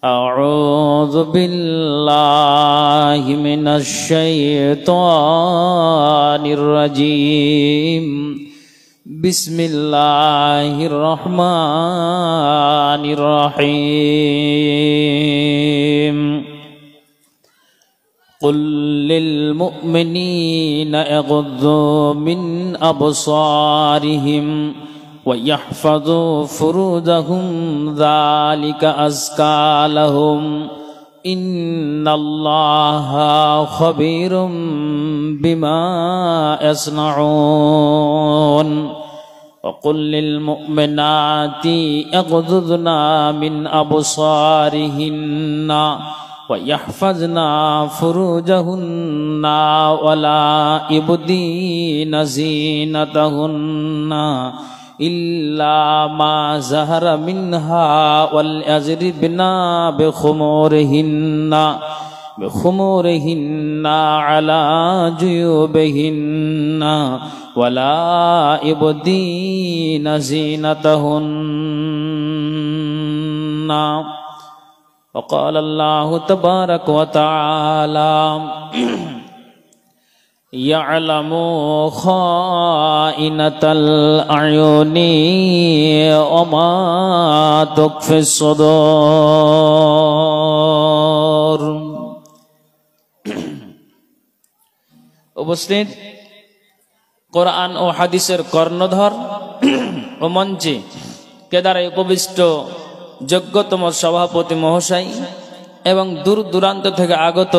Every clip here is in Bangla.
أعوذ بالله من الشيطان الرجيم بسم الله الرحمن الرحيم قل للمؤمنين يغضوا من أبصارهم ويحفظوا فروجهم ذلك أزكى لهم إن الله خبير بما يصنعون وقل للمؤمنات يغضضن من أبصارهن ويحفظن فروجهن ولا يبدين زينتهن إلا ما ظهر منها وليضربن بخمورهن على جيوبهن ولا يبدين زينتهن وقال الله تبارك وتعالى يعلم خائنة الأعين وما تخفي الصدور উপস্থিত কোরআন ও হাদিসের কর্ণধর ও মঞ্চে কেদারে উপবিষ্ট যোগ্যতম সভাপতি মহাশয় এবং দূর দূরান্ত থেকে আগত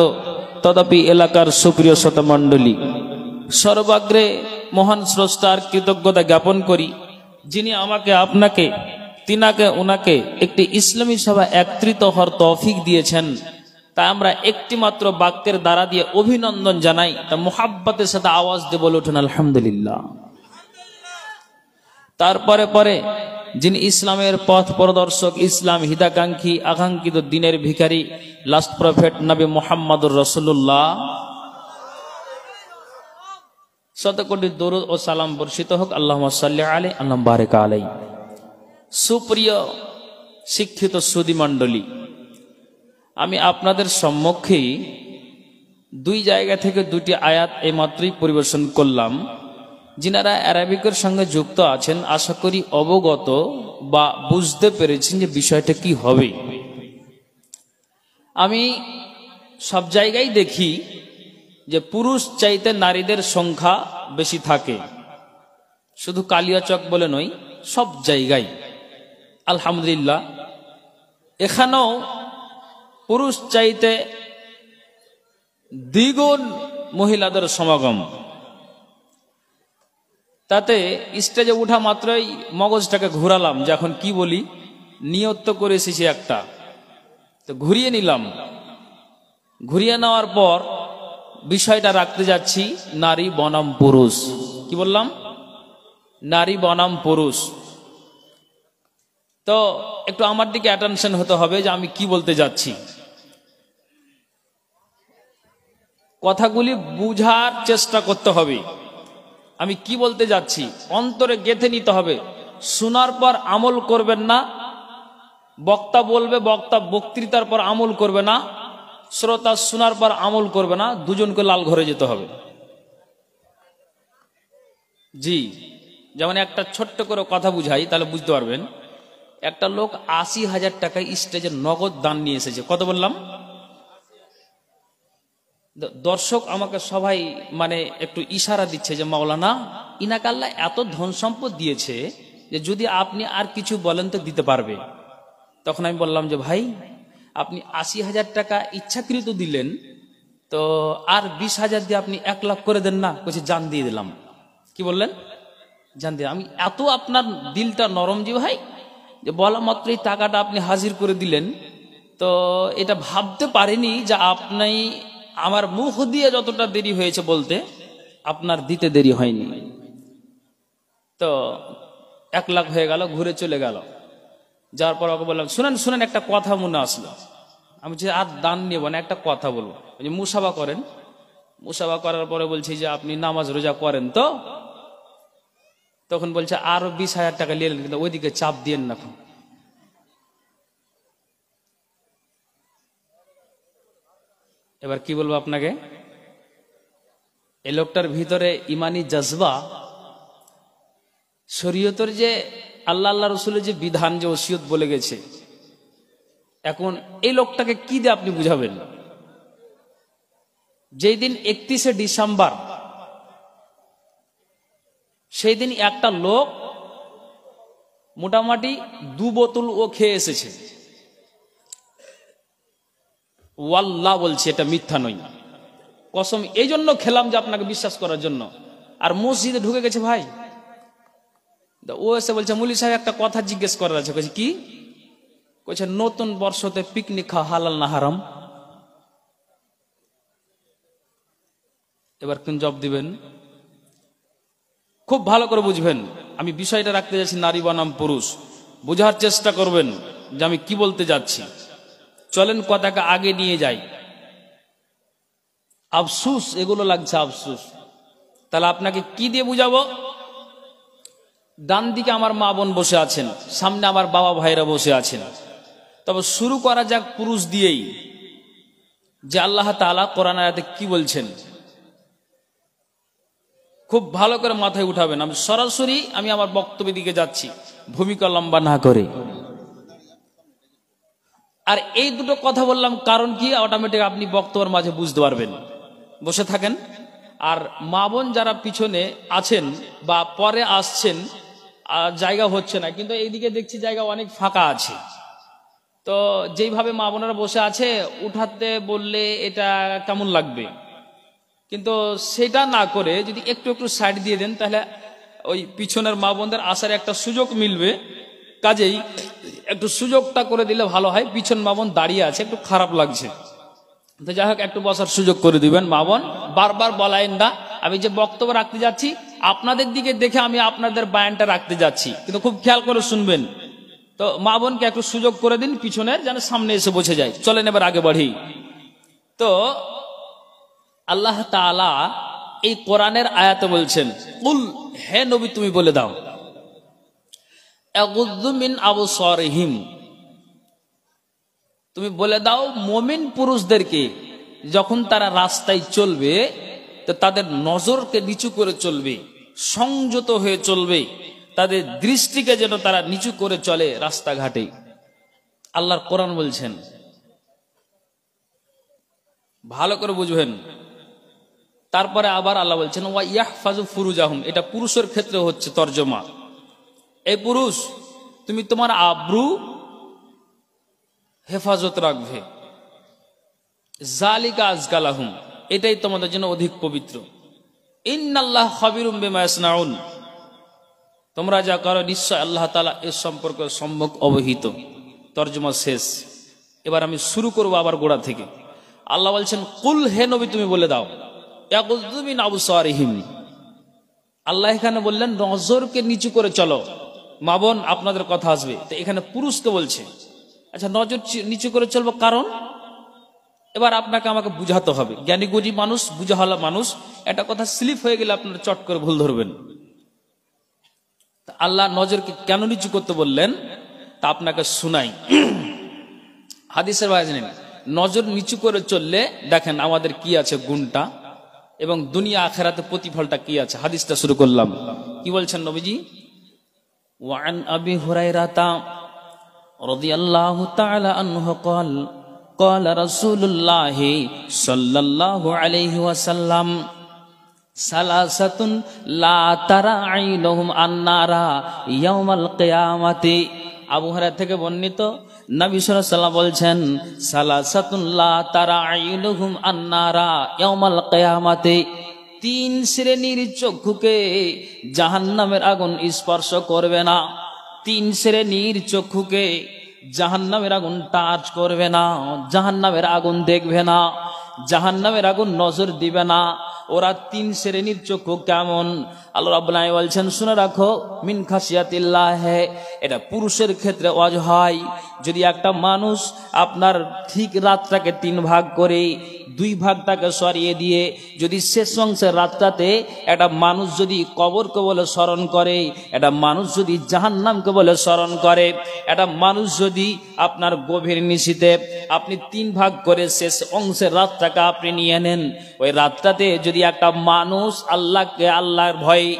তথাপি এলাকার সুপ্রিয় শ্রোতামণ্ডলী, সর্বাগ্রে মহান স্রষ্টার কৃতজ্ঞতা জ্ঞাপন করি, যিনি আমাকে আপনাকে তিনাকে উনাকে একটি ইসলামী সভা একত্রিত হওয়ার তৌফিক দিয়েছেন। তাই আমরা একটি মাত্র বাক্যের দ্বারা দিয়ে অভিনন্দন জানাই, তা মুহাব্বতের সাথে আওয়াজ দিয়ে বলে উঠুন আলহামদুলিল্লাহ। তারপরে পরে যিনি ইসলামের পথ প্রদর্শক, ইসলাম হিতাকাঙ্ক্ষী, আকাঙ্ক্ষিত দিনের ভিখারি, লাস্ট প্রফেট নবী মুহাম্মদুর রাসূলুল্লাহ, শত কোটি দরুদ ও সালাম বর্ষিত হোক। আল্লাহুম্মা সাল্লি আলাইহি আল্লাহুম্মা বারিক আলাইহি। সুপ্রিয় শিক্ষিত সুধী মণ্ডলী, আমি আপনাদের সম্মুখে দুই জায়গা থেকে দুটি আয়াত এইমাত্রই পরিবেশন করলাম। যিনারা আরবিকের সঙ্গে যুক্ত আছেন আশা করি অবগত বা বুঝতে পেরেছেন যে বিষয়টা কি হবে। আমি সব জায়গায় দেখি যে পুরুষ চাইতে নারীদের সংখ্যা বেশি থাকে, শুধু কালিয়াচক বলে নয়, সব জায়গায় আলহামদুলিল্লাহ। এখানেও পুরুষ চাইতে দ্বিগুণ মহিলাদের সমাগম। তাতে স্টেজে উঠা মাত্রই মগজটাকে ঘুরালাম যে এখন কি বলি, নিয়ত তো করে এসেছি একটা, তো ঘুরিয়ে নিলাম। ঘুরিয়ে নেওয়ার পর বিষয়টা রাখতে যাচ্ছি নারী বনাম পুরুষ। কি বললাম? নারী বনাম পুরুষ। তো একটু আমার দিকে অ্যাটেনশন হতে হবে যে আমি কি বলতে যাচ্ছি। কথাগুলি বুঝার চেষ্টা করতে হবে আমি কি বলতে যাচ্ছি, অন্তরে গেঁথে নিতে হবে। শোনার পর আমল করবেন না, বক্তা বলবে, বক্তা বক্তৃতার পর আমল করবে না, শ্রোতা শোনার পর আমল করবে না, দুজনকে লাল ঘরে যেতে হবে। জি, যেমন একটা ছোট্ট করে কথা বুঝাই তাহলে বুঝতে পারবেন। একটা লোক ৮০,০০০ টাকায় স্টেজে নগদ দান নিয়ে এসেছে। কত বললাম? দর্শক আমাকে সবাই মানে একটু ইশারা দিচ্ছে যে মাওলানা, ইনাকে আল্লাহ এত ধন সম্পদ দিয়েছে যে যদি আপনি আর কিছু বলেন তো দিতে পারবে। তখন আমি বললাম যে ভাই, আপনি ৮০,০০০ টাকা ইচ্ছাকৃত দিলেন, তো আর ২০,০০০ দিয়ে আপনি ১,০০,০০০ করে দেন না? বলছি জান দিয়ে দিলাম। কি বললেন? জান দিয়ে। আমি এত আপনার দিলটা নরম যে ভাই, যে বলা মাত্রই টাকাটা আপনি হাজির করে দিলেন। তো এটা ভাবতে পারিনি যে আপনি আমার মুখ দিয়ে যতটা দেরি হয়েছে বলতে, আপনার দিতে দেরি হয়নি। তো ১,০০,০০০ হয়ে গেল, ঘুরে চলে গেল। যাওয়ার পর ওকে বললাম শুনেন শুনেন, একটা কথা মনে আসলো। আমি যে আর দান নেব না, একটা কথা বলবো। মুসাফা করেন। মুসাফা করার পরে বলছি যে আপনি নামাজ রোজা করেন তো? তখন বলছে আরো 20,000 টাকা নিলেন, কিন্তু ওইদিকে চাপ দিয়েন না। এবার কি বলবো আপনাকে, এই লোকটার ভিতরে ইমানি জজবা, শরীয়তের যে আল্লাহ রসুলের যে বিধান, যে ওসিয়ত বলে গেছে, এখন এই লোকটাকে কি দিয়ে আপনি বুঝাবেন? যেই দিন 31শে ডিসেম্বর, সেই দিন একটা লোক মোটামুটি 2 বোতল ও খেয়ে এসেছে। ওয়াল্লাহ বলছে, এটা মিথ্যা নয়, কসম এই জন্য খেলাম যে আপনাকে বিশ্বাস করার জন্য। আর মসজিদে ঢুকে গেছে ভাই, ও এসে বলছে মুলি সাহেব একটা কথা জিজ্ঞেস করার আছে। কইছে কি? কইছে নতুন বর্ষতে পিকনিক খাওয়া হালাল না হারাম? এবার কোন জবাব দিবেন? খুব ভালো করে বুঝবেন, আমি বিষয়টা রাখতে যাচ্ছি নারী বনাম পুরুষ, বোঝার চেষ্টা করবেন যে আমি কি বলতে যাচ্ছি। চলেন কথাকে আগে নিয়ে যাই। আফসুস, এগুলো লাগছে আফসুস। তাহলে আপনাকে কি দিয়ে বুঝাবো? ডান দিকে আমার মা বোন বসে আছেন, সামনে আমার বাবা ভাইরা বসে আছেন। তবে শুরু করা যাক পুরুষ দিয়েই, যে আল্লাহ তাআলা কোরআন আয়াতে কি বলছেন। খুব ভালো করে মাথায় উঠাবেন। আমি সরাসরি আমার বক্তব্যের দিকে যাচ্ছি, ভূমিকা লম্বা না করে। আর এই দুটো কথা বললাম কারণ কি, অটোমেটিক আপনি বক্তব্যের মাঝে বুঝতে পারবেন। বসে থাকেন। আর মা বোন যারা পিছনে আছেন বা পরে আসছেন, জায়গা হচ্ছে না, কিন্তু এইদিকে দেখছি জায়গা অনেক ফাঁকা আছে। তো যেইভাবে মা বোনেরা বসে আছে, উঠাতে বললে এটা কেমন লাগবে, কিন্তু সেটা না করে যদি একটু একটু সাইড দিয়ে দেন, তাহলে ওই পিছনের মা বোনদের আসার একটা সুযোগ মিলবে। কাজেই একটু সুযোগটা করে দিলে ভালো হয়। পিছন মা বোন দাঁড়িয়ে আছে, একটু খারাপ লাগছে। তো যাই হোক, একটু বসার সুযোগ করে দিবেন মা বোন। বারবার বলাইন না, আমি যে বক্তব্য রাখতে যাচ্ছি আপনাদের দিকে দেখে আমি আপনাদের বায়ানটা রাখতে যাচ্ছি, কিন্তু খুব খেয়াল করে শুনবেন। তো মা বোনকে একটু সুযোগ করে দিন পিছনের, যেন সামনে এসে বসে যায়। চলেন এবার আগে বাড়ি। তো আল্লাহ তাআলা এই কোরআনের আয়াতে বলছেন, কুল, হে নবী তুমি বলে দাও, ইয়াগুযু মিন আবসারিহিম, তুমি বলে দাও মুমিন পুরুষদেরকে যখন তারা রাস্তায় চলবে, তো তাদের নজরকে নিচু করে চলবে, সংযত হয়ে চলবে, তাদের দৃষ্টিকে যেন তারা নিচু করে চলে রাস্তাঘাটে। আল্লাহর কোরআন বলছেন, ভালো করে বুঝবেন। তারপরে আবার আল্লাহ বলছেন ওয়া ইয়াহফাজু ফুরুজাহুম, এটা পুরুষের ক্ষেত্রে হচ্ছে তর্জমা। এই পুরুষ, তুমি তোমার আব্রু হেফাজত রাখবে, জালিকা আজকালাহুম, এটাই তোমাদের জন্য অধিক পবিত্র। ইন্নাল্লাহ খাবিরুম বিমা ইয়াসনাউন, তোমরা যা করো নিশ্চয় আল্লাহ তাআলা এর সম্পর্কে সম্যক অবহিত। তর্জমা শেষ। এবার আমি শুরু করব আবার গোড়া থেকে। আল্লাহ বলছেন, কুল, হে নবী তুমি বলে দাও, ইয়াগুযু মিন আবসারিহিম, আল্লাহ এখানে বললেন নজরকে নিচু করে চলো। মা বোন আপনাদের কথা আসবে, তো এখানে পুরুষকে বলছে। আচ্ছা, নজর নিচু করে চলবো কারণ? এবার আপনাকে আমাকে বুঝাতে হবে। জ্ঞানী গুণী মানুষ, বুঝাওয়ালা মানুষ, একটা কথা স্লিপ হয়ে গেলে আপনারা চট করে ভুল ধরবেন। আল্লাহ নজরকে কেন নিচু করতে বললেন তা আপনাকে শুনাই। হাদিসের ভাই জানেন, নজর নিচু করে চললে দেখেন আমাদের কি আছে গুণটা, এবং দুনিয়া আখেরাতে প্রতিফলটা কি আছে। হাদিসটা শুরু করলাম। কি বলছেন নবীজি? ওয়ান আবি হুরায়রাতা রাদিয়াল্লাহু তাআলা আনহু قال قال رسول الله صلى الله عليه وسلم সালাসাতুন লা তারা আইনুহুম আন-নারা ইয়াউমাল কিয়ামাতি। আবু হুরায়রা থেকে বর্ণিত, নবী সাল্লাল্লাহু আলাইহি ওয়াসাল্লাম বলছেন, সালাসাতুন লা তারা আইনুহুম আন-নারা ইয়াউমাল কিয়ামাতি, 3 শ্রেণীর চক্ষুকে জাহান্নামের আগুন স্পর্শ করবে না। 3 শ্রেণীর চক্ষুকে জাহান্নামের আগুন টাচ করবে না, জাহান্নামের আগুন দেখবে না, জাহান্নামের আগুন নজর দিবে না। ওরা 3 শ্রেণীর চক্ষু কেমন? আল্লাহ রাব্বুল আলামিন বলছেন, শুনে রাখো, মিন খাশিয়াতিল্লাহ, এটা পুরুষের ক্ষেত্রে ওয়াজ হয়, যদি একটা মানুষ আপনার ঠিক রাতটাকে 3 ভাগ করে 2 ভাগটাকে সরিয়ে দিয়ে যদি শেষ অংশের রাতটাতে একটা মানুষ যদি কবরকে বলে স্মরণ করে, একটা মানুষ যদি জাহান্নামকে বলে স্মরণ করে, একটা মানুষ যদি আপনার গভীর নিশীথে আপনি 3 ভাগ করে শেষ অংশের রাতটাকে আপনি নিয়ে নেন, ওই রাতটাতে যদি একটা মানুষ আল্লাহকে, আল্লাহর ভয়ে,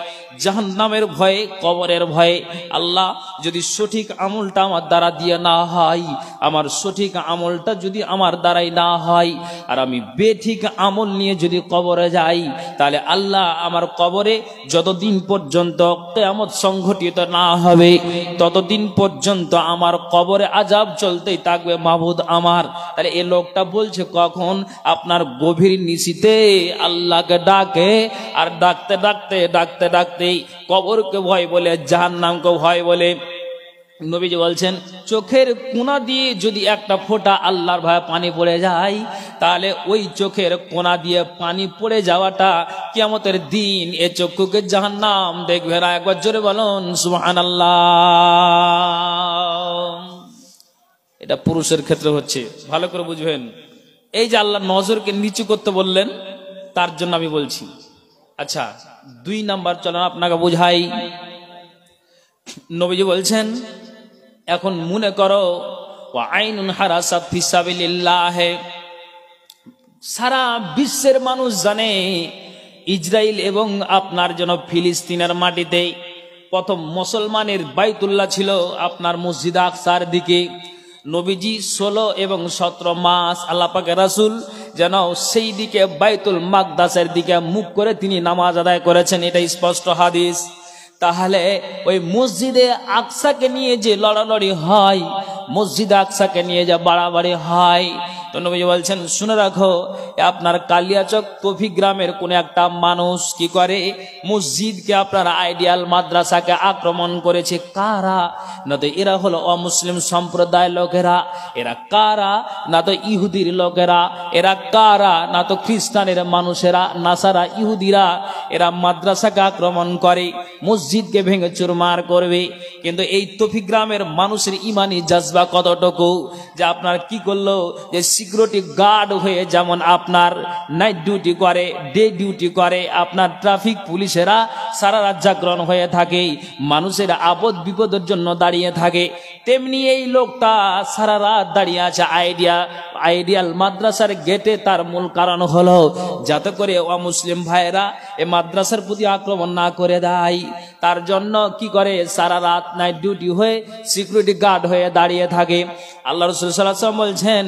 জাহান্নামের ভয়ে, কবরের ভয়ে, আল্লাহ যদি সঠিক আমলটা আমার দ্বারা দিয়ে না হয়, আমার সঠিক আমলটা যদি আমার দ্বারাই না হয়, আর আমি বেঠিক আমল নিয়ে যদি কবরে যাই, তাহলে আল্লাহ আমার কবরে যতদিন পর্যন্ত কিয়ামত সংঘটিত না হবে ততদিন পর্যন্ত আমার কবরে আযাব চলতেই থাকবে মাবুদ আমার। তাহলে এই লোকটা বলছে কখন? আপনার গভীর নিশীথে আল্লাহকে ডাকে, আর ডাকতে ডাকতে ডাকতে ডাকতে কবরকে ভয় বলে, জাহান্নামকে ভয় বলে। নবীজি বলছেন চোখের কোনা দিয়ে যদি একটা ফোঁটা আল্লাহর ভয়ে পানি পড়ে যায়, তাহলে ওই চোখের কোনা দিয়ে পানি পড়ে যাওয়াটা কিয়ামতের দিন এ চক্ষুকে জাহান্নাম দেখবে না। একবার জোরে বলুন সুবহানাল্লাহ। এটা পুরুষের ক্ষেত্রে হচ্ছে, ভালো করে বুঝবেন। এই যে আল্লাহ নজরকে নিচু করতে বললেন, তার জন্য আমি বলছি। আচ্ছা, 2 নাম্বার চলেন আপনাকে বুঝাই। নবীজি বলছেন এখন মনে করো ওয়া আইনুন হারাসাত ফি সাবিলিল্লাহ, সারা বিশ্বের মানুষ জানে ইসরায়েল এবং আপনার যেন ফিলিস্তিনের মাটিতে প্রথম মুসলমানের বাইতুল্লাহ ছিল আপনার মসজিদ আকসার দিকে। নবীজি 16 এবং 17 মাস আল্লাহ পাকের রাসূল যেন সেই দিকে বাইতুল মাকদাসের দিকে মুখ করে তিনি নামাজ আদায় করেছেন, এটা স্পষ্ট হাদিস। তাহলে ওই মসজিদে আকসাকে নিয়ে যে লড়ালড়ি হয়, মসজিদ আকসাকে নিয়ে যে বাড়াবাড়ি হয়, তো নবী বলছেন শুনে রাখো, আপনার কালিয়াচক কফি গ্রামের কোন একটা মানুষ কি করে, মসজিদকে আপনার আইডিয়াল মাদ্রাসাকে আক্রমণ করেছে। কারা? না তো এরা হলো অমুসলিম সম্প্রদায়ের লোকেরা। এরা কারা? না তো ইহুদির লোকেরা। এরা কারা? না তো খ্রিস্টানের মানুষেরা, নাসারা, ইহুদিরা। এরা মাদ্রাসাকে আক্রমণ করে, মসজিদকে ভেঙে চুরমার করবে। কিন্তু এই তফি গ্রামের মানুষের ইমানি জজবা কতটুকু যে আপনার কি করলো, যে সিকিউরিটি গার্ড হয়ে যেমন আপনার নাইট ডিউটি করে, ডে ডিউটি করে, আপনার ট্রাফিক পুলিশেরা সারা রাত জাগরণ হয়ে থাকে, মানুষের আপদ বিপদের জন্য দাঁড়িয়ে থাকে, তেমনি এই লোকটা সারা রাত দাঁড়িয়ে আছে আইডিয়াল মাদ্রাসার গেটে। তার মূল কারণ হলো যাতে করে অমুসলিম ভাইয়েরা এই মাদ্রাসার প্রতি আক্রমণ না করে দেয়। তার জন্য কি করে, সারা রাত নাইট ডিউটি হয়ে সিকিউরিটি গার্ড হয়ে দাঁড়িয়ে থাকে। আল্লাহ রাসূল সাল্লাল্লাহু আলাইহি ওয়াসাল্লাম বলছেন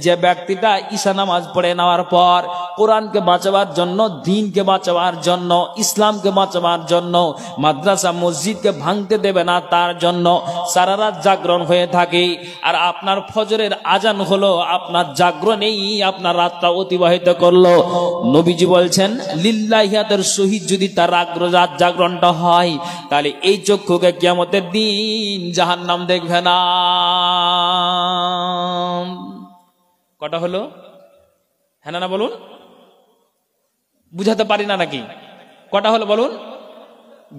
যে ব্যক্তিটা ঈশা নামাজ পড়ে নেওয়ার পর কোরআনকে বাঁচাবার জন্য, দ্বীনকে বাঁচাবার জন্য, ইসলামকে বাঁচাবার জন্য মাদ্রাসা মসজিদকে ভাঙতে দেবে না, তার জন্য সারা রাত জাগরণ হয়ে থাকে। আর আপনার ফজরের আজান হলো, আপনার জাগরণেই আপনার রাতটা অতিবাহিত করলো। নবীজি বলছেন লিল্লাহিয়াতের শহীদ যদি তার রাত জাগরণটা হয়, তাহলে এই চক্ষুকে কিয়ামতের দিন জাহান্নাম দেখবে না। কটা হলো? হ্যাঁ না বলুন, বুঝাতে পারি না নাকি? কটা হলো বলুন?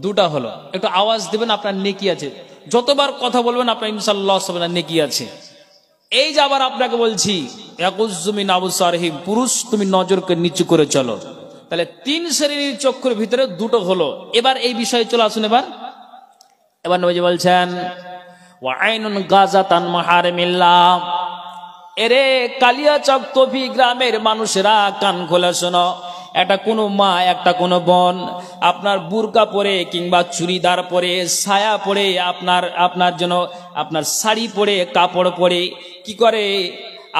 2টা হলো। একটু আওয়াজ দিবেন, আপনার নেকি আছে। যতবার কথা বলবেন আপনার ইনশাআল্লাহ সবেনা নেকি আছে। এই যে আবার আপনাকে বলছি ইয়াকুজুমিন আবসারহিম, পুরুষ তুমি নজরকে নিচু করে চলো। তাহলে 3 শ্রেণীর চক্ষুর ভিতরে 2টো হলো। এবার এই বিষয়ে চলে আসুন। এবার নবীজি বলছেন ওয়া আইনুন গাজাতান মাহারিমিল্লাহ, এরে কালিয়াচক কফি গ্রামের মানুষেরা কান খোলা শোনো। একটা কোনো মা, একটা কোনো বোন আপনার বুরকা পরে কিংবা চুড়িদার পরে, ছায়া পরে, আপনার জন্য আপনার শাড়ি পরে, কাপড় পরে কি করে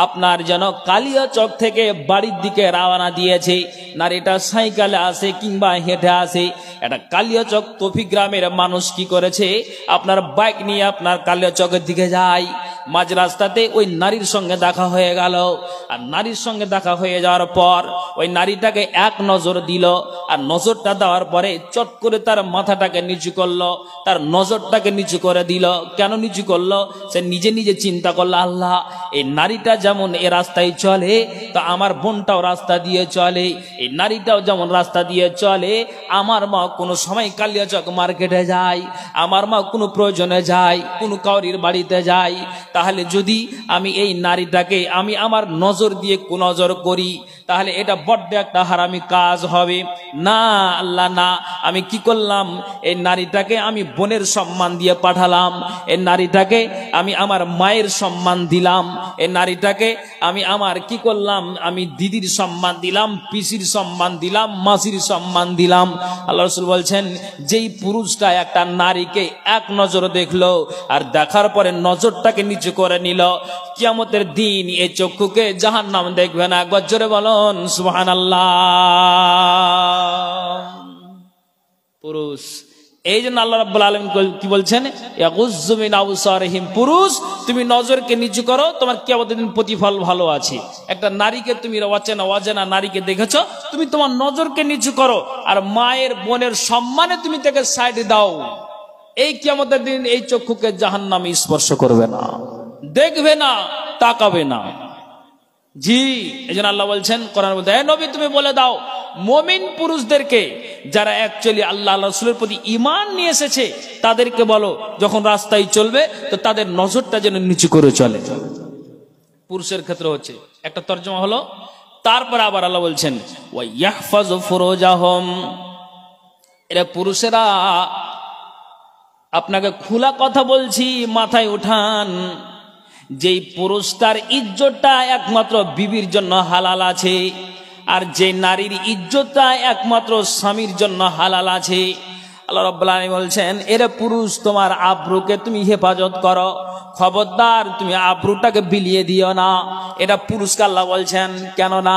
আপনার যেন কালিয়াচক থেকে বাড়ির দিকে রওনা দিয়েছে। নারীটা সাইকেলে আসে কিংবা হেঁটে আসে। একটা কালিয়াচক তফি গ্রামের মানুষ কি করেছে, আপনার বাইক নিয়ে আপনার কালিয়াচকের দিকে যায়। মাঝ রাস্তাতে ওই নারীর সঙ্গে দেখা হয়ে গেল। আর নারীর সঙ্গে দেখা হয়ে যাওয়ার পর ওই নারীটাকে এক নজর দিল। আর নজরটা দেওয়ার পরে চট করে তার মাথাটাকে নিচু করলো, তার নজরটাকে নিচু করে দিল। কেন নিচু করলো? সে নিজে নিজে চিন্তা করলো, আল্লাহ এই নারীটা যেমন এ রাস্তায় চলে, তো আমার বোনটাও রাস্তা দিয়ে চলে, এই নারীটাও যেমন রাস্তা দিয়ে চলে, আমার মা কোনো সময় কালিয়াচক মার্কেটে যায়, আমার মা কোনো প্রয়োজনে যায়, কোনো কাউরির বাড়িতে যায়, তাহলে যদি আমি এই নারীটাকে আমি আমার নজর দিয়ে কুনজর করি তাহলে এটা বড্ড একটা হারামি কাজ হবে। না আল্লাহ না, আমি কি করলাম, এই নারীটাকে আমি বোনের সম্মান দিয়ে পাঠালাম, এই নারীটাকে আমি আমার মায়ের সম্মান দিলাম, এই নারীটাকে আমি আমার কি করলাম, আমি দিদির সম্মান দিলাম, পিসির সম্মান দিলাম, মাসির সম্মান দিলাম। আল্লাহ রাসূল বলছেন যেই পুরুষটা একটা নারীকে এক নজরে দেখলো আর দেখার পরে নজরটাকে নিচু করে নিল, কিয়ামতের দিন এই চক্ষুকে জাহান্নাম দেখবে না। একবার জোরে বলুন সুবহানাল্লাহ। পুরুষ, এই জন্য আল্লাহ রাব্বুল আলামিন কি বলছেন, ইয়াগুযযু মিন আবসারিহিম, পুরুষ তুমি নজরকে নিচু করো, তোমার কিয়ামতের দিন প্রতিফল ভালো আছে। একটা নারীকে তুমি অচেনা নারীকে দেখেছো, তুমি তোমার নজরকে নিচু করো আর মায়ের বোনের সম্মানে তুমি তাকে সাইডে দাও, এই কিয়ামতের দিন এই চক্ষুকে জাহান্নামে স্পর্শ করবে না, দেখবে না, তাকাবে না। জি, এজন্য আল্লাহ বলছেন কোরআনের মধ্যে, হে নবী তুমি বলে দাও মুমিন পুরুষদেরকে যারা অ্যাকচুয়ালি আল্লাহ রাসূলের প্রতি ঈমান নিয়ে এসেছে তাদেরকে বলো যখন রাস্তায় চলবে তো তাদের নজরটা যেন নিচু করে চলে। পুরুষের ক্ষেত্রে হচ্ছে একটা তরজমা হলো। তারপর আবার আল্লাহ বলছেন ওয়া ইয়াহফাজু ফুরুজাহুম, এরা পুরুষেরা আপনাকে খোলা কথা বলছি, মাথায় উঠান, যেই পুরুষটার ইজ্জতটা একমাত্র বিবির জন্য হালাল আছে আর যে নারীর ইজ্জতটা একমাত্র স্বামীর জন্য হালাল আছে। আল্লাহ রাব্বুল আলামিন বলছেন এরা পুরুষ তোমার আব্রুকে তুমি হেফাজত করো, খবরদার তুমি আব্রুটাকে বিলিয়ে দিও না। এটা পুরুষকে আল্লাহ বলছেন। কেন না,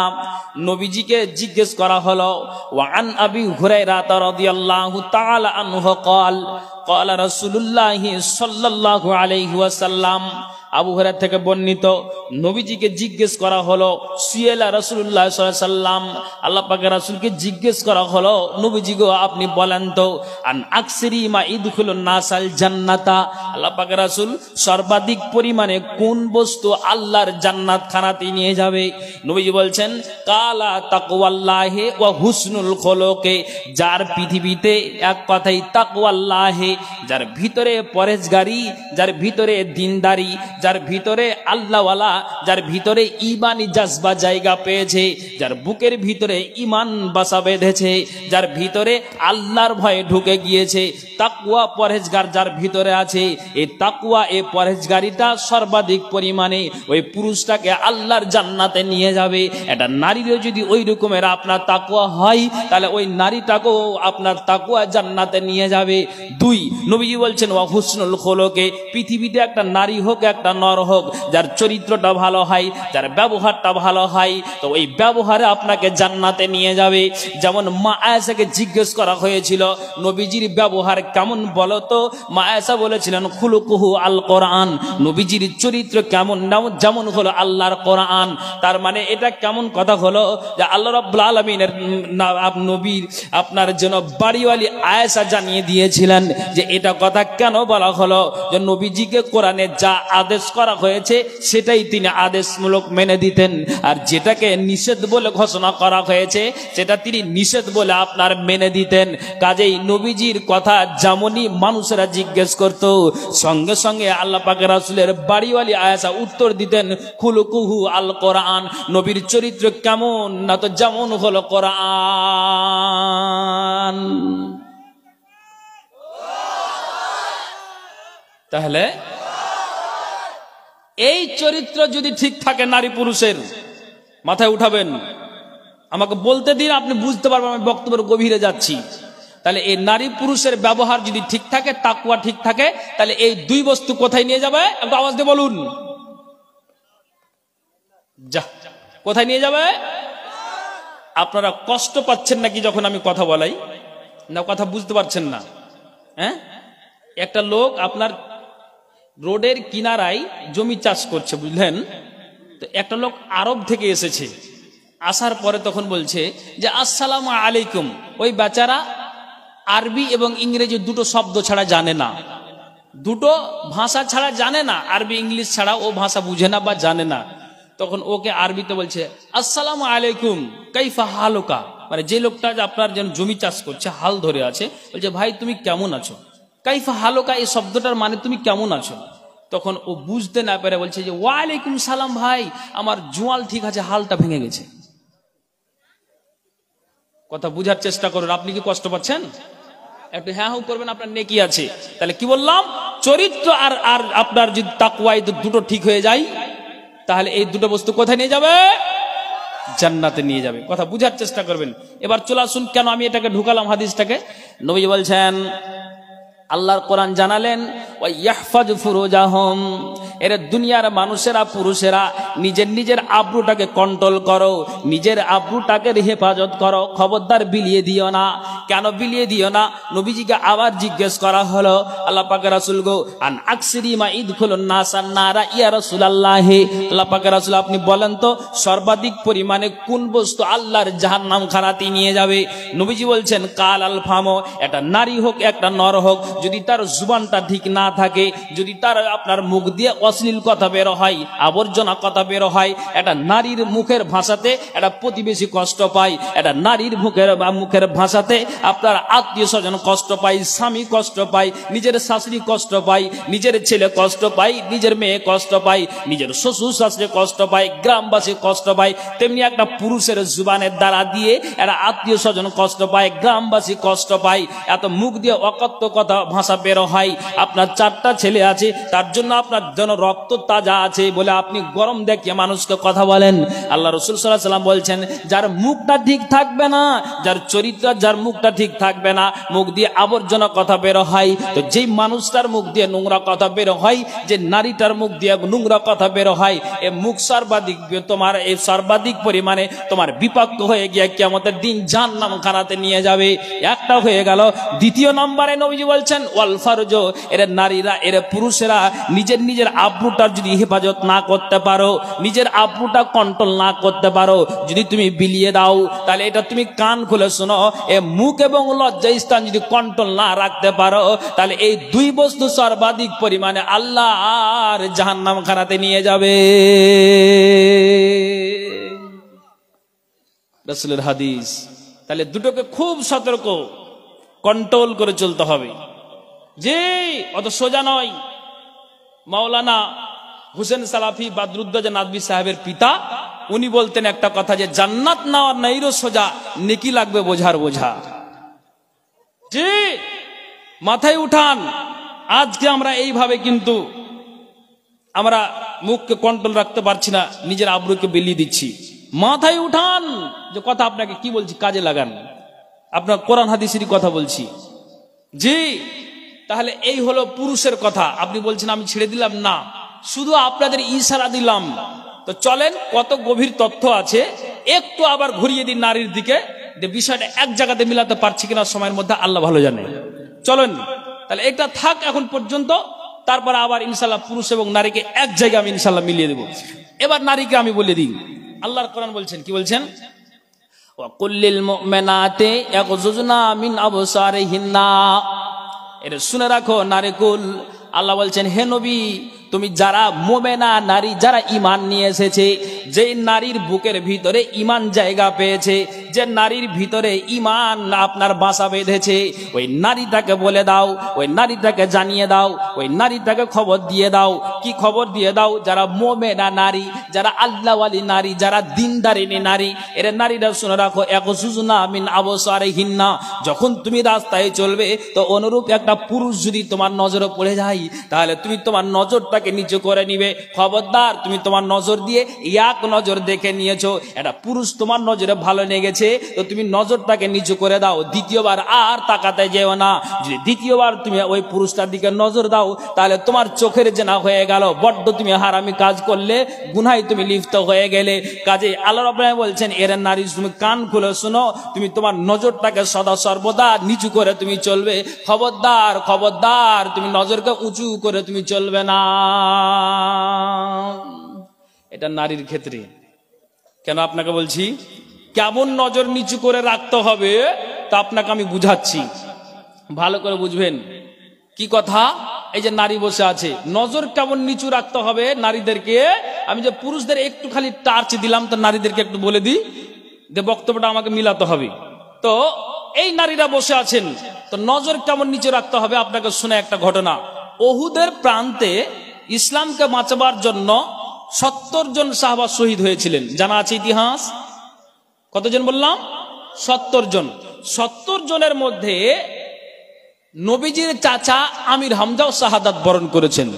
নবীজিকে জিজ্ঞেস করা হলো ওয়া আন আবি হুরায়রা রাদিয়াল্লাহু তাআলা আনহু ক্বাল ক্বালা রাসূলুল্লাহি সাল্লাল্লাহু আলাইহি ওয়াসাল্লাম, আবু হুরায়রা থেকে বর্ণিত, নবীজিকে জিজ্ঞেস করা হলো, সুয়েলা রাসূলুল্লাহ সাল্লাল্লাহু আলাইহি ওয়াসাল্লাম, আল্লাহ পাকের রাসূলকে জিজ্ঞেস করা হলো, নবীজি গো আপনি বলেন তো আন আকসিরি মা ইদখুলুন নাসাল জান্নাতা, আল্লাহ পাকের রাসূল সর্বাধিক পরিমাণে কোন বস্তু আল্লাহর জান্নাত খানাতে নিয়ে যাবে? নবীজি বলছেন কালা তাকওয়াল্লাহি ওয়া হুসনুল খুলুকি, যার পৃথিবীতে এক কথাই তাকওয়াল্লাহি, যার ভিতরে পরেজগারি, যার ভিতরে দিনদারি, যার ভিতরে আল্লাহওয়ালা, যার ভিতরে ঈমানি জজবা জায়গা পেয়েছে, যার বুকের ভিতরে ঈমান বাসা বেঁধেছে, যার ভিতরে আল্লাহর ভয় ঢুকে গিয়েছে, তাকওয়া পরহেজগার যার ভিতরে আছে, এই তাকওয়া এই পরহেজগারিটা সর্বাধিক পরিমাণে ওই পুরুষটাকে আল্লাহর জান্নাতে নিয়ে যাবে। এটা নারীরও যদি ওই রকমের আপনার তাকওয়া হয় তাহলে ওই নারীটাকেও আপনার তাকওয়া জান্নাতে নিয়ে যাবে। দুই, নবীজি বলছেন ওয়া হুসনুল খুলুকি, পৃথিবীতে একটা নারী হোক একটা নর হোক, যার চরিত্রটা ভালো হয়, যার ব্যবহারটা ভালো হয়, তো ওই ব্যবহারে আপনাকে জান্নাতে নিয়ে যাবে। যেমন মা আয়েশাকে জিজ্ঞেস করা হয়েছিল নবীজির ব্যবহার কেমন বলো তো, মা আয়েশা বলেছিলেন খুলুকুহু আল কোরআন, নবীজির চরিত্র কেমন, যেমন হলো আল্লাহর কোরআন। তার মানে এটা কেমন কথা হলো যে আল্লাহ রাব্বুল আলামিনের নবীর আপনার জন্য বাড়িওয়ালি আয়েশা জানিয়ে দিয়েছিলেন যে এটা কথা কেন বলা হলো, যে নবীজিকে কোরআনে যা আদেশ করা হয়েছে সেটাই তিনি আদেশমূলক মেনে দিতেন, আর যেটাকে নিষেধ বলে ঘোষণা করা হয়েছে সেটা তিনি নিষেধ বলে আপনার মেনে দিতেন। কাজেই নবীজির কথা যেমনই মানুষেরা জিজ্ঞেস করত, সঙ্গে সঙ্গে আল্লাহ পাকের রাসূলের বাড়িওয়ালি আয়েশা উত্তর দিতেন খুলুকুহু আল কোরআন, নবীর চরিত্র কেমন না তো যেমন হলো কোরআন। তাহলে এই চরিত্র যদি ঠিক থাকে নারী পুরুষের, মাথায় উঠাবেন, আমাকে বলতে দিন, আপনি বুঝতে পারবেন আমি বক্তব্যের গভীরে যাচ্ছি। তাহলে এই নারী পুরুষের ব্যবহার যদি ঠিক থাকে, তাকওয়া ঠিক থাকে, তাহলে এই দুই বস্তু কোথায় নিয়ে যাবে? একটু আওয়াজ দিয়ে বলুন, যা কোথায় নিয়ে যাবে? আপনারা কষ্ট পাচ্ছেন নাকি যখন আমি কথা বলাই? না কথা বুঝতে পারছেন না? হ্যাঁ, একটা লোক আপনার রোডের কিনারায় জমি চাষ করছে, বুঝলেন তো, একটা লোক আরব থেকে এসেছে, আসার পরে তখন বলছে যে আসসালামু আলাইকুম। ওই বেচারা আরবি এবং ইংরেজি দুটো শব্দ ছাড়া জানে না, দুটো ভাষা ছাড়া জানে না, আরবি ইংলিশ ছাড়া ও ভাষা বুঝে না বা জানে না। তখন ওকে আরবিতে বলছে আসসালামু আলাইকুম কাইফা হালুকা, মানে যে লোকটা আপনার যেন জমি চাষ করছে হাল ধরে আছে, বলছে ভাই তুমি কেমন আছো? কাইফা হালুকা এই শব্দটার মানে তুমি কেমন আছো। তখন ও বুঝতে না পেরে বলছে যে ওয়ালাইকুম সালাম ভাই, আমার জোয়াল ঠিক আছে, হালটা ভেঙে গেছে। কথা বুঝার চেষ্টা করুন। আপনি কি কষ্ট পাচ্ছেন? একটু হ্যাঁ হুঁ করবেন, আপনার নেকি আছে। তাহলে কি বললাম, চরিত্র আর আর আপনার যদি তাকওয়া দুটো ঠিক হয়ে যায়, তাহলে এই দুটো বস্তু কোথায় নিয়ে যাবে? জান্নাতে নিয়ে যাবে। কথা বুঝার চেষ্টা করবেন। এবার চলে আসুন, কেন আমি এটাকে ঢুকালাম হাদিসটাকে। নবী বলছেন, আল্লাহর কোরআন জানালেন, ওয়াইয়াহফাজ ফুরুজাহুম, এর দুনিয়ার মানুষেরা, পুরুষেরা নিজের নিজের আব্রুটাকে কন্ট্রোল করো, নিজের আব্রুটাকে হেফাজত করো, খবরদার বিলিয়ে দিও না। কেন বিলিয়ে দিও না? নবীজিকে আবার জিজ্ঞেস করা হলো, আল্লাহ পাকের রাসূল গো, আন আকসিরি মা ইদখুলুন নাসান নারা ইয়া রাসূলুল্লাহ, আল্লাহ পাকের রাসূল আপনি বলেন তো সর্বাধিক পরিমাণে কোন বস্তু আল্লাহর জাহান্নাম খানাতে নিয়ে যাবে? নবীজি বলছেন, কাল আল ফামো, একটা নারী হোক একটা নর হোক, যদি তার জুবানটা ঠিক না থাকে, যদি তার আপনার মুখ দিয়ে অশ্লীল কথা বের হয়, আবর্জনা কথা বের হয়, একটা নারীর মুখের ভাষাতে একটা প্রতিবেশী কষ্ট পায়, একটা নারীর মুখের ভাষাতে আপনার আত্মীয় স্বজন কষ্ট পায়, স্বামী কষ্ট পায়, নিজের শাশুড়ি কষ্ট পায়, নিজের ছেলে কষ্ট পায়, নিজের মেয়ে কষ্ট পায়, নিজের শ্বশুর শাশুড়ি কষ্ট পায়, গ্রামবাসী কষ্ট পায়, তেমনি একটা পুরুষের জুবানের দ্বারা দিয়ে একটা আত্মীয় স্বজন কষ্ট পায়, গ্রামবাসী কষ্ট পায়। এত মুখ দিয়ে অকথ্য কথা ভাষা বের হয়। আপনার 4টা ছেলে আছে, তার জন্য আপনার জন্য রক্ত তাজা আছে বলে আপনি গরম দেখিয়ে মানুষকে কথা বলেন। আল্লাহ রাসূল সাল্লাল্লাহু আলাইহি ওয়াসাল্লাম বলছেন, যার মুখটা ঠিক থাকবে না, যার চরিত্র, যার মুখটা ঠিক থাকবে না, মুখ দিয়ে আবর্জনা কথা বের হয়, তো যেই মানুষটার মুখ দিয়ে নোংরা কথা বের হয়, যে নারীটার মুখ দিয়ে নোংরা কথা বের হয়, এ মুখ সর্বাধিক তোমার এই সর্বাধিক পরিমাণে তোমার বিপাক্ত হয়ে গিয়ে কিয়ামতের দিন জাহান্নাম খানাতে নিয়ে যাবে। একটা হয়ে গেল। দ্বিতীয় নম্বরে নবীজি বলছেন, ওয়াল ফারজ, এর নারীরা, এর পুরুষেরা নিজের নিজের আব্রুটার যদি হেফাজত না করতে পারো, নিজের আব্রুটা কন্ট্রোল না করতে পারো, যদি তুমি বিলিয়ে দাও, তাহলে এটা তুমি কান খুলে শোনো, এ মুখ এবং লজ্জা স্থান যদি কন্ট্রোল না রাখতে পারো, তাহলে এই দুই বস্তু সর্বাধিক পরিমাণে আল্লাহর জাহান্নাম খানাতে নিয়ে যাবে। রাসূলের হাদিস। তাহলে দুটোকে খুব সতর্ক কন্ট্রোল করে চলতে হবে। যে অত সোজা নয়। মাওলানা হুসেন সালাফি বাদরুদ্দোজা নাদভী সাহেবের পিতা, উনি বলতেন একটা কথা, যে জান্নাত নেওয়ার নাইরো সোজা, নেকি লাগবে বোঝার বোঝা। যে মাথায় উঠান, আজকে আমরা এইভাবে কিন্তু আমরা মুখকে কন্ট্রোল রাখতে পারছি না, নিজের আব্রুকে বিলিয়ে দিচ্ছি। মাথায় উঠান, যে কথা আপনাকে কি বলছি কাজে লাগান। আপনার কোরআন হাদিসেরই কথা বলছি। জি, তাহলে এই হলো পুরুষের কথা। আপনি বলছেন আমি ছেড়ে দিলাম, না, শুধু আপনাদের ইশারা দিলাম। তো চলেন, কত গভীর তথ্য আছে, একটু আবার ঘুরিয়ে দিন নারীর দিকে, যে বিষয়টা এক জায়গাতে মিলাতে পারছি কিনা সময়ের মধ্যে আল্লাহ ভালো জানে। চলেন, তাহলে এটা থাক এখন পর্যন্ত, তারপর আবার ইনশাল্লাহ পুরুষ এবং নারীকে এক জায়গায় আমি ইনশাল্লাহ মিলিয়ে দেব। এবার নারীকে আমি বলে দিই, আল্লাহর কোরআন বলছেন, কি বলছেন, ওয়াকুল্লিল মুমিনাতি ইয়াগযুযনা মিন আবসারিহিন্না, এটা শুনে রাখো নারীকুল। আল্লাহ বলছেন, হে নবী, তুমি যারা মুমিনা নারী, যারা ঈমান নিয়ে এসেছে, যে নারীর বুকের ভিতরে ঈমান জায়গা পেয়েছে, যে নারীর ভিতরে ঈমান আপনার বাসা বেঁধেছে, ওই নারীটাকে বলে দাও, ওই নারীটাকে জানিয়ে দাও, ওই নারীটাকে খবর দিয়ে দাও। কি খবর দিয়ে দাও? যারা মুমিনা নারী, যারা আল্লাহওয়ালি নারী, যারা দিনদারিনী নারী, এর নারীরা শুনে রাখো, ইয়াগযুযনা মিন আবসারিহিন্না, যখন তুমি রাস্তায় চলবে, তো অনুরূপ একটা পুরুষ যদি তোমার নজরে পড়ে যায়, তাহলে তুমি তোমার নজরটা নিচু করে নিবে। খবরদার, তুমি তোমার নজর দিয়ে এক নজর দেখে নিয়েছো, এটা পুরুষ তোমার নজরে ভালো লেগেছে, তো তুমি নজরটাকে নিচু করে দাও, দ্বিতীয়বার আর তাকাতে যেও না। যদি দ্বিতীয়বার তুমি ওই পুরুষটার দিকে নজর দাও, তাহলে তোমার চোখের জেনা হয়ে গেল, বড্ড তুমি হারামি কাজ করলে, গুনাহে তুমি লিপ্ত হয়ে গেলে। কাজে আল্লাহ রাব্বুল আলামিন বলছেন, এর নারী তুমি কান খুলে শোনো, তুমি তোমার নজরটাকে সদা সর্বদা নিচু করে তুমি চলবে। খবরদার, খবরদার, তুমি নজরকে উঁচু করে তুমি চলবে না। এটা নারীর ক্ষেত্রে। কেন আপনাকে বলছি, কেমন নজর নিচু করে রাখতে হবে তা আপনাকে আমি বুঝাচ্ছি, ভালো করে বুঝবেন। কি কথা? এই যে নারী বসে আছে, নজর কেমন নিচু রাখতে হবে নারীদেরকে। আমি যে পুরুষদের একটু খালি টার্চ দিলাম, তো নারীদেরকে একটু বলে দিই, যে বক্তব্যটা আমাকে মিলাতে হবে। তো এই নারীরা বসে আছেন, তো নজর কেমন নিচু রাখতে হবে আপনাকে শুনে একটা ঘটনা। ওহুদের প্রান্তে ইসলামকে বাঁচাবার জন্য 70 জন সাহাবা শহীদ হয়েছিলেন, জানা আছে ইতিহাস। কতজন বললাম? 70 জন। 70 জনের মধ্যে নবীজির চাচা আমির হামজাও শাহাদাত বরণ করেছেন।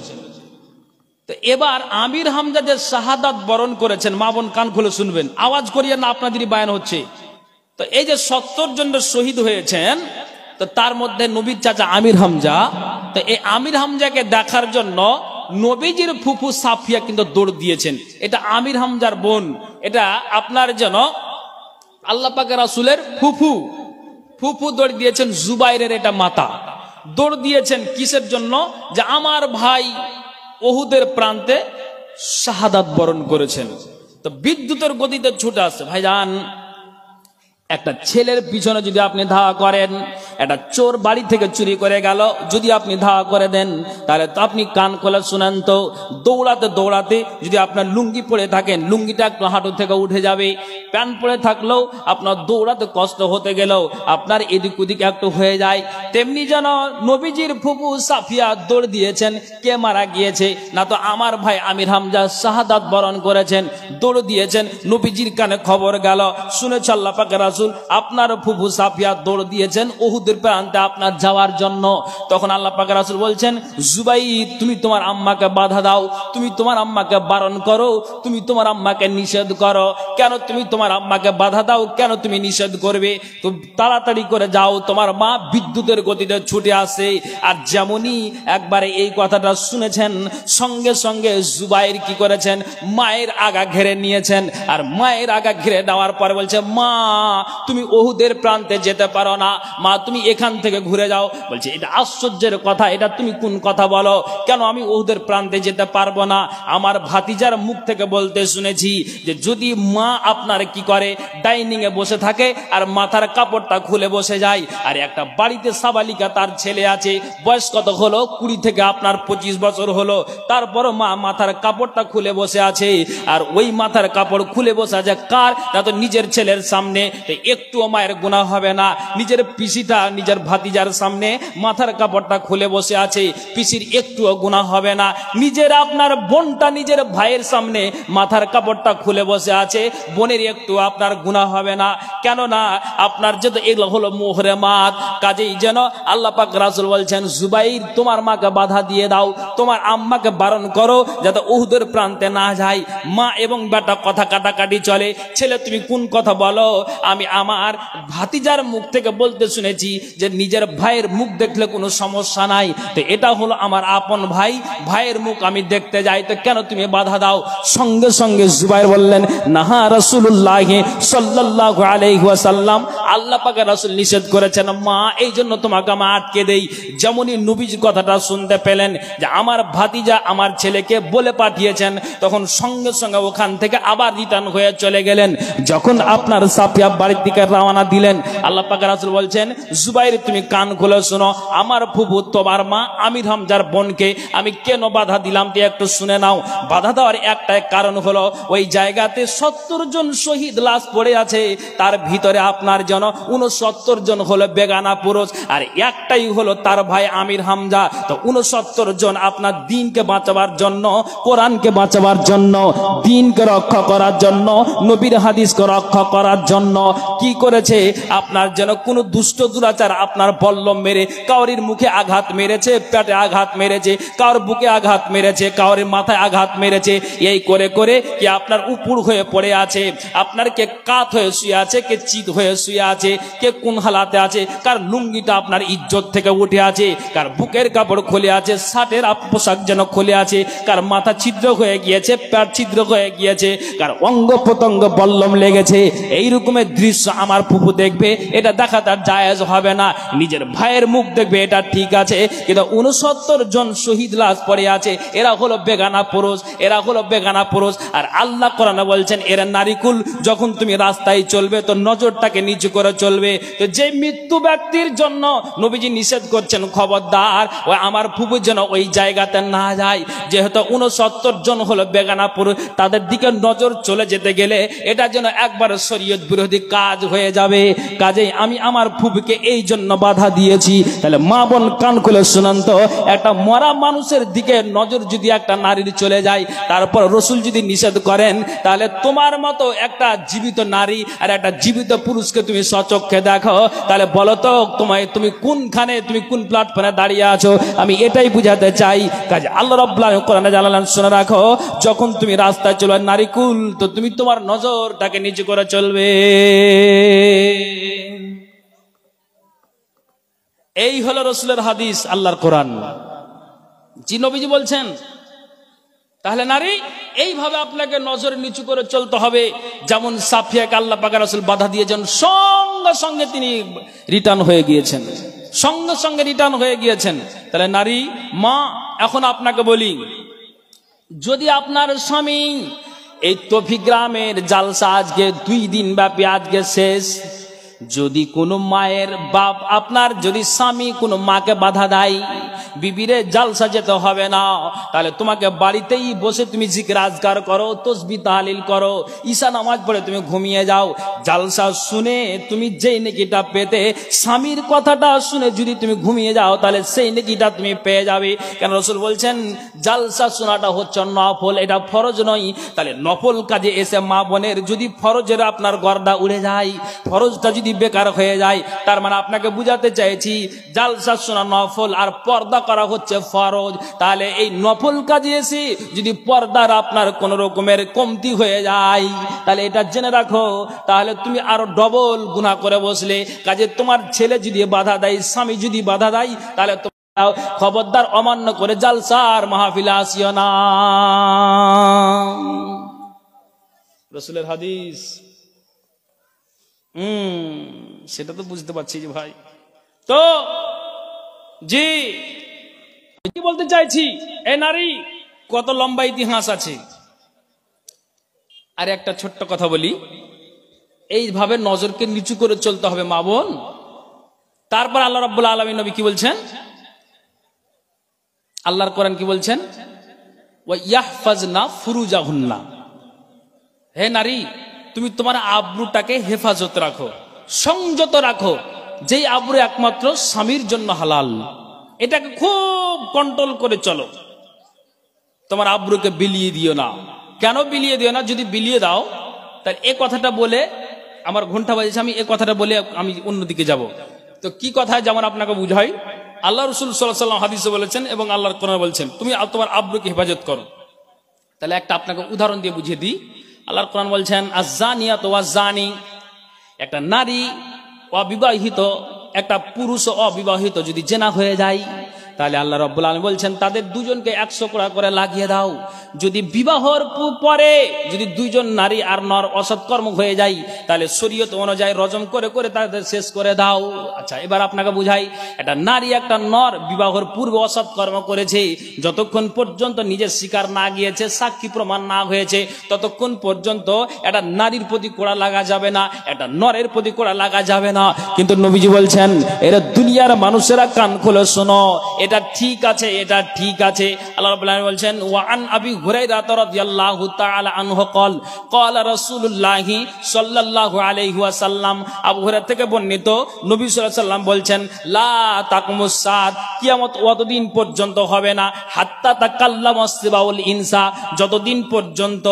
তো এবার আমির হামজা যে শাহাদাত বরণ করেছেন, মা বোন কান খুলে শুনবেন, আওয়াজ করিয়ে না, আপনাদেরই বায়ান হচ্ছে। তো এই যে 70 জন শহীদ হয়েছেন, তো তার মধ্যে নবীর চাচা আমির হামজা, তো এই আমির হামজাকে দেখার জন্য নবীজির ফুফু সাফিয়া কিন্তু দৌড় দিয়েছেন। এটা আমির হামজার বোন, এটা আপনার যেন আল্লাহ পাকের রাসূলের ফুফু দৌড় দিয়েছেন। জুবাইরের এটা মাতা দৌড় দিয়েছেন কিসের জন্য? যে আমার ভাই ওহুদের প্রান্তে শাহাদাত বরণ করেছেন। তো বিদ্যুতের গতিতে ছুটে আসছে। ভাইজান, একটা ছেলের পিছনে যদি আপনি ধাওয়া করেন, একটা চোর বাড়ি থেকে চুরি করে গেল, যদি আপনি ধাওয়া করে দেন, তাহলে তো আপনি কান খোলা শুনেন তো, দৌড়াতে দৌড়াতে যদি আপনার লুঙ্গি পরে থাকেন, লুঙ্গিটা একটু হাঁটু থেকে উঠে যাবে। প্যান্ট পরে থাকলেও আপনার দৌড়াতে কষ্ট হতে গেলেও আপনার এদিক ওদিক একটু হয়ে যায়। তেমনি যেন নবীজির ফুফু সাফিয়া দৌড় দিয়েছেন, কে মারা গিয়েছে? না তো আমার ভাই আমির হামজা শাহাদাত বরণ করেছেন, দৌড় দিয়েছেন। নবীজির কানে খবর গেল, শুনেছে আল্লাহ পাকের রাসূল আপনার ফুফু সাফিয়া দৌড় দিয়েছেন উহুদের প্রান্তে আপনার যাওয়ার জন্য। তখন আল্লাহ পাকের রাসূল বলছেন, জুবাইর তুমি তোমার আম্মাকে বাধা দাও, তুমি তোমার আম্মাকে বারণ করো, তুমি তোমার আম্মাকে নিষেধ করো। কেন তুমি তোমার আম্মাকে বাধা দাও? কেন তুমি নিষেধ করবে? তো তাড়াতাড়ি করে যাও, তোমার মা বিদ্যুতের গতিতে ছুটে আসে। আর যেমনই একবারে এই কথাটা শুনেছেন, সঙ্গে সঙ্গে জুবাইর কি করেছেন? মায়ের আগা ঘিরে নিয়েছেন। আর মায়ের আগা ঘিরে নেওয়ার পরে বলছে, মা তুমি ওহুদের প্রান্তে যেতে পারো না, মা তুমি এখান থেকে ঘুরে যাও। বলছে, এটা আশ্চর্যের কথা, এটা তুমি কোন কথা বলো? কেন আমি ওহুদের প্রান্তে যেতে পারবো না? আমার ভাতিজার মুখ থেকে বলতে শুনেছি যে যদি মা আপনার কি করে, ডাইনিং এ বসে থাকে আর মাথার কাপড়টা খুলে বসে যায়, আর একটা বাড়িতে সাবালিকা তার ছেলে আছে, বয়স কত হলো? 20 থেকে আপনার 25 বছর হলো, তারপরও মা মাথার কাপড়টা খুলে বসে আছে। আর ওই মাথার কাপড় খুলে বসে আছে কার? না তো নিজের ছেলের সামনে। একটুও মায়ের গুনাহ হবে না। নিজের পিসিটা নিজের ভাতিজার সামনে মাথার কাপড়টা খুলে বসে আছে, পিসির একটুও গুনাহ হবে না। নিজের আপনার বোনটা নিজের ভাইয়ের সামনে মাথার কাপড়টা খুলে বসে আছে, বোনের একটু আপনার গুনাহ হবে না। কেন না? আপনার যেহেতু এগুলো হলো মুহরমাত। কাজেই যেন আল্লাহ পাক রাসূল বলছেন, জুবাইর তোমার মাকে বাধা দিয়ে দাও, তোমার আম্মাকে বারণ করো যাতে উহুদের প্রান্তে না যায়। মা এবং বেটা কথা কাটাকাটি চলে। ছেলে তুমি কোন কথা বলো? আমি আমার ভাতিজার মুখ থেকে বলতে শুনেছি যে নিজের ভাইয়ের মুখ দেখলে কোনো সমস্যা নাই। তো এটা হলো আমার আপন ভাই, ভাইয়ের মুখ আমি দেখতে যাই, তো কেন তুমি বাধা দাও? সঙ্গে সঙ্গে জুবাইর বললেন, নাহা রাসূলুল্লাহ সাল্লাল্লাহু আলাইহি ওয়াসাল্লাম, আল্লাহ পাকের রাসূল নিষেধ করেছেন মা, এই জন্য তোমাকে আমি আটকে দেই। যেমনই নবীজি কথাটা শুনতে পেলেন যে আমার ভাতিজা আমার ছেলেকে বলে পাঠিয়েছেন, তখন সঙ্গে সঙ্গে ওখান থেকে আবার রিটার্ন হয়ে চলে গেলেন। যখন আপনার সাফিয়া বাড়ির দিকে রওনা দিলেন, আল্লাহ পাকের রাসূল বলছেন, জুবাইর তুমি কান খুলে শোনো, আমার ফুফু তোমার মা আমির হামজার বোনকে আমি কেন বাধা দিলাম তে একটু শুনে নাও। বাধা দেওয়ার একটাই কারণ হলো, ওই জায়গাতে 70 জন শহীদ লাশ পড়ে আছে, তার ভিতরে আপনার জন্য 69 জন হলো বেগানা পুরুষ, আর একটাই হলো তার ভাই আমির হামজা। তো 69 জন আপনার দিনকে বাঁচাবার জন্য, কোরআনকে বাঁচাবার জন্য, দিনকে রক্ষা করার জন্য, নবীর হাদিসকে রক্ষা করার জন্য কি করেছে? আপনার যেন কোনো দুষ্ট দুরাচার আপনার বল্লম মেরে কাউরির মুখে আঘাত মেরেছে, পেটে আঘাত মেরেছে, কাউর বুকে আঘাত মেরেছে, কাউর মাথায় আঘাত মেরেছে। এই করে করে কি আপনার উপর হয়ে পড়ে আছে, আপনার কে কাত হয়ে শুয়ে আছে, কে চিত হয়ে শুয়ে আছে, কে কোন হালাতে আছে, কার লুঙ্গিটা আপনার ইজ্জত থেকে উঠে আছে, কার বুকের কাপড় খুলে আছে, শার্টের পোশাক যেন খুলে আছে, কার মাথা ছিদ্র হয়ে গিয়েছে, পেট ছিদ্র হয়ে গিয়েছে, কার অঙ্গ প্রত্যঙ্গ বল্লম লেগেছে। এই রকমের দৃশ্য আমার ফুফু দেখবে, এটা দেখা তার জায়েজ হবে না। নিজের ভাইয়ের মুখ দেখবে, এটা ঠিক আছে, কিন্তু 69 জন শহীদ লাশ পড়ে আছে, এরা হলো বেগানা পুরুষ, এরা হলো বেগানা পুরুষ। আর আল্লাহ কোরআনে বলছেন, এরা নারীকুল, যখন তুমি রাস্তায় চলবে তো নজরটাকে নিচু করে চলবে। তো যে মৃত্যু ব্যক্তির জন্য নবীজি নিষেধ করছেন, খবরদার ওই আমার ফুফু যেন ওই জায়গাতে না যায়। যেহেতু 69 জন হলো বেগানাপুর, তাদের দিকে নজর চলে যেতে গেলে এটা যেন একবার শরীয়ত বিরোধী কাজ হয়ে যাবে। কাজেই আমি আমার ফুফুকে এই জন্য বাধা দিয়েছি। তাহলে মা বোন কান খুলে শুনুন তো, একটা মরা মানুষের দিকে নজর যদি একটা নারীর চলে যায়, তারপর রসুল যদি নিষেধ করেন, তাহলে তোমার মতো একটা জীবিত নারী আর একটা জীবিত পুরুষকে তুমি সচক্ষে দেখো, তাহলে বলো তো তুমি কোনখানে, তুমি কোন প্ল্যাটফর্মে দাঁড়িয়ে আছো? আমি এটাই বুঝাতে চাই। কাজে আল্লাহ রাব্বুল আলামিন কোরআনে জানালেন, শুনে রাখো, যখন তুমি রাস্তায় চলবে নারীকুল, তো তুমি তোমার নজরটাকে নিচু করে চলবে। এই হলো রসুলের হাদিস, আল্লাহর কোরআন। জি নবীজি বলছেন, তাহলে নারী এইভাবে আপনাকে নজর নিচু করে চলতে হবে। যেমন সাফিয়াকে আল্লাহ পাক রাসূল বাধা দিয়েছেন, সঙ্গে সঙ্গে তিনি রিটার্ন হয়ে গিয়েছেন, সঙ্গে সঙ্গে রিটার্ন হয়ে গিয়েছেন। তাহলে নারী মা, এখন আপনাকে বলি, যদি আপনার স্বামী, এই তফি গ্রামের জালসা আজকে 2 দিন ব্যাপী আজকে শেষ, যদি কোনো মায়ের বাপ, আপনার যদি স্বামী কোনো মাকে বাধা দেয়, বিবিরে জালসা যেতে হবে না, তাহলে তোমাকে বাড়িতেই বসে তুমি জিকির আজকার করো, তসবিহ তাহলিল করো, ঈশা নামাজ পড়ে তুমি ঘুমিয়ে যাও। জালসা শুনে তুমি যেই নেকিটা পেতে, স্বামীর কথাটা শুনে যদি তুমি ঘুমিয়ে যাও, তাহলে সেই নেকিটা তুমি পেয়ে যাবে। কেন রাসূল বলছেন জালসা শোনাটা হচ্ছে নফল, এটা ফরজ নয়। তাহলে নফল কাজে এসে মা বোনের যদি ফরজের আপনার গর্দা উড়ে যায়, ফরজটা যদি বেকার হয়ে যায়, তার মানে আপনাকে বুঝাতে চাইছি জালসা শোনা নফল আর পর্দা করা হচ্ছে ফরজ। তাহলে এই নফল কাজে এসে যদি পর্দার আপনার কোন রকমের কমতি হয়ে যায়, তাহলে এটা জেনে রাখো, তাহলে তুমি আরো ডবল গুনাহ করে বসলে। কাজে তোমার ছেলে যদি বাধা দেয়, স্বামী যদি বাধা দেয়, তাহলে খবরদার অমান্য করে জালসার মাহফিলে আসিও না। রাসূলের হাদিস। সেটা তো বুঝতে পারছি যে ভাই। তো জি কি বলতে চাইছি, এ নারী কত লম্বা ইতিহাস আছে। আর একটা ছোট্ট কথা বলি, এইভাবে নজরকে নিচু করে চলতে হবে মা বোন। তারপর আল্লাহ রাব্বুল আলামিন নবী কি বলছেন, আল্লাহর কোরআন কি বলছেন, ওয়া ইয়াহফাজনা ফুরুজাহুন্না, হে নারী তুমি তোমার আব্রুটাকে হেফাজত রাখো, সংযত রাখো, যেই আব্রু একমাত্র স্বামীর জন্য হালাল, এটাকে খুব কন্ট্রোল করে চলো। তোমার আব্রুকে বিলিয়ে দিও না। কেন বিলিয়ে দিও না? যদি বিলিয়ে দাও, তাহলে এ কথাটা বলে, আমার ঘন্টা বাজেছে, আমি এ কথাটা বলে আমি অন্যদিকে যাব। তো কি কথা, যেমন আপনাকে বুঝাই, আল্লাহ রাসূল সাল্লাল্লাহু আলাইহি ওয়াসাল্লাম হাদিসে বলেছেন এবং আল্লাহর কোরআনে বলছেন তুমি তোমার আব্রুকে হেফাজত করো। তাহলে একটা আপনাকে উদাহরণ দিয়ে বুঝিয়ে দিই। আল্লাহর কোরআন বলছেন আয-যানিয়াতু ওয়াজ-যানি, একটা নারী অবিবাহিত, একটা পুরুষ অবিবাহিত যদি জেনা হয়ে যায়, তাহলে আল্লাহ রাব্বুল আলামিন বলছেন তাদের দুজনকে 100 কোড়া করে লাগিয়ে দাও। যদি বিবাহর পরে যদি দুইজন নারী আর নর অসৎকর্ম হয়ে যায়, তাহলে শরীয়ত অনুযায়ী রজম করে করে তাদের শেষ করে দাও। আচ্ছা, এবার আপনাকে বুঝাই, একটা নারী একটা নর বিবাহর পূর্বে অসৎকর্ম করেছে, যতক্ষণ পর্যন্ত নিজের শিকার না গিয়েছে, সাক্ষী প্রমাণ না হয়েছে, ততক্ষণ পর্যন্ত একটা নারীর প্রতি কোড়া লাগা যাবে না, একটা নরের প্রতি কোড়া লাগা যাবে না। কিন্তু নবীজি বলছেন, এরা দুনিয়ার মানুষেরা কান খুলে শোনো, এটা ঠিক আছে, এটা ঠিক আছে। আল্লাহ রাব্বুল আলামিন বলছেন ওয়া আন আবি হুরায়রা রাদিয়াল্লাহু তাআলা আনহু قال قال رسول الله সাল্লাল্লাহু আলাইহি ওয়াসাল্লাম, আবু হুরায়রা থেকে বর্ণিত, নবী সাল্লাল্লাহু আলাইহি ওয়াসাল্লাম বলছেন লা তাকুমুস সাআত, কিয়ামত অতদিন পর্যন্ত হবে না, হাত্তা তাকাল্লামা সিবাউল ইনসা, যতদিন পর্যন্ত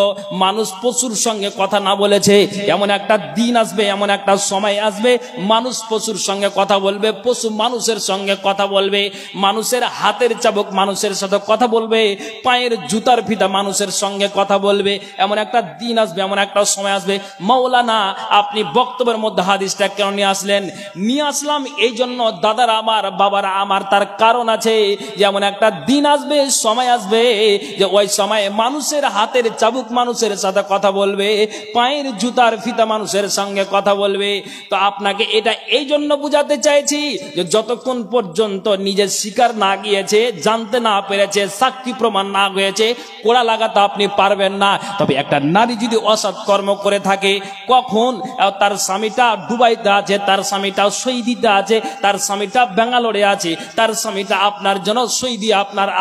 মানুষ পশুর সঙ্গে কথা না বলেছে। এমন একটা দিন আসবে, এমন একটা সময় আসবে, মানুষ পশুর সঙ্গে কথা বলবে, পশু মানুষের সঙ্গে কথা বলবে, মানুষের হাতের চাবুক মানুষের সাথে কথা বলবে, পায়ের জুতার ফিতা মানুষের সঙ্গে কথা বলবে। এমন একটা দিন আসবে, এমন একটা সময় আসবে। মাওলানা আপনি বক্তব্যের মধ্যে হাদিসটা কেন নিয়ে আসলেন? নিয়ে আসলাম এই জন্য, দাদারা আমার, বাবারা আমার, তার কারণ আছে। যেমন একটা দিন আসবে, সময় আসবে, যে ওই সময়ে মানুষের হাতের চাবুক মানুষের সাথে কথা বলবে, পায়ের জুতার ফিতা মানুষের সঙ্গে কথা বলবে। তো আপনাকে এটা এই জন্য বুঝাতে চাইছি যে যতক্ষণ পর্যন্ত নিজের শিকার পরিষ্কার না গিয়েছে, জানতে না পেরেছে, সাক্ষী প্রমাণ না হয়েছে, কোড়া লাগাতে আপনি পারবেন না। তবে একটা নারী যদি অসৎ কর্ম করে থাকে, কখন তার স্বামীটা দুবাইতে আছে, তার স্বামীটা সৌদিতে আছে, তার স্বামীটা ব্যাঙ্গালোরে আছে, তার স্বামীটা আপনার জন্য সৌদি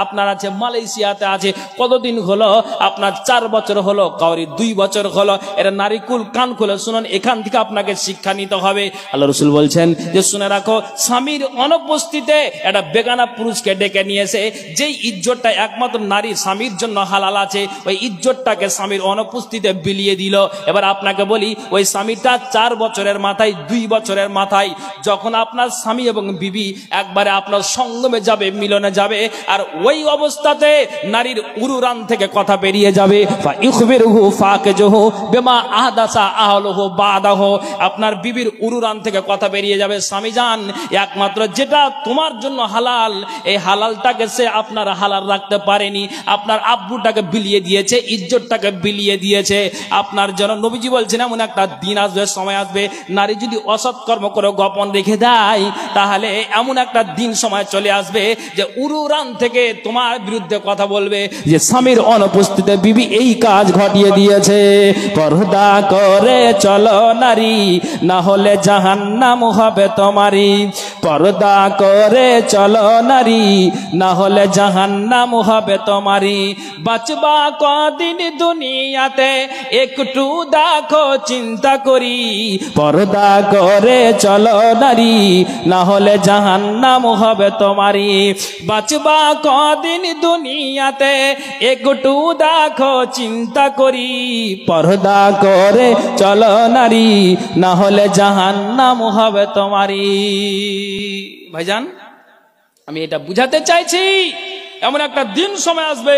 আপনার আছে মালয়েশিয়াতে আছে, কতদিন হলো আপনার 4 বছর হলো, কাউরি 2 বছর হলো, এরা নারী কুল কান খুলে শুনুন, এখান থেকে আপনাকে শিক্ষা নিতে হবে। আল্লাহ রাসূল বলছেন যে শুনে রাখো, স্বামীর অনুপস্থিতিতে একটা বেগানা পুরুষকে ডেকে নিয়েছে, যেই ইজ্জতটা একমাত্র নারী স্বামীর জন্য হালাল আছে, ওই ইজ্জতটাকে স্বামীর অনুপস্থিতিতে বিলিয়ে দিল। এবার আপনাকে বলি, ওই স্বামীটা 4 বছরের মাথায়, 2 বছরের মাথায় যখন আপনার স্বামী এবং বিবি একবারে আপনার সঙ্গমে যাবে, মিলনে যাবে, আর ওই অবস্থাতে নারীর উরুরান থেকে কথা বেরিয়ে যাবে, আপনার বিবির উরুরান থেকে কথা বেরিয়ে যাবে, স্বামী জান একমাত্র যেটা তোমার জন্য হালাল, এই হালালটাকে সে আপনার হালাল রাখতে পারেনি, আপনার আব্বুটাকে বিলিয়ে দিয়েছে, ইজ্জতটাকে বিলিয়ে দিয়েছে আপনার জন্য। নবীজি বলছেন এমন একটা দিন আসবে, সময় আসবে, নারী যদি অসৎ কর্ম করে গোপন রেখে দেয়, তাহলে এমন একটা দিন সময় চলে আসবে যে উরুরান থেকে তোমার বিরুদ্ধে কথা বলবে যে স্বামীর অনুপস্থিতিতে বিবি এই কাজ ঘটিয়ে দিয়েছে। পর্দা করে চলো নারী, না হলে জাহান্নাম হবে তোমারই। পর্দা করে চলো নারী, না হলে জাহান্নাম হবে তোমারই। বাঁচবা কদিন দুনিয়াতে একটু দেখো চিন্তা করি, পর্দা করে চলো নারী, না হলে জাহান্নাম হবে তোমারই। বাঁচবা কদিন দুনিয়াতে একটু দেখো চিন্তা করি, পর্দা করে চলো নারী, না হলে জাহান্নাম হবে তোমারই। ভাইজান, আমি এটা বুঝাতে চাইছি, এমন একটা দিন সময় আসবে,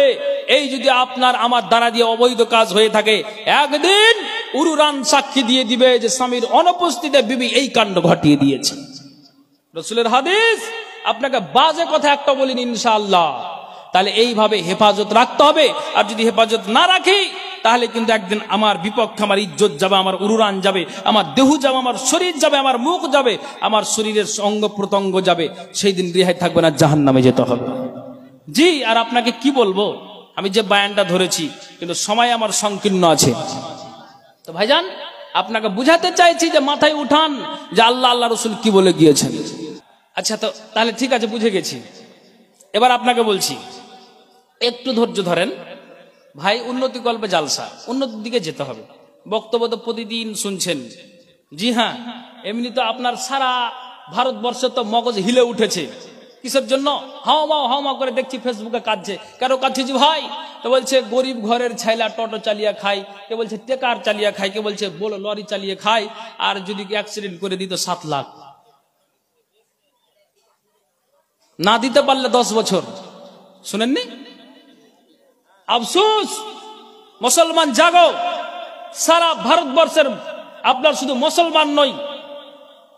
এই যদি আপনার আমার দ্বারা দিয়ে অবৈধ কাজ হয়ে থাকে, একদিন উরুরান সাক্ষী দিয়ে দিবে যে স্বামীর অনুপস্থিতিতে বিবি এই কাণ্ড ঘটিয়ে দিয়েছে। রাসূলের হাদিস, আপনাকে বাজে কথা একটা বলিনি ইনশাআল্লাহ। তাহলে এইভাবে হেফাজত রাখতে হবে, আর যদি হেফাজত না রাখি তাহলে কিন্তু একদিন আমার বিপক্ষে আমার ইজ্জত যাবে, আমার উরুরান যাবে, আমার দেহ যাবে, আমার শরীর যাবে, আমার মুখ যাবে, আমার শরীরের অঙ্গ প্রত্যঙ্গ যাবে, সেই দিন রেহাই থাকবে না, জাহান্নামে যেতে হবে। জি, আর আপনাকে কি বলবো, আমি যে বয়ানটা ধরেছি কিন্তু সময় আমার সংকীর্ণ আছে। তো ভাইজান, আপনাকে বুঝাতে চাইছি যে মাথায় উঠান যে আল্লাহ আল্লাহ রসুল কি বলে গিয়েছেন। আচ্ছা, তো তাহলে ঠিক আছে, বুঝে গেছি। এবার আপনাকে বলছি, একটু ধৈর্য ধরেন ভাই। উন্নতি কল্পে জালসা, উন্নতির দিকে যেতে হবে। বক্তব্য তো প্রতিদিন শুনছেন। জি হ্যাঁ, এমনি তো আপনার সারা ভারতবর্ষে তো মগজ হিলে উঠেছে। কিসের জন্য? হাওয়া করে দেখছি ফেসবুকে কাঁদছে। কেন কাঁদছে জি ভাই? তো বলছে গরিব ঘরের ছেলা টোটো চালিয়ে খায়, কে বলছে টেকার চালিয়ে খায়, কে বলছে বলো লরি চালিয়ে খায়, আর যদি অ্যাক্সিডেন্ট করে দিত 7 লাখ, না দিতে পারলে 10 বছর। শুনেননি? আফসোস, মুসলমান জাগো। সারা ভারতবর্ষের আপনার শুধু মুসলমান নয়,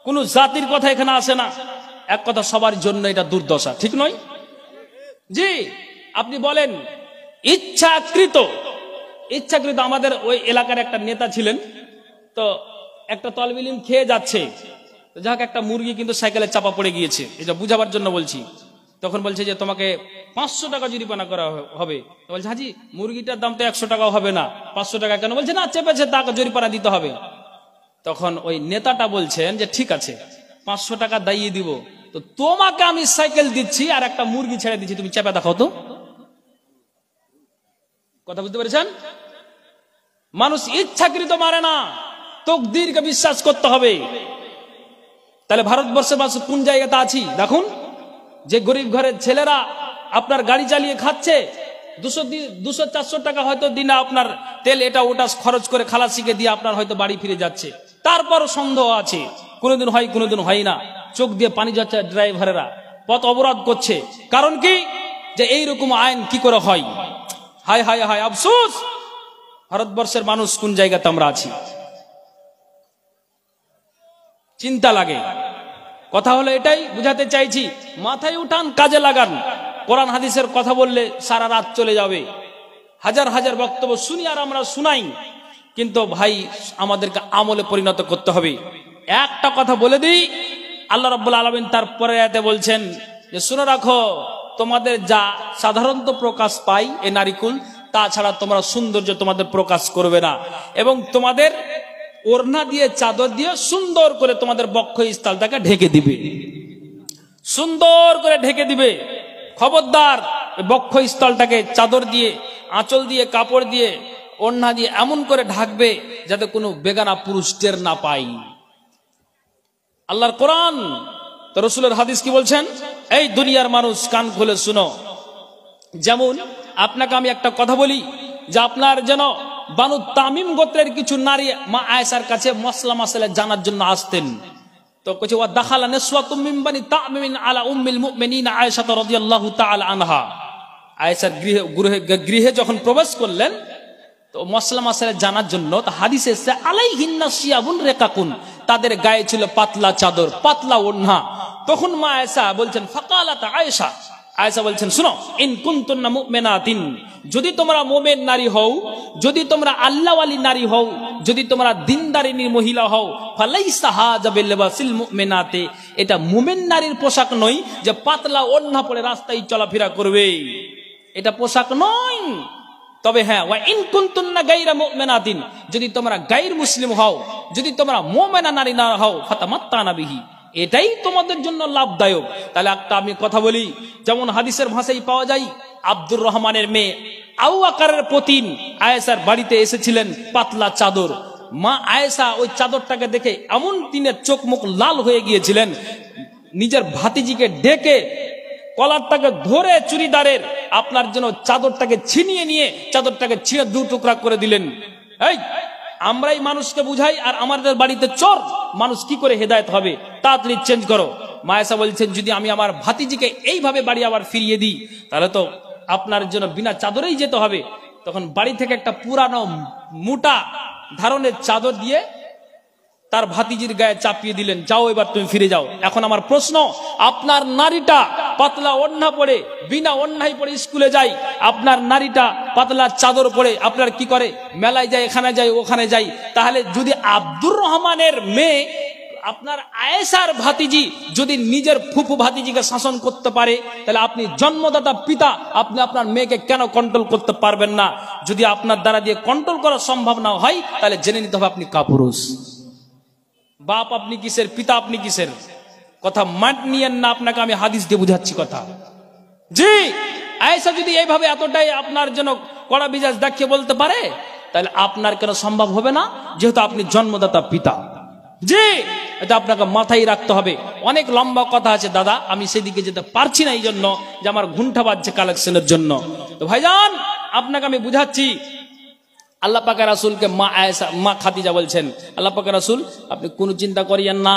কোন জাতির কথা এখানে আসে না, এক কথা সবার জন্য এটা দুর্দশা, ঠিক নয়? জি, আপনি বলেন ইচ্ছাকৃত। আমাদের ওই এলাকার একটা নেতা ছিলেন, তো একটা তলবিল ইলম খেয়ে যাচ্ছে, যাক একটা মুরগি কিন্তু সাইকেলে চাপা পড়ে গিয়েছে, এটা বুঝাবার জন্য বলছি। তখন বলছে যে তোমাকে 500 টাকা জরিমানা করা হবে। বলছে হাজি, মুরগিটার দাম তো 100 টাকাও হবে না, 500 টাকা কেন? বলছে না, চেপেছে তাকে জরিমানা দিতে হবে। তখন ওই নেতাটা বলছেন যে ঠিক আছে, 500 টাকা দাইয়ে দিব, তো তোমাকে আমি সাইকেল দিচ্ছি আর একটা মুরগি ছেড়ে দিচ্ছি, তুমি চেপে দেখাও তো। কথা বুঝতে পেরেছেন? মানুষ ইচ্ছাকৃত মারে না, তকদিরকে বিশ্বাস করতে হবে। তাহলে ভারতবর্ষের মানুষ কোন জায়গাতে আছি দেখুন। যে গরিব ঘরের ছেলেরা আপনার গাড়ি চালিয়ে খাচ্ছে, 200-400 টাকা হয়তো দিনে আপনার তেল এটা ওটা খরচ করে খালাসিকে দিয়ে আপনার হয়তো বাড়ি ফিরে যাচ্ছে, তারপর সন্দেহ আছে, কোনোদিন হয় কোনোদিন হয় না, চোখ দিয়ে পানি যাচ্ছে, ড্রাইভারেরা পথ অবরোধ করছে। কারণ কি? যে এইরকম আইন কি করে হয়? হায় হায় হায়, আফসোস, ভারতবর্ষের মানুষ কোন জায়গাতে আমরা আছি, চিন্তা লাগে। কথা হলো এটাই বুঝাতে চাইছি, মাথায় উঠান, কাজে লাগান। কোরআন হাদিসের কথা বললে সারা রাত চলে যাবে, হাজার হাজার বক্তব্য শুনি আর আমরা শুনাই, কিন্তু ভাই আমাদেরকে আমলে পরিণত করতে হবে। একটা কথা বলে দিই, আল্লাহ রাব্বুল আলামিন তার পরে আয়াতে বলছেন যে শুনে রাখো, তোমাদের যা সাধারণত প্রকাশ পাই এ নারীকুল, তাছাড়া তোমরা সৌন্দর্য তোমাদের প্রকাশ করবে না, এবং তোমাদের ওড়না দিয়ে চাদর দিয়ে সুন্দর করে তোমাদের বক্ষস্থলটাকে ঢেকে দিবে, সুন্দর করে ঢেকে দিবে। খবরদার বক্ষস্থলটাকে চাদর দিয়ে, আঁচল দিয়ে, কাপড় দিয়ে, ওড়না দিয়ে এমন করে ঢাকবে যাতে কোনো বেগানা পুরুষ টের না পায়। আল্লাহর কোরআন তো রসুলের হাদিস কি বলছেন? এই দুনিয়ার মানুষ কান খুলে শুনো। যেমন আপনাকে আমি একটা কথা বলি যে আপনার যেন বানু তামিম গোত্রের কিছু নারী মা আয়েশার কাছে মসলা মাসালা জানার জন্য আসতেন। তো কিছু ওয়া দাখালা নিসওয়াতুম মিন বানি তামিম আলা উম্মিল মুমিনিন আয়েশা রাদিয়াল্লাহু তাআলা আনহা। আয়েশার গৃহে যখন প্রবেশ করলেন তো মসলা মাসালা জানার জন্য, তো হাদিসে এসেছে আলাইহিন্না সিয়াবুন রেকাকুন, তাদের গায়ে ছিল পাতলা চাদর, পাতলা ওড়না। তখন মা আয়েশা বলছেন ফাকালাত আয়েশা, আয়েশা বলছেন শুনো, ইন কুনতুন্না মুমিনাতিন, যদি তোমরা মুমিন নারী হও, যদি তোমরা আল্লাহওয়ালি নারী হও, যদি তোমরা দিনদারিনী মহিলা হও, ফালাইসা হাজা বিলবাসিল মুমিনাতে, এটা মুমিন নারীর পোশাক নয় যে পাতলা ওড়না পরে রাস্তায় চলাফেরা করবে, এটা পোশাক নয়। তবে হ্যাঁ, ওয়া ইন কুনতুন্না গায়রা মুমিনাতিন, যদি তোমরা গায়র মুসলিম হও, যদি তোমরা মুমিনা নারী না হও, ফাতামাত্তানা বিহি, এটাই তোমাদের জন্য লাভদায়ক। তাহলে একটা আমি কথা বলি, যেমন হাদিসের ভাষায় পাওয়া যায়, আব্দুর রহমানের মেয়ে আবু বকরের পতিন আয়েশার বাড়িতে এসেছিলেন পাতলা চাদর। মা আয়েশা ওই চাদরটাকে দেখে এমন দিনের চোখ মুখ লাল হয়ে গিয়েছিলেন, নিজের ভাতিজিকে ডেকে কলারটাকে ধরে চুড়িদারের আপনার জন্য চাদরটাকে ছিনিয়ে নিয়ে চাদরটাকে ছিঁড়ে দু টুকরা করে দিলেন। এই আমরাই মানুষকে বুঝাই আর আমাদের বাড়িতে চোর, মানুষ কি করে হেদায়েত হবে? তাড়াতাড়ি চেঞ্জ করো। মা আয়েশা বলছেন যদি আমি আমার ভাতিজিকে এইভাবে বাড়ি আবার ফিরিয়ে দিই তাহলে তো আপনার জন্য বিনা চাদরেই যেতে হবে। তখন বাড়ি থেকে একটা পুরানো মোটা ধারণের চাদর দিয়ে তার ভাতিজির গায়ে চাপিয়ে দিলেন, যাও এবার তুমি ফিরে যাও। এখন আমার প্রশ্ন, আপনার নারীটা পাতলা ওড়না পরে, বিনা ওড়নায় পরে স্কুলে যায়, আপনার নারীটা পাতলা চাদর পরে আপনার কি করে? মেলায় যায়, এখানে যায়, ওখানে যায়। তাহলে যদি আব্দুর রহমানের মেয়ে আপনার আয়েশার ভাতিজি যদি নিজের ফুফু ভাতিজিকে শাসন করতে পারে, তাহলে আপনি জন্মদাতা পিতা, আপনি আপনার মেয়েকে কেন কন্ট্রোল করতে পারবেন না? যদি আপনার দ্বারা দিয়ে কন্ট্রোল করা সম্ভব না হয় তাহলে জেনে নিতে হবে আপনি কাপুরুষ। বাপ আপনি কিসের, পিতা আপনি কিসের? কথা মাট নিয়েন না, আপনাকে আমি হাদিস দিয়ে বুঝাচ্ছি কথা। জি, আয়েশা যদি এইভাবে এতটাই আপনার জন্য কড়া মিজাজ দেখিয়ে বলতে পারে, তাহলে আপনার কেন সম্ভব হবে না? যেহেতু আপনি জন্মদাতা পিতা। জি, এটা আপনাকে মাথায় রাখতে হবে। অনেক লম্বা কথা আছে দাদা, আমি সেদিকে যেতে পারছি না এই জন্য যে আমার ঘুমটা বাজছে কালেকশনের জন্য। তো ভাইজান আপনাকে আমি বুঝাচ্ছি, আল্লাহ পাকের রাসূলকে মা আয়েশা, মা খাদিজা বলছেন, আল্লাহ পাকের রাসূল আপনি কোনো চিন্তা করিয়েন না,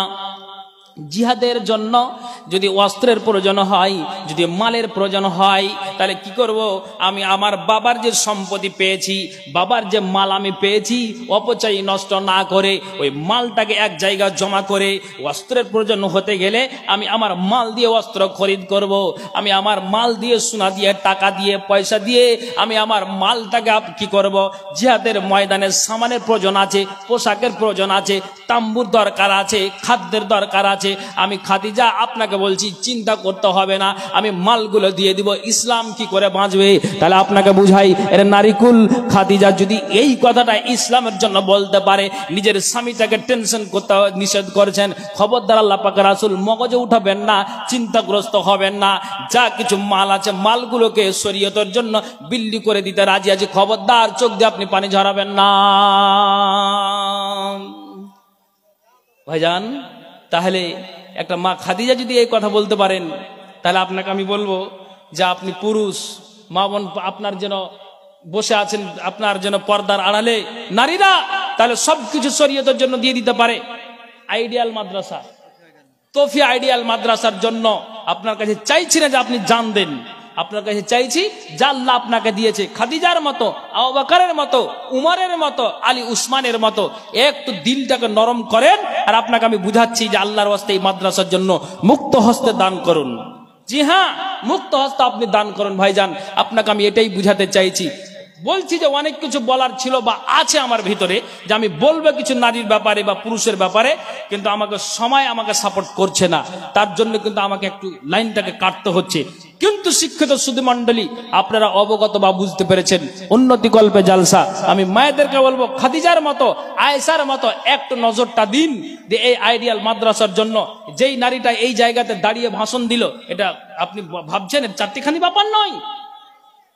জিহাদের জন্য যদি অস্ত্রের প্রয়োজন হয়, যদি মালের প্রয়োজন হয়, তাহলে কি করব? আমি আমার বাবার যে সম্পত্তি পেয়েছি, বাবার যে মাল আমি পেয়েছি, অপচয় নষ্ট না করে ওই মালটাকে এক জায়গায় জমা করে অস্ত্রের প্রয়োজন হতে গেলে আমি আমার মাল দিয়ে অস্ত্র খরিদ করব। আমি আমার মাল দিয়ে, সোনা দিয়ে, টাকা দিয়ে, পয়সা দিয়ে আমি আমার মালটাকে কি করব? জিহাদের ময়দানে সামানের প্রয়োজন আছে, পোশাকের প্রয়োজন আছে, তাম্বুর দরকার আছে, খাদ্যের দরকার আছে। আমি খাদিজা আপনাকে বলছি চিন্তা করতে হবে না, আমি মালগুলো দিয়ে দিব। ইসলাম কি করে বাঁচবে? তাহলে আপনাকে বুঝাই, এর নারীকুল খাদিজা যদি এই কথাটা ইসলামের জন্য বলতে পারে, নিজের স্বামীটাকে টেনশন করতে নিষেধ করেছেন, খবরদার আল্লাহ পাকের রাসূল মগজে উঠাবেন না, চিন্তাগ্রস্ত হবেন না। যা কিছু মাল আছে মালগুলোকে শরীয়তের জন্য বিল্লি করে দিতে রাজি আছে, খবরদার চোখ দিয়ে আপনি পানি ঝরাবেন না ভাইজান। তাহলে একটা মা খাদিজা যদি এই কথা বলতে পারেন, তাহলে আপনাকে আমি বলবো যে আপনি পুরুষ মা বোন আপনার যেন বসে আছেন আপনার যেন পর্দার আড়ালে নারীরা, তাহলে সবকিছু শরীয়তের জন্য দিয়ে দিতে পারে। আইডিয়াল মাদ্রাসা, তোফি আইডিয়াল মাদ্রাসার জন্য আপনার কাছে চাইছি না যে আপনি জান দেন, আপনার কাছে চাইছি যা আল্লাহ আপনাকে দিয়েছে, খাদিজার মতো, আবু বকরের মতো, উমরের মতো, আলী উসমানের মতো একটু দিলটাকে নরম করেন। আর আপনাকে আমি বুঝাচ্ছি যে আল্লাহর ওয়াস্তে এই মাদ্রাসার জন্য মুক্ত হস্তে দান করুন। জি হ্যাঁ, মুক্ত হস্তে আপনি দান করুন ভাইজান। আপনাকে আমি এটাই বুঝাতে চাইছি। বলছি যে অনেক কিছু বলার ছিল বা আছে আমার ভিতরে, যে আমি বলবো কিছু নারীর ব্যাপারে বা পুরুষের ব্যাপারে, কিন্তু আমাকে সময় আমাকে সাপোর্ট করছে না, তার জন্য কিন্তু আমাকে একটু লাইনটাকে কাটতে হচ্ছে। কিন্তু শিক্ষিত সুধী মণ্ডলী, আপনারা অবগত বা বুঝতে পেরেছেন, উন্নতি কল্পে জালসা। আমি মায়েদেরকে বলবো, খাদিজার মতো, আয়েশার মতো একটু নজরটা দিন যে এই আইডিয়াল মাদ্রাসার জন্য যেই নারীটা এই জায়গাতে দাঁড়িয়ে ভাষণ দিল, এটা আপনি ভাবছেন চারটিখানি ব্যাপার নয়।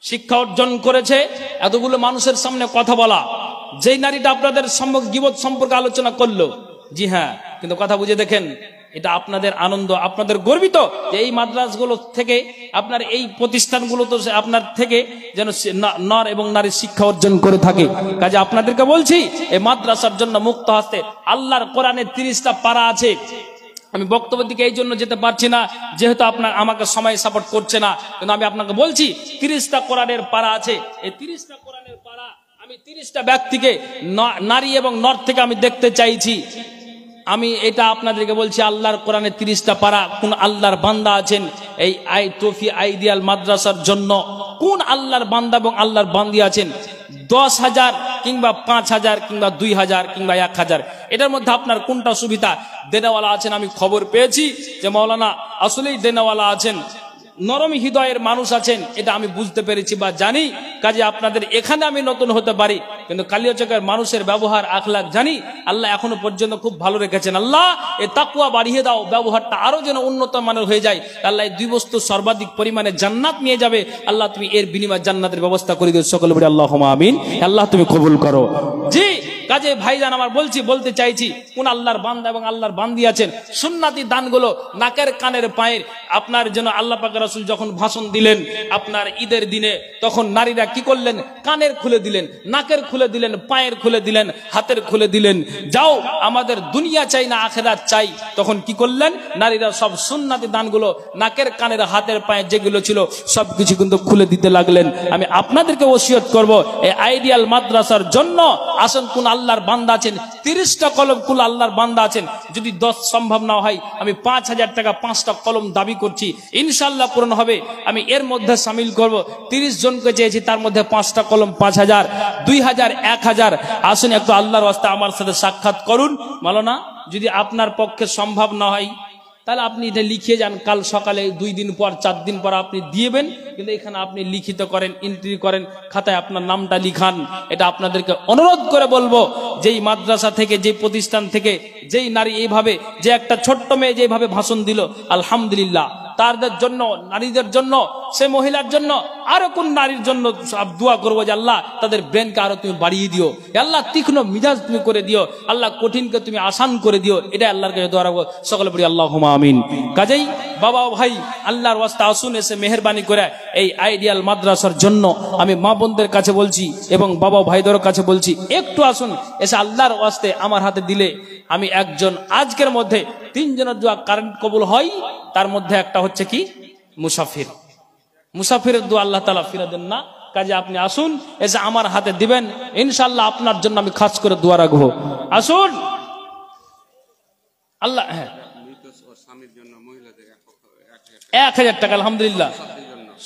শিক্ষা অর্জন করেছে, এতগুলো মানুষের সামনে কথা বলা, যেই নারীটা আপনাদের গীবত সম্পর্কে আলোচনা করলো, জি হ্যাঁ, কিন্তু কথা বুঝে দেখেন, এটা আপনাদের আনন্দ, আপনাদের গর্বিত যে এই মাদ্রাসাগুলো থেকে, আপনার এই প্রতিষ্ঠানগুলো তো আপনার থেকে যেন নর এবং নারী শিক্ষা অর্জন করে থাকে। কাজে আপনাদেরকে বলছি, এই মাদ্রাসার জন্য মুক্ত হস্তে, আল্লাহর কোরআনে 30টা পারা আছে। আমি বক্তব্যের দিকে এই জন্য যেতে পারছি না, যেহেতু আপনার আমাকে সময় সাপোর্ট করছে না, কিন্তু আমি আপনাকে বলছি 30টা কোরআনের পারা আছে। এই 30টা কোরআনের পারা আমি 30টা ব্যক্তিকে, নারী এবং নর থেকে আমি দেখতে চাইছি। আমি এটা আপনাদেরকে বলছি, আল্লাহর কোরআনে 30টা পারা, কোন আল্লাহর বান্দা আছেন এই তৌফি আইডিয়াল মাদ্রাসার জন্য, কোন আল্লাহর বান্দা এবং আল্লাহর বান্দি আছেন 10,000 কিংবা 5,000 কিংবা 2,000 কিংবা 1,000, এটার মধ্যে আপনার কোনটা সুবিধা? দেনেওয়ালা আছেন, আমি খবর পেয়েছি যে মাওলানা আসলেই দেনেওয়ালা আছেন, নরম হৃদয়ের মানুষ আছেন, এটা আমি বুঝতে পেরেছি বা জানি। কাজে আপনাদের এখানে আমি নতুন হতে পারি, কিন্তু কালিয়াচকের মানুষের ব্যবহার আখলাক জানি, আল্লাহ এখনো পর্যন্ত খুব ভালো রেখেছেন। আল্লাহ এ তাকওয়া বাড়িয়ে দাও, ব্যবহারটা আরো যেন উন্নত মানের হয়ে যায়। আল্লাহ এই দুই বস্তু সর্বাধিক পরিমাণে জান্নাত নিয়ে যাবে। আল্লাহ তুমি এর বিনিময়ে জান্নাতের ব্যবস্থা করে দিও, সকলে বলি আল্লাহুম্মা আমিন। আল্লাহ তুমি কবুল করো। জি কাজে ভাইজান আমার বলতে চাইছি, কোন আল্লাহর বান্দা এবং আল্লাহর বান্দি আছেন, সুন্নাতি দানগুলো নাকের কানের পায়ের, আপনার জন্য আল্লাহ পাক রাসূল যখন ভাষণ দিলেন আপনার ঈদের দিনে, তখন নারীরা কি করলেন? কানের খুলে দিলেন, নাকের খুলে দিলেন, পায়ের খুলে দিলেন, হাতের খুলে দিলেন। যাও, আমাদের দুনিয়া চাই না আখিরাত চাই। তখন কি করলেন? নারীরা সব সুন্নাতি দানগুলো নাকের কানের হাতের পায়ে যেগুলো ছিল সবকিছু কিন্তু খুলে দিতে লাগলেন। আমি আপনাদেরকে ওসিয়ত করব, এই আইডিয়াল মাদ্রাসার জন্য আসুন, কোন আল্লাহর বান্দা আছেন 30টা কলম, কোন আল্লাহর বান্দা আছেন, যদি 10 সম্ভব না হয় আমি 5,000 টাকা 5টা কলম দাবি করছি, ইনশাআল্লাহ পূরণ হবে। আমি এর মধ্যে সামিল করব, 30 জনকে চেয়েছি, তার মধ্যে 5টা কলম 5,000, 2,000, 1,000। আসুন একটু আল্লাহর ওয়াস্তে আমার সাথে সাক্ষাৎ করুন। মাওলানা যদি আপনার পক্ষে সম্ভব না হয়, তাহলে আপনি এটা লিখে যান, কাল সকালে 2 দিন পর 4 দিন পর আপনি দিয়েবেন, কিন্তু এখানে আপনি লিখিত করেন, এন্ট্রি করেন, খাতায় আপনার নামটা লিখান। এটা আপনাদেরকে অনুরোধ করে বলবো, যেই মাদ্রাসা থেকে, যেই প্রতিষ্ঠান থেকে, যেই নারী এইভাবে, যে একটা ছোট্ট মেয়ে যেভাবে ভাষণ দিল, আলহামদুলিল্লাহ, তাদের জন্য, নারীদের জন্য, সে মহিলার জন্য, আরো কোন নারীর জন্য দোয়া করবো যে আল্লাহ তাদের ব্রেনকে আরো তুমি বাড়িয়ে দিও, আল্লাহ তীক্ষ্ণ মিজাজ তুমি করে দিও, আল্লাহ কঠিনকে তুমি আসান করে দিও। এটা আল্লাহর কাছে দোয়া রাখবো, সকলে পড়ি আল্লাহুম্মা আমিন। কাজেই বাবা ভাই, আল্লাহর ওয়াস্তে আসুন, এসে মেহেরবানি করে এই আইডিয়াল মাদ্রাসার জন্য আমি মা বোনদের কাছে বলছি এবং বাবা ভাইদের কাছে বলছি, একটু আসুন, এসে আল্লাহর ওয়াস্তে আমার হাতে দিলে আমি একজন, আজকের মধ্যে 3 জনের দোয়া কারেন্ট কবুল হয়। তার মধ্যে একটা হচ্ছে কি? মুসাফির। মুসাফিরের দোয়া আল্লাহ তাআলা ফিরে দেন না। কাজে আপনি আসুন, এসে আমার হাতে দিবেন, ইনশাআল্লাহ আপনার জন্য আমি খাস করে দোয়া রাখবো। আসুন আল্লাহ। হ্যাঁ, 1,000 টাকা আলহামদুলিল্লাহ।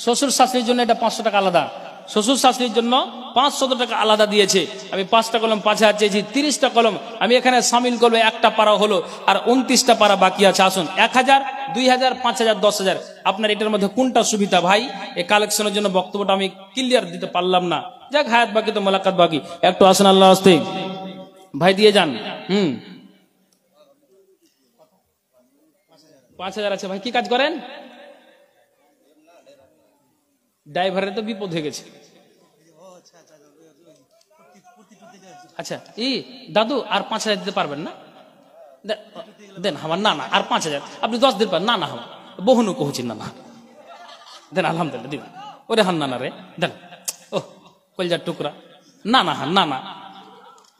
শ্বশুর শাশুড়ির জন্য এটা 500 টাকা আলাদা, শ্বশুর শাশুড়ির জন্য 500 টাকা আলাদা দিয়েছে। আমি 5টা কলম 5,000 চেয়েছি, 30টা কলম আমি এখানে সামিল করবো। একটা পারা হলো, আর 29টা পারা বাকি আছে। আসুন, 1,000, 2,000, 5,000, 10,000, আপনার এটার মধ্যে কোনটা সুবিধা ভাই? এই কালেকশনের জন্য বক্তব্যটা আমি ক্লিয়ার দিতে পারলাম না, যাক, হায়াত বাকি তো মোলাকাত বাকি। একটু আসুন আল্লাহ আস্তে ভাই, দিয়ে যান। 5,000 আছে ভাই। কি কাজ করেন? ড্রাইভারের তো বিপদ হয়ে গেছে। আচ্ছা, দাদু আর 5,000 দিতে পারবেন না? দেন আমার, না আর 5,000 আপনি 10 দিতে পারেন। না আমার বহুনু কহুছেন, না দেন, আলহামদুলিল্লাহ দিন। ওরে হান না রে, দেন। ও কলজার টুকরা, না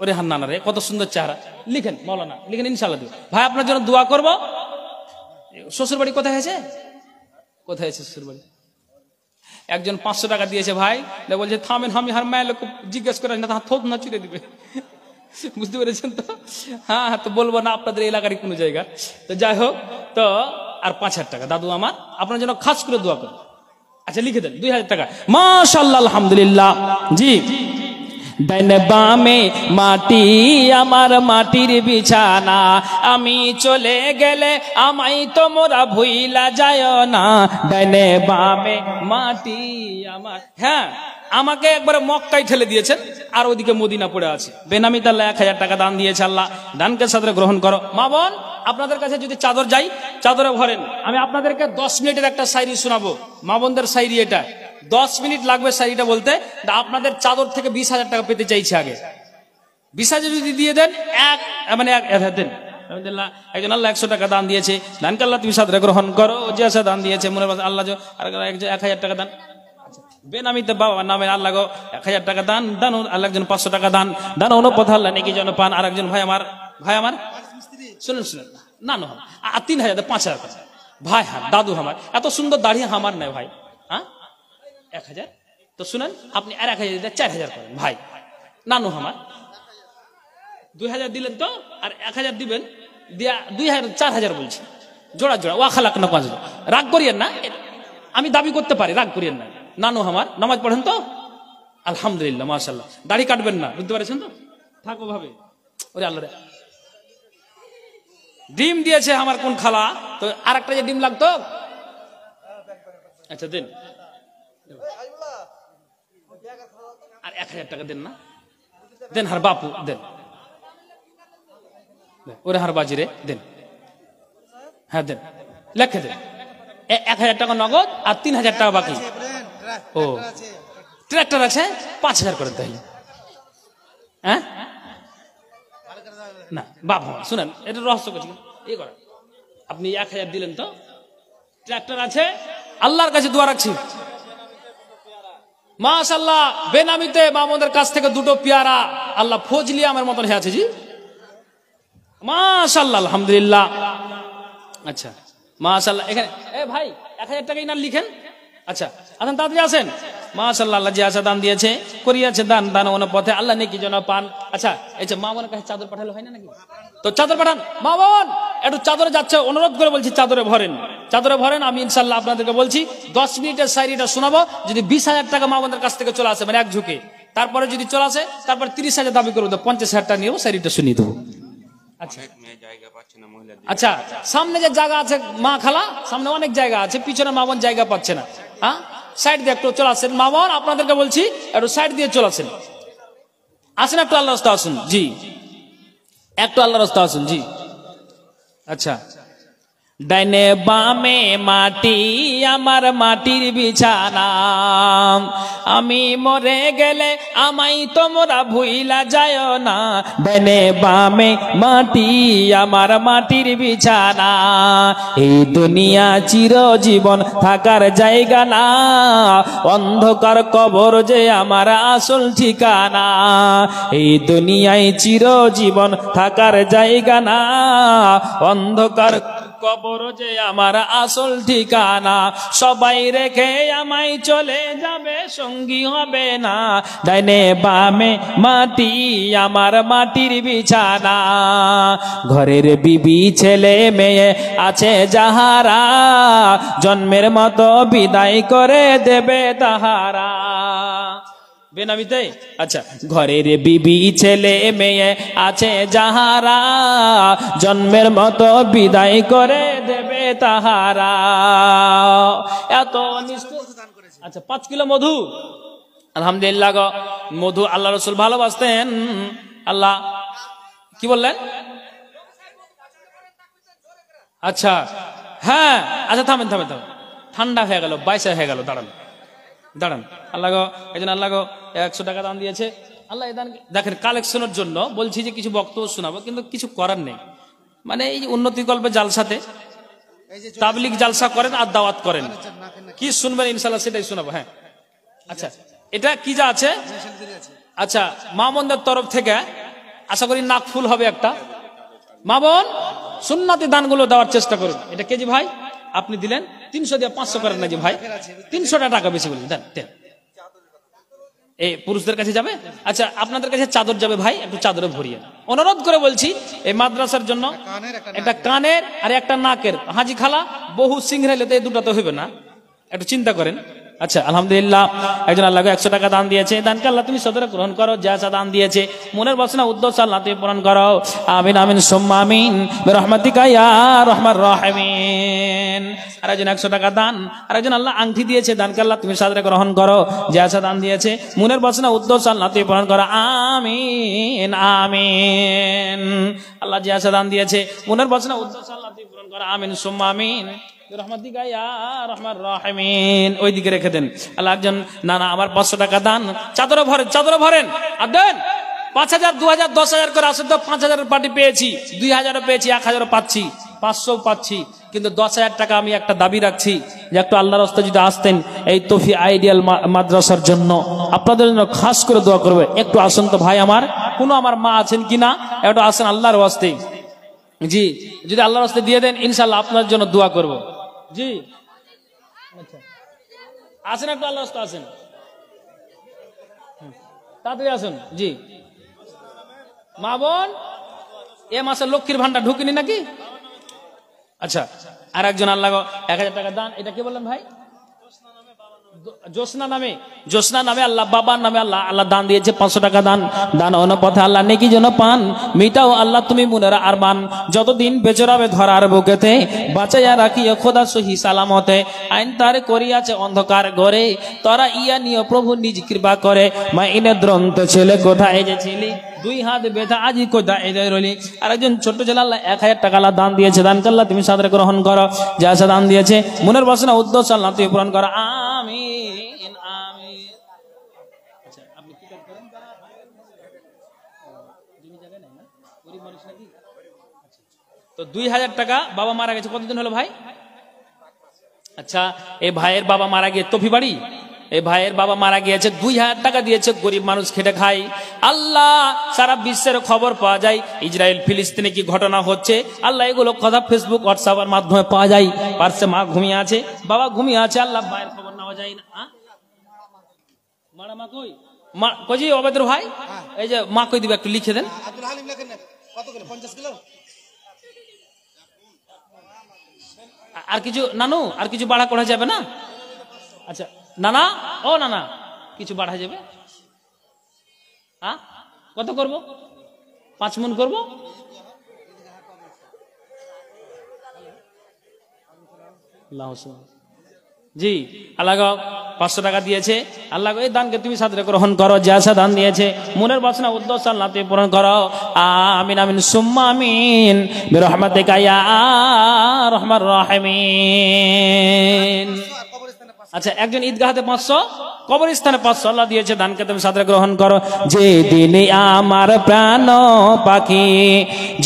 ওরে হান না রে, কত সুন্দর চেহারা। লিখেন মাওলানা, লিখেন, ইনশাআল্লাহ দিব ভাই, আপনার জন্য দোয়া করবো। শ্বশুর বাড়ি কোথায় হয়েছে? কোথায় আছে শ্বশুর বাড়ি? একজন 500 টাকা দিয়েছে ভাই, বলছে থামেন, আমি হার মায়ের লোক জিজ্ঞেস করে না, থোক না চিড়ে দিবে। বুঝতে পেরেছেন তো? হ্যাঁ, তো বলবো না আপনাদের এলাকারই কোনো জায়গা। তো যাই হোক, তো আর 5,000 টাকা দাদু আমার আপনার জন্য খাস করে দোয়া করো। আচ্ছা লিখে দেন 2000 টাকা, মাশাআল্লাহ, আলহামদুলিল্লাহ। জি, ডাইনে বামে মাটি আমার মাটির বিছানা, আমি চলে গেলে আমায় তোমরা ভুইলা যায় না, ডাইনে বামে মাটি আমার। হ্যাঁ, আমাকে একবারে মক্কায় ঠেলে দিয়েছেন, আর ওইদিকে মদিনা পড়ে আছে। বেনামিতে আল্লাহ 1000 টাকা দান দিয়েছে, আল্লাহ দানকে সাদরে গ্রহণ করো। মা বোন, আপনাদের কাছে যদি চাদর যাই, চাদরে ভরেন। আমি আপনাদেরকে 10 মিনিটের একটা শায়রি শোনাবো, মা বোনদের শায়রি এটা। 10 মিনিট লাগবে শায়রিটা বলতে। আপনাদের চাদর থেকে 20,000 টাকা পেতে চাইছে আগে। 20,000 যদি দিয়ে দেন, দেন আলহামদুলিল্লাহ। একজন আল্লাহ 100 টাকা দান দিয়েছে, দানকে আল্লাহ তুমি সাদরে গ্রহণ করো। যে আছে দান দিয়েছে মনে আল্লাহ, আর 1000 টাকা দান। বেনামিতে বাবা নামে আল্লাহ 1000 টাকা দান, দান আল্লাহ একজন 500 টাকা দান, দান অনুপথ আল্লাহ নাকি যেন পান। আর একজন ভাই আমার শুনেন না 3000 5000 টাকা ভাই। হ্যাঁ, দাদু আমার এত সুন্দর দাড়ি আমার নাই ভাই। হ্যাঁ, 1000 তো শুনেন, আপনি আর 1000 দিতে 4000 করেন ভাই। নানু আমার 2000 দিলেন তো, আর 1000 দিবেন, দিয়া 2000 4000 বলছি, জোড়া জোড়া ওয়া খালাক না 5000। রাগ করিয়েন না, আমি দাবি করতে পারি, রাগ করিয়েন না। নানু আমার নামাজ পড়েন তো, আলহামদুলিল্লাহ, মাশাআল্লাহ। দাড়ি কাটবেন না, বুঝতে পারছেন তো, থাকো ভাবে। ওরে আল্লাহ রে, ডিম দিয়েছে আমার কোন খালা, তো আর একটা যে ডিম লাগতো। আচ্ছা দেন, আর 1000 টাকা দেন না, দেন হার বাপু দেন, ওরে হার বাজি রে দেন। হ্যাঁ দেন, লেখে দেন 1000 টাকা নগদ আর 3000 টাকা বাকি। ও ট্রাক্টর আছে, 5000 করে তাইলে। হ্যাঁ না বাবা শুনেন, এটা রহস্য করছি এই করেন। আপনি 1000 দিলেন তো, ট্রাক্টর আছে, আল্লাহর কাছে দোয়া রাখছি। মাশাআল্লাহ, বেনামিতে মামুদের কাছ থেকে 2টো পেয়ারা আল্লাহ ফজলি আমার মতন হয়ে আছে। জি মাশাআল্লাহ, আলহামদুলিল্লাহ। আচ্ছা মাশাআল্লাহ, এখানে ভাই 1000 টাকা ইনার লিখেন। আচ্ছা আসেন, তাড়াতাড়ি আসেন। মাশাআল্লাহ, আল্লাহ যে আশা দান দিয়েছে, করিয়াছে দান, দান অনুপথে আল্লাহ নেকি যেন পান। আচ্ছা, এই যে মা বোনের কাছে চাদর পাঠালে হয় না নাকি? তো চাদর পাঠান। মা বোন একটু চাদরে যাচ্ছে, অনুরোধ করে বলছি চাদরে ভরেন, চাদরে ভরেন। আমি ইনশাআল্লাহ আপনাদেরকে বলছি 10 মিনিটের শায়রিটা শোনাবো। যদি 20,000 টাকা মা বোনদের কাছ থেকে চলে আসে, মানে এক ঝুঁকে, তারপরে যদি চলে আসে, তারপরে 30,000 দাবি করবো, 50,000 টাকা নিয়েও শায়রিটা শুনিয়ে দেবো। আচ্ছা, সামনে যে জায়গা আছে মা খালা, সামনে অনেক জায়গা আছে, পিছনে মা বোন জায়গা পাচ্ছে না। হ্যাঁ, সাইড দিয়ে একটু চলে আসেন মা বোন, আপনাদেরকে বলছি একটু সাইড দিয়ে চলে আসেন। আসেন একটু আল্লাহর রাস্তা আসুন। জি একটু আল্লাহর রাস্তা আসুন। জি আচ্ছা, ডাইনে বামে মাটি আমার মাটির বিছানা, আমি মরে গেলে আমায় তোমরা ভুইলা যায় না, ডাইনে বামে মাটি আমার মাটির বিছানা, এই দুনিয়া চিরজীবন থাকার জায়গা না, অন্ধকার কবর যে আমার আসল ঠিকানা, এই দুনিয়ায় চিরজীবন থাকার জায়গা না, অন্ধকার কবর যে আমার আসল ঠিকানা, সবাই রেখে আমায় চলে যাবে, সঙ্গী হবে না, ডাইনে বামে মাটি আমার মাটির বিছানা, ঘরের বিবি ছেলে মেয়ে আছে যাহারা, জন্মের মতো বিদায় করে দেবে তাহারা। বেনামিতে আচ্ছা, ঘরের বিবি ছেলে মেয়ে আছে যাহারা, জন্মের মতো বিদায় করে দেবে তাহারা। এত আচ্ছা 5 কিলো মধু, আলহামদুলিল্লাহ গো, মধু আল্লাহ রসুল ভালোবাসতেন। আল্লাহ কি বললেন? আচ্ছা হ্যাঁ, আচ্ছা থামেন থামেন থামেন, ঠান্ডা হয়ে গেল, 22 হয়ে গেল, দাঁড়ান দাঁড়ান। আল্লাহ গো, এই জন্য আল্লাহ গো 100 টাকা দান দিয়েছে। আল্লাহ দান দেখেন, কালেকশনের জন্য বলছি যে কিছু বক্তব্য শোনাবো, কিন্তু কিছু করার নেই। মানে এই উন্নতি কল্পে জালসাতে তাবলিগ জালসা করেন আর দাওয়াত করেন, কি শুনবেন ইনশাল্লাহ সেটাই শোনাবো। হ্যাঁ আচ্ছা, এটা কি যা আছে? আচ্ছা, মা বোনদের তরফ থেকে আশা করি নাক ফুল হবে একটা। মা বোন সুন্নাতি দানগুলো দেওয়ার চেষ্টা করুন। এটা কেজি ভাই আপনি দিলেন 300 দিয়ে 500 করেন না যে ভাই, 300 টাকা বেশি বলি দেন দেন। এই পুরুষদের কাছে যাবে। আচ্ছা আপনাদের কাছে চাদর যাবে ভাই, একটু চাদরে ভরিয়ে অনুরোধ করে বলছি। এই মাদ্রাসার জন্য একটা কানের আর একটা নাকের, হাজি খালা বহু সিংহরাইলে তো এই দুটো তো হইবে না, একটু চিন্তা করেন। আচ্ছা আলহামদুলিল্লাহ, একজন আল্লাহকে 100 টাকা দান দিয়েছে, দানকে আল্লাহ তুমি সদরে গ্রহণ করো। যা যা দান দিয়েছে মনের বাসনা উদ্দেশ্য আল্লাহ তুমি পূরণ করো। আমিন আমিন সুম্মা আমিন বিরহমাতিকা ইয়া আরহামার রাহিমিন। আরেকজন 100 টাকা দান, আরেকজন আল্লাহ আংটি দিয়েছে, দানকে আল্লাহ তুমি সদরে গ্রহণ করো। যা যা দান দিয়েছে মনের বাসনা উদ্দেশ্য আল্লাহ তুমি পূরণ করো। আমিন আমিন। আল্লাহ যা যা দান দিয়েছে মনের বাসনা উদ্দেশ্য আল্লাহ তুমি পূরণ করো। আমিন সুম্মা আমিন রহমাতিকা ইয়া আরহামার রাহিমিন। ওইদিকে রেখে দেন। আল্লাহ একজন না আমার 500 টাকা দান, চাদরে ভরেন আর দেন। 5000 2000 10,000 করে আসে তো 5000 পার্টি পেয়েছি, 2000 পেয়েছি, 1000 পাচ্ছি, 500 পাচ্ছি, কিন্তু 10,000 টাকা আমি একটা দাবি রাখছি যে একটু আল্লাহর রাস্তায় যদি আসতেন এই তৌফি আইডিয়াল মাদ্রাসার জন্য আপনাদের জন্য খাস করে দোয়া করবে। একটু আসুন তো ভাই, আমার কোনো আমার মা আছেন কিনা, একটু আসেন আল্লাহর ওয়াস্তে। জি, যদি আল্লাহর রাস্তায় দিয়ে দেন ইনশাআল্লাহ আপনার জন্য দোয়া করব। জি আচ্ছা আসেন, একটু আল্লাহর রাস্তায় আসেন, তাড়াতাড়ি আসুন। জি মা বোন, এ মাসে লক্ষ্মীর ভান্ডার ঢুকিনি নাকি? আচ্ছা, আর একজন আল্লাহ 1000 টাকা দান। এটা কি বললেন ভাই? জোসনা নামে আল্লাহ, বাবার নামে আল্লাহ দান দিয়েছে 500 টাকা দান। দান অনুপথে আল্লাহ নেকি যেন পান, মিটাও আল্লাহ তুমি মনের আরমান। যতদিন বেঁচে রবে ধরার বুকেতে, বাঁচাইয়া রাখিও খোদা সহি সালামতে। আইন তার করিয়াছে অন্ধকার ঘরে, তোরা ইয়া নিও প্রভু নিজ কৃপা করে। মা ইনে দ্রন্ত ছেলে কোথায় যে ছিলি, 2 হাত বেঁধে আজি কোথায় এদের রলি। আর একজন ছোট্ট ছেলে আল্লাহ 1000 টাকা আল্লাহ দান দিয়েছে, দানকে আল্লাহ তুমি সাদরে গ্রহণ করো। যা যা দান দিয়েছে মনের বাসনা উদ্দেশ্য আল্লাহ তুমি পূরণ করো। আমিন আমিন। আচ্ছা আপনি কি করেন? তো 2000 টাকা বাবা মারা গেছে, কতদিন হলো ভাই? আচ্ছা, এই ভাইয়ের বাবা মারা গিয়ে তফি বাড়ি, এই ভাইয়ের বাবা মারা গিয়েছে, 2000 টাকা দিয়েছে। গরিব মানুষ খেটে খায়। আল্লাহ সারা বিশ্বের খবর পাওয়া যায়, ইসরায়েল ফিলিস্তিনে কি ঘটনা হচ্ছে, আল্লাহ এগুলো কথা ফেসবুক হোয়াটসঅ্যাপের মাধ্যমে পাওয়া যায়। পার্শ্বে মা ঘুমিয়ে আছে, বাবা ঘুমিয়ে আছে, আল্লাহ ভাইয়ের খবর নেওয়া যায় না। মারা মা কই? মা কই জি অবেদ্র ভাই, এই যে মা কই দিবে একটু লিখে দেন। আর কিছু নানু, আর কিছু বাড়া করা যাবে না? আচ্ছা নানা, ও নানা কিছু বাড়া যাবে? কত করব? 5 মণ করব। জি আল্লাহ 500 টাকা দিয়েছে, আল্লাহ এই দানকে তুমি সাদরে গ্রহণ করো। যা যা দান দিয়েছে মনের বাসনা উদ্দেশ্য আল্লাহ তুমি পূরণ করো। আমিন আমিন সুম্মা আমিন বিরহমাতিকা ইয়া আরহামার রাহিমিন। আচ্ছা, একজন ঈদগাহতে 500, কবরস্থানে 500 আল্লাহ দিয়েছে, দানকে তুমি সাদরে গ্রহণ করো। যে দিনে আমার প্রাণ পাখি,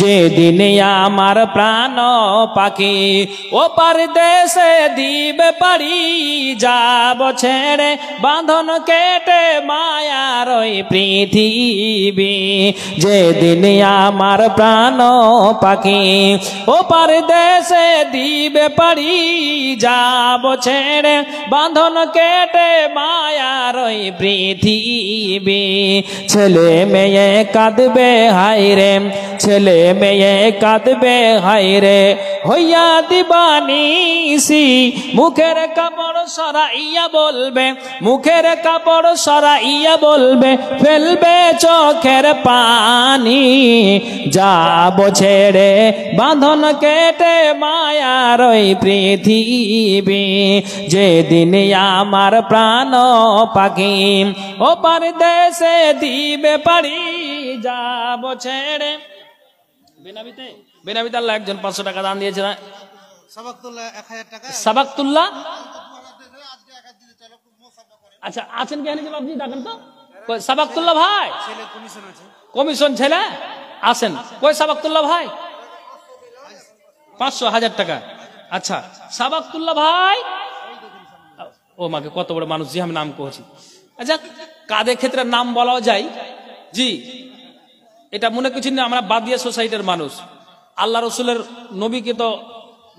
যে দিনে আমার প্রাণ পাখি, ও পারদেশে দিবে পারি যাব ছেড়ে, বাঁধন কেটে মায়ার ওই পৃথিবী। যে দিনে আমার প্রাণ পাখি, ও পারদেশে দিবে পারি যাব ছেড়ে, বাঁধন কেটে মায়ার ওই পৃথিবী। ছেলে মেয়ে কাঁদবে হায়রে, ছেলে মেয়ে কাঁদবে হায়রে, হইয়া দিবানিসি। মুখের কাপড় সরাইয়া বলবে, মুখের কাপড় সরাইয়া বলবে, ফেলবে চোখের পানি। যাব ছেড়ে বাঁধন কেটে মায়ার ওই পৃথিবী। যেদিন আমার প্রাণ পাখি, ও পারদেশে দিবে পারি যাব ছেড়ে। বেনাবিতে বেনাবিতে আল্লাহ একজন 500 টাকা দান দিয়েছে। সাবাকতুল্লাহ 1000 টাকা। সাবাকতুল্লাহ আচ্ছা আছেন কেন আপনি ডাকেন তো। সাবাকতুল্লাহ ভাই ছেলে কমিশন আছে, কমিশন ছেলে আসেন। কই সাবাকতুল্লাহ ভাই? 500 টাকা। আচ্ছা সাবাকতুল্লাহ ভাই, ও মাকে কত বড় মানুষ জি, আমি নাম করেছি। আচ্ছা কাদের ক্ষেত্রে নাম বলাও যায় জি, এটা মনে কিছু না, আমরা বাদিয়া সোসাইটির মানুষ। আল্লাহ রসুলের নবীকে তো,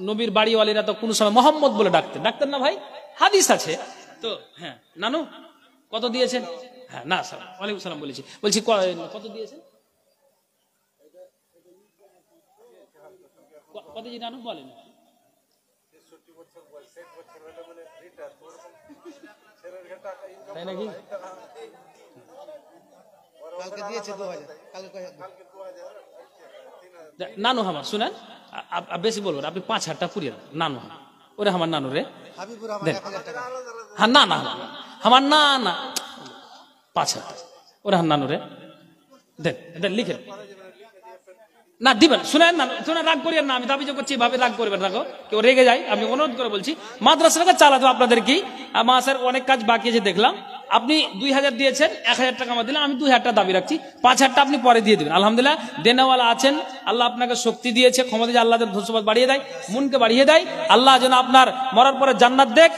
নবীর বাড়িওয়ালিরা তো কোনো সময় মোহাম্মদ বলে ডাকতেন না ভাই, হাদিস আছে তো। হ্যাঁ নানু কত দিয়েছেন? হ্যাঁ না স্যার ওয়ালাইকুম সালাম বলেছি, বলছি কত দিয়েছেন? কত জি নানু বলেন? তাই নাকি? নানু আমার শুনেন, বেশি বলবেন আপনি 5,000 টাকা পুরিয়ে দেন। নানু ওরে আমার নানু রে হ্যাঁ, না না আমার না না 5,000 টাকা ওরে আমার নানু রে দেন, দেন লিখেন। না দিবেন, শুনেন না, শুনে রাগ করিয়েন না, আমি দাবি যে করছি ভাবে রাগ করবেন, রাখো কেউ রেগে যায়, আমি অনুরোধ করে বলছি মাদ্রাসাটাকে চালাতে আপনাদের কি মাসের অনেক কাজ বাকি আছে দেখলাম। আপনি 2,000 দিয়েছেন, 1,000 টাকা আমার দিলেন, আমি 2,000 টাকা দাবি রাখছি, 5,000 টাকা আপনি পরে দিয়ে দিবেন। আলহামদুলিল্লাহ দেনেওয়ালা আছেন, আল্লাহ আপনাকে শক্তি দিয়েছে, ক্ষমতা, আল্লাহ ধন্যবাদ বাড়িয়ে দেয়, মনকে বাড়িয়ে দেয়, আল্লাহ যেন আপনার মরার পরে জান্নাত দেখ,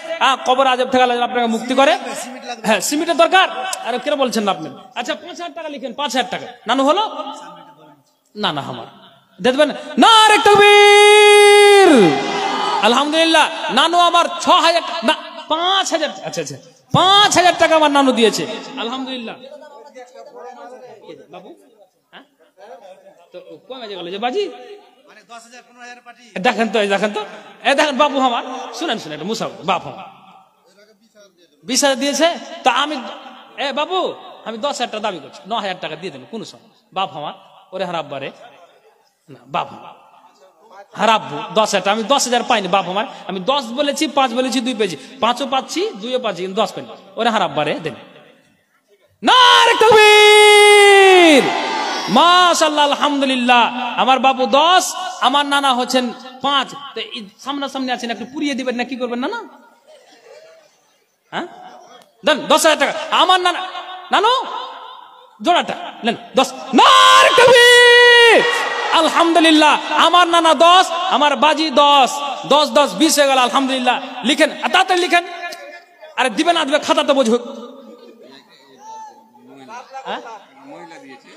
কবর আযাব থেকে আল্লাহ যেন আপনাকে মুক্তি করে। হ্যাঁ সিমেন্টের দরকার, আরে কেন বলছেন না আপনি? আচ্ছা 5,000 টাকা লিখেন, 5,000 টাকা নানু হলো না না আমার দেখবেন না রে তাকবীর। আলহামদুলিল্লাহ নানু আমার 6,000 না 5,000, আচ্ছা আচ্ছা 5,000 টাকা আমার নানু দিয়েছে আলহামদুলিল্লাহ। বাবু হ্যাঁ তো কমে গেল যে বাজি দেখেন তো, দেখেন তো, দেখেন বাবু আমার শুনেন শুনেন একটা মুসাফ বাপ আমার 20,000 দিয়েছে, তো আমি বাবু আমি 10,000 টাকা দাবি করছি, 9,000 টাকা দিয়ে দেবেন কোনো সময়। বাপ আমার ওরে হারাব্বারে না বাপ হারাব্বু 10,000 আমি 10,000 পাইনি বাপ আমার, আমি 10 বলেছি, 5 বলেছি, 2 পেয়েছি, 5ও পাচ্ছি, 2ও পাচ্ছি, কিন্তু 10 পাইনি। ওরে হারাব্বারে দেন নারে তাকবীর মাশাআল্লাহ আলহামদুলিল্লাহ। আমার বাবু 10, আমার নানা হচ্ছেন 5, তো সামনাসামনি আছেন, একটু পুড়িয়ে দিবেন না কি করবেন না? না হ্যাঁ দেন 10,000 টাকা আমার নানা নানু জোড়াটা নেন 10 নারে তাকবীর আলহামদুলিল্লাহ। আমার নানা 10, আমার বাজি 10, 10 10 20 হয়ে গেল আলহামদুলিল্লাহ। লিখেন তাড়াতাড়ি লিখেন, আরে দিবে না দিবে খাতাতে বুঝুক।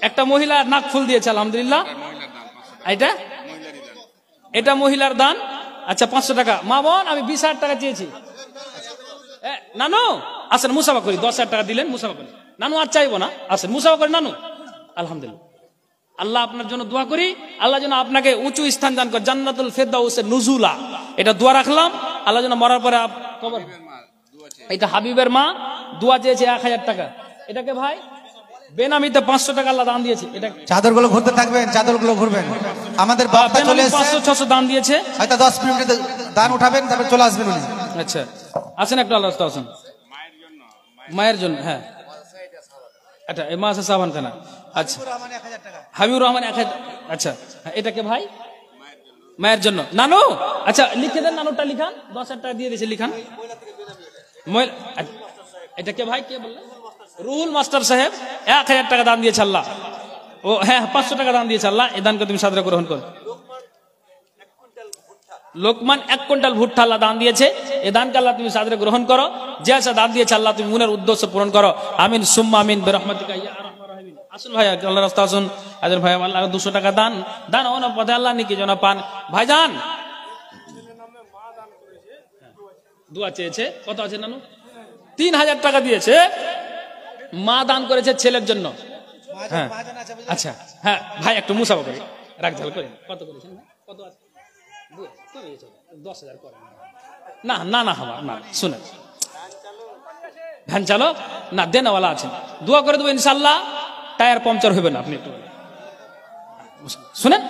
একটা মহিলা নাক ফুল দিয়েছে আলহামদুলিল্লাহ, এটা এটা মহিলার দান। আচ্ছা 500 টাকা মা বোন, আমি 20,000 টাকা চেয়েছি। নানু আসেন মুসাফা করি, 10,000 টাকা দিলেন মুসাফা করি। নানু আর চাইবো না, আসেন মুসাফা করি নানু। আলহামদুলিল্লাহ আল্লাহ আপনার জন্য দোয়া করি, আল্লাহ যেন আপনাকে উঁচু স্থান দান করে, জান্নাতুল ফেরদাউসের নুজুলা, এটা দোয়া রাখলাম। আল্লাহ যেন মরার পরে কবর, এটা হাবিবের মা দোয়া চেয়েছে 1,000 টাকা। এটাকে ভাই বেনামিতে 500 টাকা আল্লাহ দান দিয়েছে। এটা চাদরগুলো ঘুরতে থাকবেন, চাদরগুলো ঘুরবেন। আমাদের বাবা চলে এসেছে 500-600 দান দিয়েছে, হয়তো 10 মিনিটে দান উঠাবেন, তারপর চলে আসবেন উনি। আচ্ছা আসেন একটু আল্লাহ আসেন মায়ের জন্য। হ্যাঁ আচ্ছা এই মাসে সাবান খানা। আচ্ছা হাবিবুর রহমান 1,000। আচ্ছা এটাকে ভাই মায়ের জন্য নানু। আচ্ছা লিখে দেন, নানুটা লিখান, 10,000 টাকা দিয়ে দিয়েছে লিখান। এটাকে ভাই কে বললেন? রুহুল মাস্টার সাহেব 1,000 টাকা দান দিয়েছে আল্লাহ। ও হ্যাঁ 500 টাকা দান দিয়েছে আল্লাহ। এই দানকে তুমি সাদরে গ্রহণ করো। লোকমান 1 কুইন্টাল ভুট্টা আল্লাহ দান দিয়েছে, এই দানকে আল্লাহ তুমি সাদরে গ্রহণ করো। যে আসা দান দিয়েছে আল্লাহ তুমি মনের উদ্দেশ্য পূরণ করো। আমিন সুম্মা আমিন বিরহমাতিকা ইয়া আরহামার রাহিমিন। আসুন ভাই আল্লাহর রাস্তা আসুন। আজর ভাই আল্লাহ 200 টাকা দান, দান অন্য পথে আল্লাহ নিকি যেন পান। ভাইজান দোয়া চেয়েছে, কত আছে নানু? 3,000 টাকা দিয়েছে, মা দান করেছে ছেলের জন্য। হ্যাঁ আচ্ছা হ্যাঁ ভাই একটু মুসাফা করি, রাখ ঝাল করেন। কত করেছেন? কত আছে? 10,000 করেন না না না হওয়া না। শুনেন ভ্যান চালক না দেনাওয়ালা আছেন, দোয়া করে দেবো ইনশাল্লাহ টায়ার পাংচার হবে না। আপনি একটু শুনেন,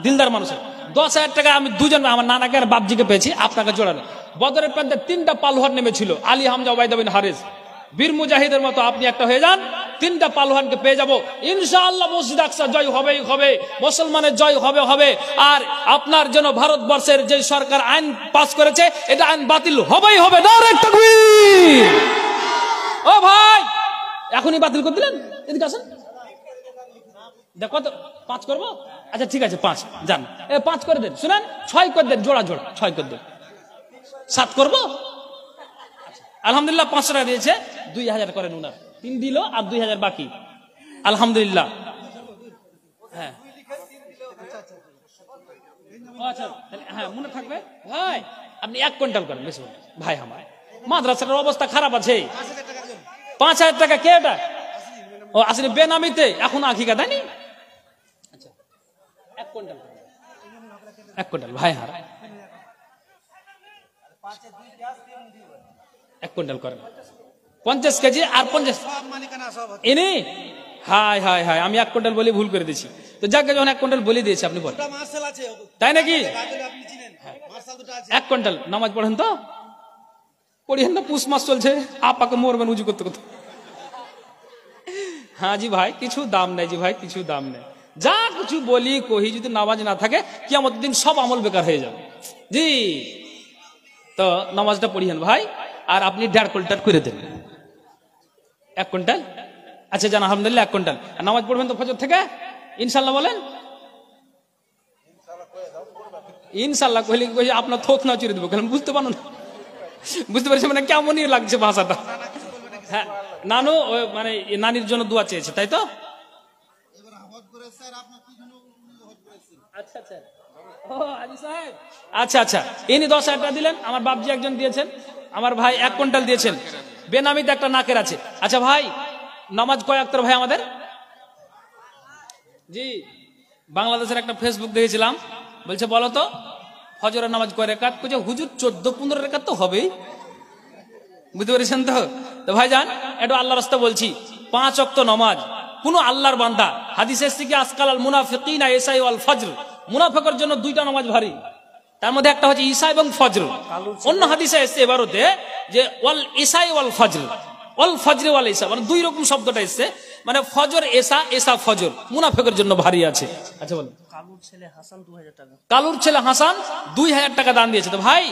দিলদার মানুষ। 10,000 টাকা আমি দুজন, আমার নানাকে আর বাপজিকে পেয়েছি, আপনাকে জোড়ানো। বদরের প্রান্তে 3টা পালোয়ান নেমেছিল, আলী, হামজা, ওবাইদা বিন হারিস। বীর মুজাহিদের মতো আপনি একটা হয়ে যান, 3টা পালোয়ানকে পেয়ে যাব ইনশাআল্লাহ। মসজিদ আকসা জয় হবেই হবে, মুসলমানের জয় হবে হবে। আর আপনার জন্য ভারতবর্ষের যে সরকার আইন পাস করেছে, এটা আইন বাতিল হবেই হবে। নারে তাকবীর। ও ভাই এখনই বাতিল করে দিলেন, এদিকে আসেন। দেখো তো 5 করবো? আচ্ছা ঠিক আছে 5 যান, 5 করে দেন। শুনেন 6 করে দেন, জোড়া জোড়া 6 করে দেন। 7 করবো? আলহামদুলিল্লাহ 500 টাকা দিয়েছে, 2,000 করেন উনার। 3 দিল আর 2,000 বাকি আলহামদুলিল্লাহ। হ্যাঁ আচ্ছা হ্যাঁ মনে থাকবে ভাই। আপনি 1 কুইন্টাল করেন বেশি ভাই। আমার মাদ্রাসার অবস্থা খারাপ আছে। 5,000 টাকা কে এটা? ও আসলে বেনামিতে এখন আখিকা দেয়নি। আচ্ছা 1 কুইন্টাল 1 কুইন্টাল ভাই হার 1 কুইন্টাল করেন 50 কেজি আর 50 এনে হাই হাই হাই আমি 1 কুইন্টাল বলে ভুল করে দিয়েছি তো যাকে যখন 1 কুইন্টাল বলে দিয়েছি আপনি বলেন তাই নাকি 1 কুইন্টাল নামাজ পড়েন তো পড়িয়েন না পুষ মাস চলছে আপাকে মরবেন উজু করতে করতে হ্যাঁ জি ভাই কিছু দাম নেই জি ভাই কিছু দাম নেই যা কিছু বলি কহি যদি নামাজ না থাকে কিয়ামতের দিন সব আমল বেকার হয়ে যাবে জি তো নামাজটা পড়িয়েন ভাই আর আপনি 1.5 কুইন্টাল করে দেন 1 কুইন্টাল আচ্ছা জান আলহামদুলিল্লাহ 1 কুইন্টাল আর নামাজ পড়বেন তো ফজর থেকে ইনশাল্লাহ বলেন ইনশাল্লাহ কইলে কই আপনার থোক না চিরে দেবো কারণ বুঝতে পারো না বুঝতে পারছি মানে কেমনই লাগছে ভাষাটা হ্যাঁ নানু মানে নানির জন্য দোয়া চেয়েছে তাই তো আচ্ছা আচ্ছা ও আজি সাহেব আচ্ছা আচ্ছা ইনি 10,000 টাকা দিলেন আমার বাপজি একজন দিয়েছেন আমার ভাই 1 কুইন্টাল দিয়েছেন বেনামিতে একটা নাকের আছে আচ্ছা ভাই নামাজ কয় ওয়াক্ত ভাই আমাদের জি বাংলাদেশের একটা ফেসবুক দেখেছিলাম বলছে বলো তো ফজরের নামাজ কয় রাকাত কইছে হুজুর 14-15 রাকাত তো হবেই বুঝতে পেরেছেন তো ভাইজান একটু আল্লাহর রাস্তা বলছি 5 ওয়াক্ত নামাজ কোন আল্লাহর বান্দা হাদিসে এসেছে কি আসকালাল মুনাফিকিনা ইসা ওয়াল ফজর মুনাফিকের জন্য দুইটা নামাজ ভারী তার মধ্যে একটা হচ্ছে ইসা এবং ফজর অন্য হাদিসে এসেছে এবারতে যে ওয়াল ইসা ওয়াল ফজর ওয়াল ফজর ওয়াল ইসা মানে দুই রকম শব্দটা এসেছে মানে ফজর এসা এসা ফজর মুনাফিকের জন্য ভারী আছে আচ্ছা বলেন কালুর ছেলে হাসান 2000 টাকা কালুর ছেলে হাসান 2000 টাকা দান দিয়েছে তো ভাই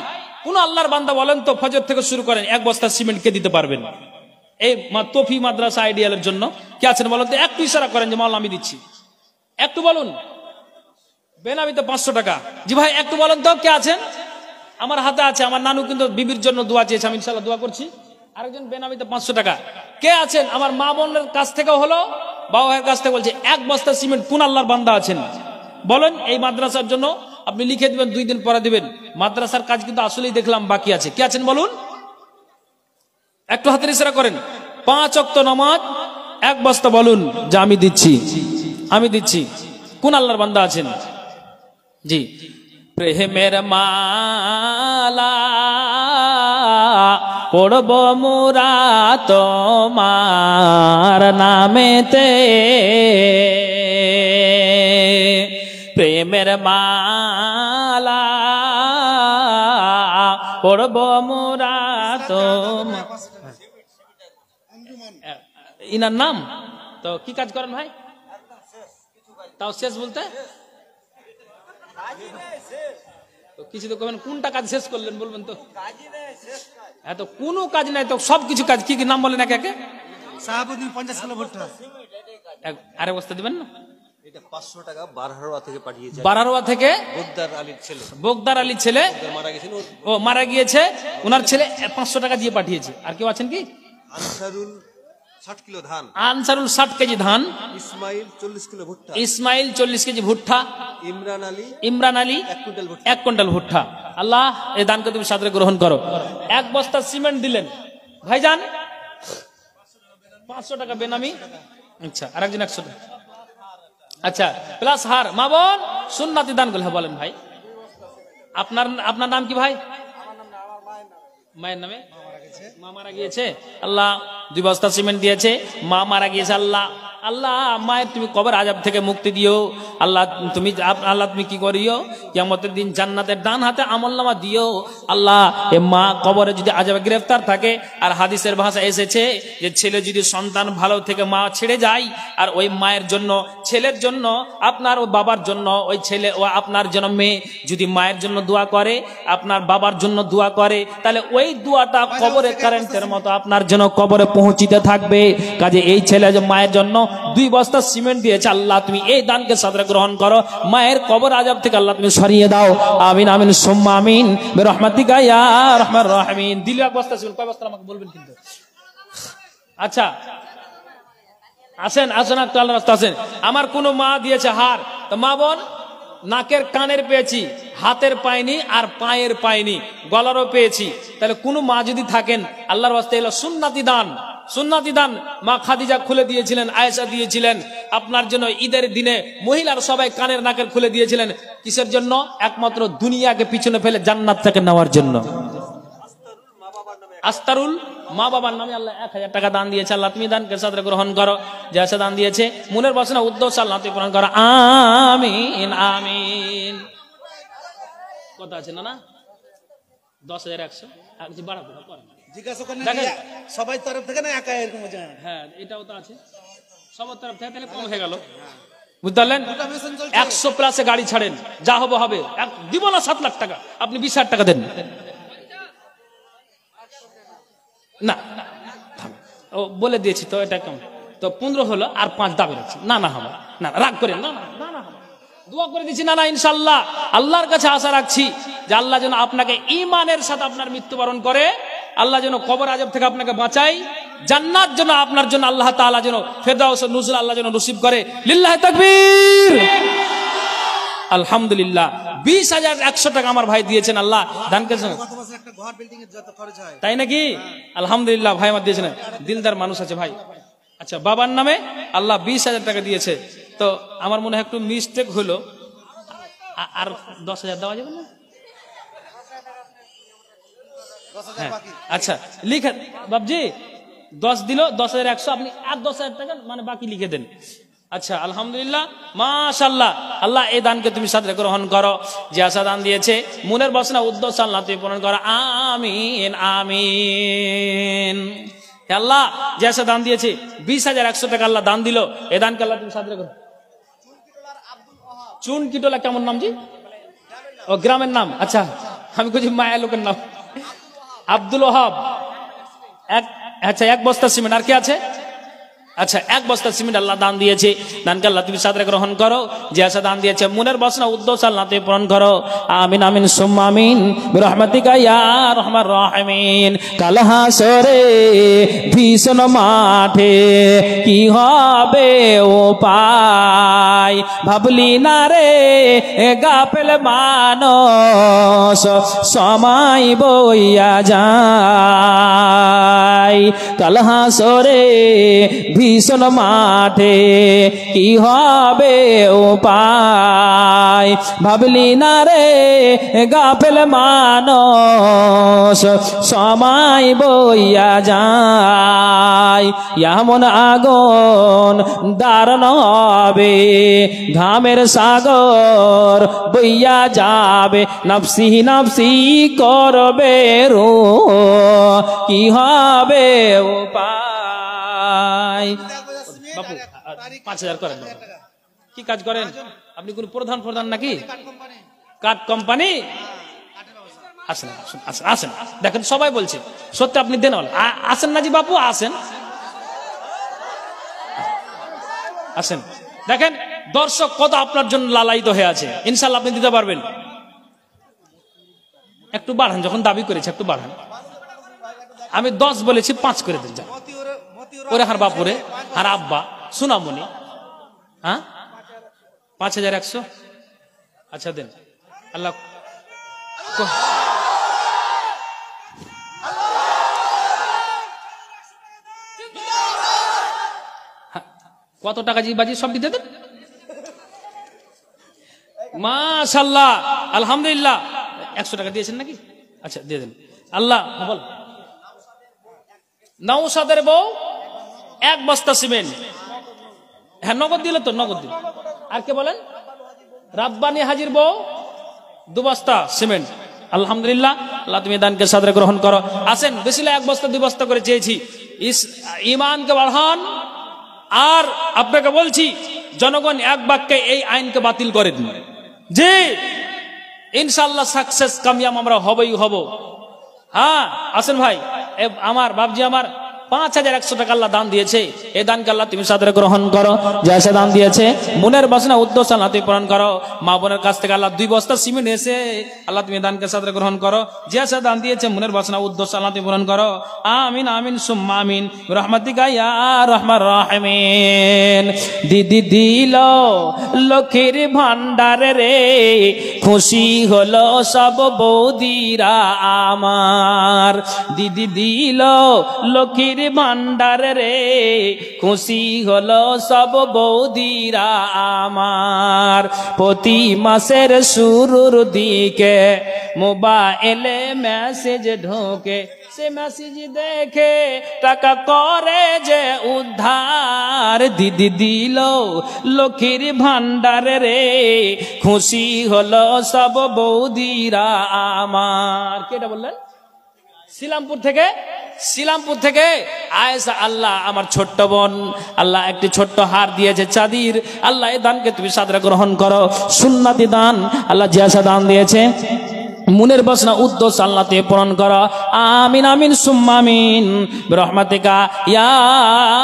কোন আল্লাহর বান্দা বলেন তো ফজর থেকে শুরু করেন 1 বস্তা সিমেন্ট কে দিতে পারবেন এই তোফি মাদ্রাসা আইডিয়ালের জন্য কে আছেন বলেন তো একটু ইশারা করেন যে মাওলানা আমি দিচ্ছি একটু বলুন বেনামিতে 500 টাকা জি ভাই একটু বলেন তো কে আছেন আমার হাতে আছে আমার নানু কিন্তু বিবির জন্য দোয়া চেয়েছে আমি ইনশাআল্লাহ দোয়া করছি আরেকজন বেনামিতে 500 টাকা কে আছেন আমার মা বোনের কাছ থেকে হলো বাবা ভাইয়ের কাছ থেকে বলছে 1 বস্তা সিমেন্ট কোন আল্লাহর বান্দা আছেন বলেন এই মাদ্রাসার জন্য আপনি লিখে দিবেন 2 দিন পরে দিবেন মাদ্রাসার কাজ কিন্তু আসলেই দেখলাম বাকি আছে কে আছেন বলুন একটু হাতের ইশারা করেন 5 ওয়াক্ত নামাজ 1 বস্তা বলুন যে আমি দিচ্ছি কোন আল্লাহর বান্দা আছেন জি প্রেমের মালা পড়ব মোরা তোমার নামেতে প্রেমের মালা পড়ব মোরা তোমার ইনার নাম তো কি কাজ করেন ভাই তাও শেষ বলতে কিছু তো কবেন কোনটা কাজ শেষ করলেন বলবেন তো এত কোনো কাজ নাই তো সবকিছু কাজ কি কি নাম বলেন একে একে সাহাবুদ্দিন 50 কিলো ভুট্টা আরে বস্তা দিবেন না এটা 500 টাকা বারহারোয়া থেকে পাঠিয়েছে বারহারোয়া থেকে বোগদার আলীর ছেলে মারা গেছেন ও মারা গিয়েছে ওনার ছেলে 500 টাকা দিয়ে পাঠিয়েছে আর কেউ আছেন কি আনসারুল 60 কিলো ধান আনসারুল 60 কেজি ধান ইসমাইল 40 কিলো ভুট্টা ইসমাইল 40 কেজি ভুট্টা ইমরান আলী 1 কুইন্টাল ভুট্টা আল্লাহ এই দানকে তুমি সাদরে গ্রহণ করো 1 বস্তা সিমেন্ট দিলেন ভাইজান 500 টাকা বেনামি আচ্ছা আরেকজন 100 টাকা আচ্ছা প্লাস হার মা বোন সুন্নাতি দান করলে বলেন ভাই আপনার নাম কি ভাই মায়ের নামে মা মারা গিয়েছে আল্লাহ 2 বস্তা সিমেন্ট দিয়েছে মা মারা গিয়েছে আল্লাহ আল্লাহ মায়ের তুমি কবর আযাব থেকে মুক্তি দিও আল্লাহ তুমি কি করিও কিয়ামতের দিন জান্নাতের ডান হাতে আমলনামা দিও আল্লাহ এ মা কবরে যদি আযাবে গ্রেফতার থাকে আর হাদিসের ভাষা এসেছে যে ছেলে যদি সন্তান ভালো থেকে মা ছেড়ে যায় আর ওই মায়ের জন্য ছেলের জন্য আপনার ও বাবার জন্য ওই ছেলে ও আপনার জন্য মেয়ে যদি মায়ের জন্য দোয়া করে আপনার বাবার জন্য দোয়া করে তাহলে ওই দোয়াটা কবরে কারেন্টের মতো আপনার জন্য কবরে পৌঁছিতে থাকবে কাজে এই ছেলে যে মায়ের জন্য 2 বস্তা সিমেন্ট দিয়েছে আল্লাহ তুমি এই দানকে সাদরে গ্রহণ করো মায়ের কবর আযাব থেকে আল্লাহ তুমি সরিয়ে দাও আমিন আমিন সুম্মা আমিন বিরহমাতিকা ইয়া আরহামার রাহিমিন দিলে 1 বস্তা সিমেন্ট কয় বস্তা আমাকে বলবেন কিন্তু আচ্ছা আসেন একটু আল্লাহর রাস্তা আসেন আমার কোন মা দিয়েছে হার তো মা বোন নাকের কানের পেয়েছি হাতের পাইনি আর পায়ের পাইনি গলারও পেয়েছি তাহলে কোন মা যদি থাকেন আল্লাহর রাস্তায় এলো সুন্নাতি দান সুন্নাতি দান মা খাদিজা খুলে দিয়েছিলেন, আয়েশা দিয়েছিলেন আপনার জন্য। ঈদের দিনে মহিলার সবাই কানের নাকের খুলে দিয়েছিলেন, কিসের জন্য? একমাত্র দুনিয়াকে পিছনে ফেলে জান্নাত থেকে নেওয়ার জন্য। আস্তারুল মা বাবার নামে আল্লাহ 1000 টাকা দান দিয়েছে। আল্লাহ তুমি দানকে সাদরে গ্রহণ করো। জেসে দান দিয়েছে মনের বাসনা উদ্দেশ্য আল্লাহ তুমি পূরণ করো। আমিন আমিন। কত আছে না? 10,100 আর কিছু বাড়াবো না পরে। জিজ্ঞাসা করেন দেখেন। সবাই তরফ থেকে না একা এরকম যায়? হ্যাঁ এটাও তো আছে সবার তরফ থেকে, তাহলে কম হয়ে গেল। বুঝতে পারলেন? 100 প্লাসে গাড়ি ছাড়েন, যা হবে হবে। দিব না 7 লাখ টাকা, আপনি 20,000 টাকা দেন। না ও বলে দিয়েছি তো, এটা কম তো 15 হলো, আর 5 দাবি রাখছি। না না হবে না, রাগ করেন না, না না হবে। দোয়া করে দিচ্ছি না না ইনশাআল্লাহ। আল্লাহর কাছে আশা রাখছি যে আল্লাহ যেন আপনাকে ঈমানের সাথে আপনার মৃত্যুবরণ করে, আল্লাহ যেন কবর আযাব থেকে আপনাকে বাঁচাই, জান্নাত যেন আপনার জন্য আল্লাহ তাআলা যেন ফেরদাউস নুজুল আল্লাহ যেন নসিব করে। লিল্লাহি তাকবীর। আলহামদুলিল্লাহ 20,100 টাকা আমার ভাই দিয়েছেন। আল্লাহ দানকে একটা ঘর বিল্ডিং এর যত খরচ হয়। তাই নাকি? আলহামদুলিল্লাহ ভাই আমার দিয়েছেন, দিলদার মানুষ আছে ভাই। আচ্ছা বাবার নামে আল্লাহ 20,000 টাকা দিয়েছে। তো আমার মনে হয় একটু মিস্টেক হলো, আর 10,000 দেওয়া যাবে না? হ্যাঁ আচ্ছা লিখে বাবজি 10 দিল, 10,100, আপনি আর 10,000 টাকা মানে বাকি লিখে দেন। আচ্ছা আলহামদুলিল্লাহ মাশাআল্লাহ। আল্লাহ এই দানকে তুমি সাদরে গ্রহণ করো। যে আশা দান দিয়েছে মনের বাসনা উদ্দেশ্য আল্লাহ তুমি পূরণ করো। আমিন আমিন। আল্লাহ যে আশা দান দিয়েছে 20,100 টাকা আল্লাহ দান দিল, এই দানকে আল্লাহ তুমি সাদরে করো। চুনকিটোলা কেমন নাম জি? ও গ্রামের নাম। আচ্ছা আমি খুঁজি মায়া লোকের নাম। আব্দুল ওহাব। আচ্ছা 1 বস্তা সিমেন্ট। আর কি আছে? আচ্ছা 1 বস্তা সিমেন্ট আল্লাহ দান দিয়েছে, দানকে আল্লাহ তুমি সাদরে গ্রহণ করো। যে আশা দান দিয়েছে মনের বাসনা উদ্দেশ্য আল্লাহ তুমি পূরণ করো। আমিন আমিন সুম্মা আমিন বিরহমাতিকা ইয়া আরহামার রাহিমিন। কাল হাসরে ভীষণ মাঠে কি হবে ও পাই, ভাবলি না রে গাফেল মানুষ সময় বইয়া যায়। কাল হাসরে ভীষণ মাঠে কি হবে উপায়, ভাবলি না রে গাফেল মানুষ সময় বইয়া যায়। এমন আগুন দারুণ হবে ঘামের সাগর বইয়া যাবে, নফসি নফসি করবে রো কি হবে উপায়। বাপু 5,000 করেন। কি কাজ করেন আপনি? কোন প্রধান নাকি? কাঠ কোম্পানি? আসেন আসেন আসেন, দেখেন সবাই বলছে সত্যি, আপনি দেন। আসেন না জি বাপু, আসেন আসেন। দেখেন দর্শক কত আপনার জন্য লালায়িত হয়ে আছে, ইনশাল্লাহ আপনি দিতে পারবেন। একটু বাড়ান, যখন দাবি করেছে একটু বাড়ান। আমি 10 বলেছি, 5 করে দেন। ওরে হার বাপুরে হার আব্বা সুনামনি। হ্যাঁ 5,100। আচ্ছা দেন। আল্লাহ কত টাকা জি বাজি সব দিতে দেন। মাশাআল্লাহ আলহামদুলিল্লাহ। 100 টাকা দিয়েছেন নাকি? আচ্ছা দিয়ে দেন। আল্লাহ বল। নওশাদের বউ 1 বস্তা সিমেন্ট। হ্যাঁ নগদ দিল তো, নগদ দিল। আর কে বলেন? রাব্বানি হাজির বউ 2 বস্তা সিমেন্ট। আলহামদুলিল্লাহ। আল্লাহ তুমি দানকে সাদরে গ্রহণ করো। আসেন, বেশি 1 বস্তা 2 বস্তা করে চেয়েছি। ঈমানকে বাড়ান। আর আপনাকে বলছি জনগণ এক বাক্যে এই আইনকে বাতিল করে দিন যে ইনশাআল্লাহ সাকসেস কামিয়াব আমরা হবই হব। হ্যাঁ আসেন ভাই, আমার বাপজি আমার 5,100 টাকা আল্লাহ দান দিয়েছে, এই দানকে আল্লাহ তুমি সাদরে গ্রহণ করো। যে সে দান দিয়েছে মনের বাসনা উদ্দেশ্য আল্লাহ তুমি পূরণ করো। মা বোনের কাছ থেকে আল্লাহ 2 বস্তা সিমেন্ট এসে আল্লাহ তুমি দানকে সাদরে গ্রহণ করো। যে সে দান দিয়েছে মনের বাসনা উদ্দেশ্য আল্লাহ তুমি পূরণ করো। আমিন আমিন সুম্মা আমিন বিরহমাতিকা ইয়া আরহামার রাহিমিন। দিদি দিল লক্ষ্মীর ভান্ডার রে খুশি হলো সব বৌদিরা আমার। দিদি দিল লক্ষ্মীর ভান্ডার রে, খুশি হলো সব বৌদিরা আমার। প্রতি মাসের শুরুর দিকে মোবাইলে মেসেজ ঢোকে, সে মেসেজ দেখে টাকা করে যে উদ্ধার। দিদি দিল লক্ষ্মীর ভান্ডার রে, খুশি হলো সব বৌদিরা আমার। কেটা বললেন? শিলামপুর থেকে আয়েশা, আল্লাহ আমার ছোট্ট বোন, আল্লাহ একটি ছোট্ট হার দিয়েছে চাঁদির, আল্লাহ এই দানকে তুমি সাদরে গ্রহণ করো, সুন্নাতি দান আল্লাহ জিয়াসা দান দিয়েছে, মনের বাসনা উদ্দেশ্য আল্লাহ তে পূরণ করো। আমিন আমিন সুম্মা আমিন বিরহমাতিকা ইয়া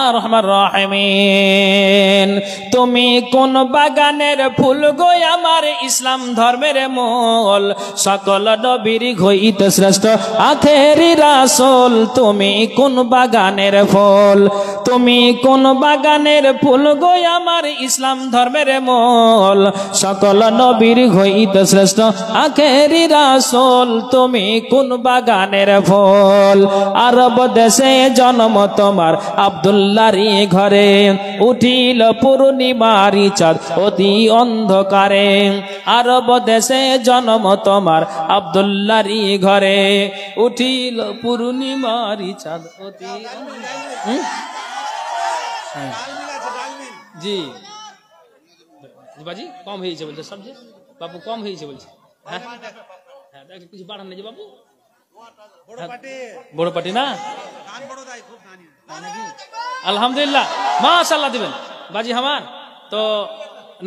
আরহামার রাহিমিন। তুমি কোন বাগানের ফুল গো আমার ইসলাম ধর্মের মূল, সকল নবীর হইতে শ্রেষ্ঠ আখেরি রাসূল। তুমি কোন বাগানের ফুল, তুমি কোন বাগানের ফুল গো আমার ইসলাম ধর্মের মূল, সকল নবীর হইতে শ্রেষ্ঠ আখেরি রাসূল। তুমি কোন বাগানের ফুল, আরব দেশে জন্ম তোমার আব্দুল্লাহরই ঘরে, উঠিল পূর্ণিমারি চাঁদ অতি অন্ধকারে। আরব দেশে জন্ম তোমার আব্দুল্লাহরই ঘরে, উঠিল পূর্ণিমারি চাঁদ অতি জি বাজি কম হয়েছে বলছে সবজি, বাবু কম হয়েছে বলছে। হ্যাঁ কিছু বাড়ান নেই যে বাবু, বড় পাটি না, আলহামদুলিল্লাহ মাশাআল্লাহ দিবেন বাজি আমার তো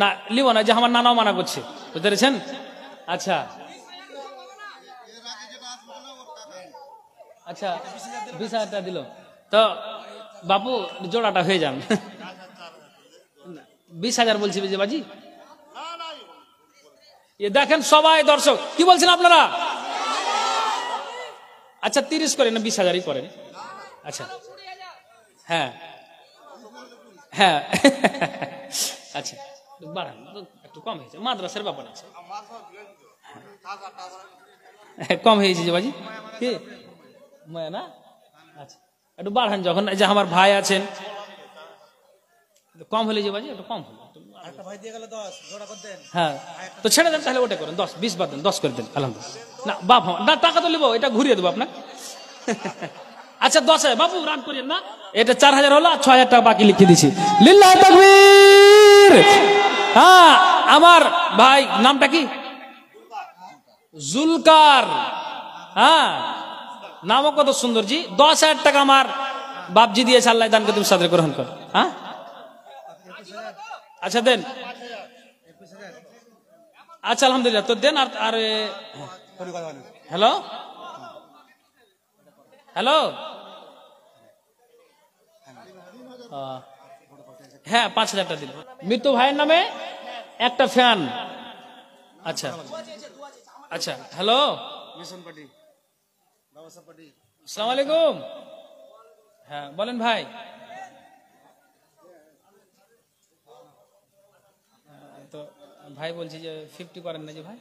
না লিব না, যে আমার নানাও মানা করছে, বুঝতে পেরেছেন? আচ্ছা আচ্ছা 20,000 টাকা দিল তো বাপু জোড়াটা হয়ে যান। 20,000 বলছি যে বাজি, দেখেন সবাই দর্শক কি বলছেন আপনারা? আচ্ছা 30 করেন না 20,000ই করেন। আচ্ছা হ্যাঁ হ্যাঁ আচ্ছা বাড়ান, একটু কম হয়েছে, মাদ্রাসার ব্যাপার আছে, কম হয়েছে যে বাজি কি না। আচ্ছা একটু বাড়ান, যখন যে আমার ভাই আছেন কম হলে যে বাজি একটু কম হলো, হ্যাঁ তো ছেড়ে দেন তাহলে ওটা করেন, 10-20 বাদ দেন, 10 করে দেন আলহামদুলিল্লাহ। না বাপ না টাকা তো নেবো, এটা ঘুরিয়ে দেবো আপনার। আচ্ছা 10,000 বাবু রাগ করেন না, এটা 4,000 হলো, 6,000 টাকা বাকি লিখে দিছি। লিল্লাহি তাকবীর। হ্যাঁ আমার ভাই নামটা কি? জুলকার। হ্যাঁ নামও কত সুন্দর জি। 10,000 টাকা আমার বাপজি দিয়েছে, আল্লাহ দানকে তুমি সাদরে গ্রহণ কর। হ্যাঁ আচ্ছা দেন, আচ্ছা আলহামদুলিল্লাহ তো দেন। আর হ্যালো হ্যালো হ্যাঁ 5,000 টাকা দিন মৃত্যু ভাইয়ের নামে একটা ফ্যান। আচ্ছা আচ্ছা হ্যালো আসসালামু আলাইকুম। হ্যাঁ বলেন ভাই। তো ভাই বলছি যে 50 করেন না যে ভাই?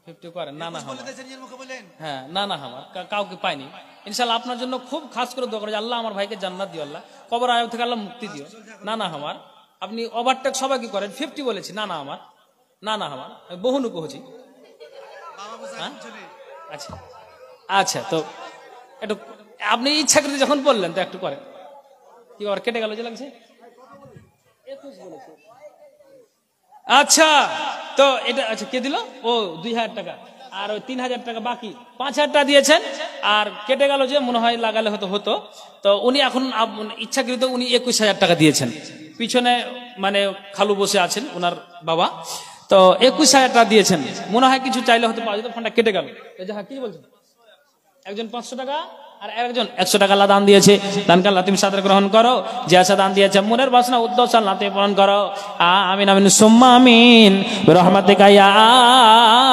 50 করেন না? না হ্যাঁ না আমার কাউকে পাইনি, ইনশাল্লাহ আপনার জন্য খুব খাস করে দোয়া করে আল্লাহ আমার ভাইকে জান্নাত দিও, আল্লাহ কবর আযাব থেকে আল্লাহ মুক্তি দিও। না আমার আপনি ওভারটেক সবাই কি করেন? 50 বলেছি। না আমার বহুনু কহছি। আচ্ছা আচ্ছা তো একটু আপনি ইচ্ছা করে যখন বললেন তো একটু করেন। কি আবার কেটে গেল যে লাগছে? 21 বলেছে। আচ্ছা তো এটা আচ্ছা কে দিল? ও 2,000 টাকা, আর ওই 3,000 টাকা বাকি 5,000 টাকা দিয়েছেন, আর কেটে গেল যে মনে হয় লাগালে হতো। তো উনি এখন ইচ্ছাকৃত উনি 21,000 টাকা দিয়েছেন, পিছনে মানে খালু বসে আছেন ওনার বাবা, তো 21,000 টাকা দিয়েছেন, মনে হয় কিছু চাইলে হতে পারে, ফোনটা কেটে গেল। কি বলছেন? একজন 500 টাকা আর একজন 100 টাকা আল্লাহ দান দিয়েছে, দানকে আল্লাহ তুমি সাদরে গ্রহণ করো। যে আশা দান দিয়েছে মনের বাসনা উদ্দেশ্য আল্লাহ তুমি পূরণ করো। আমিন আমিন সুম্মা আমিন বিরহমাতিকা ইয়া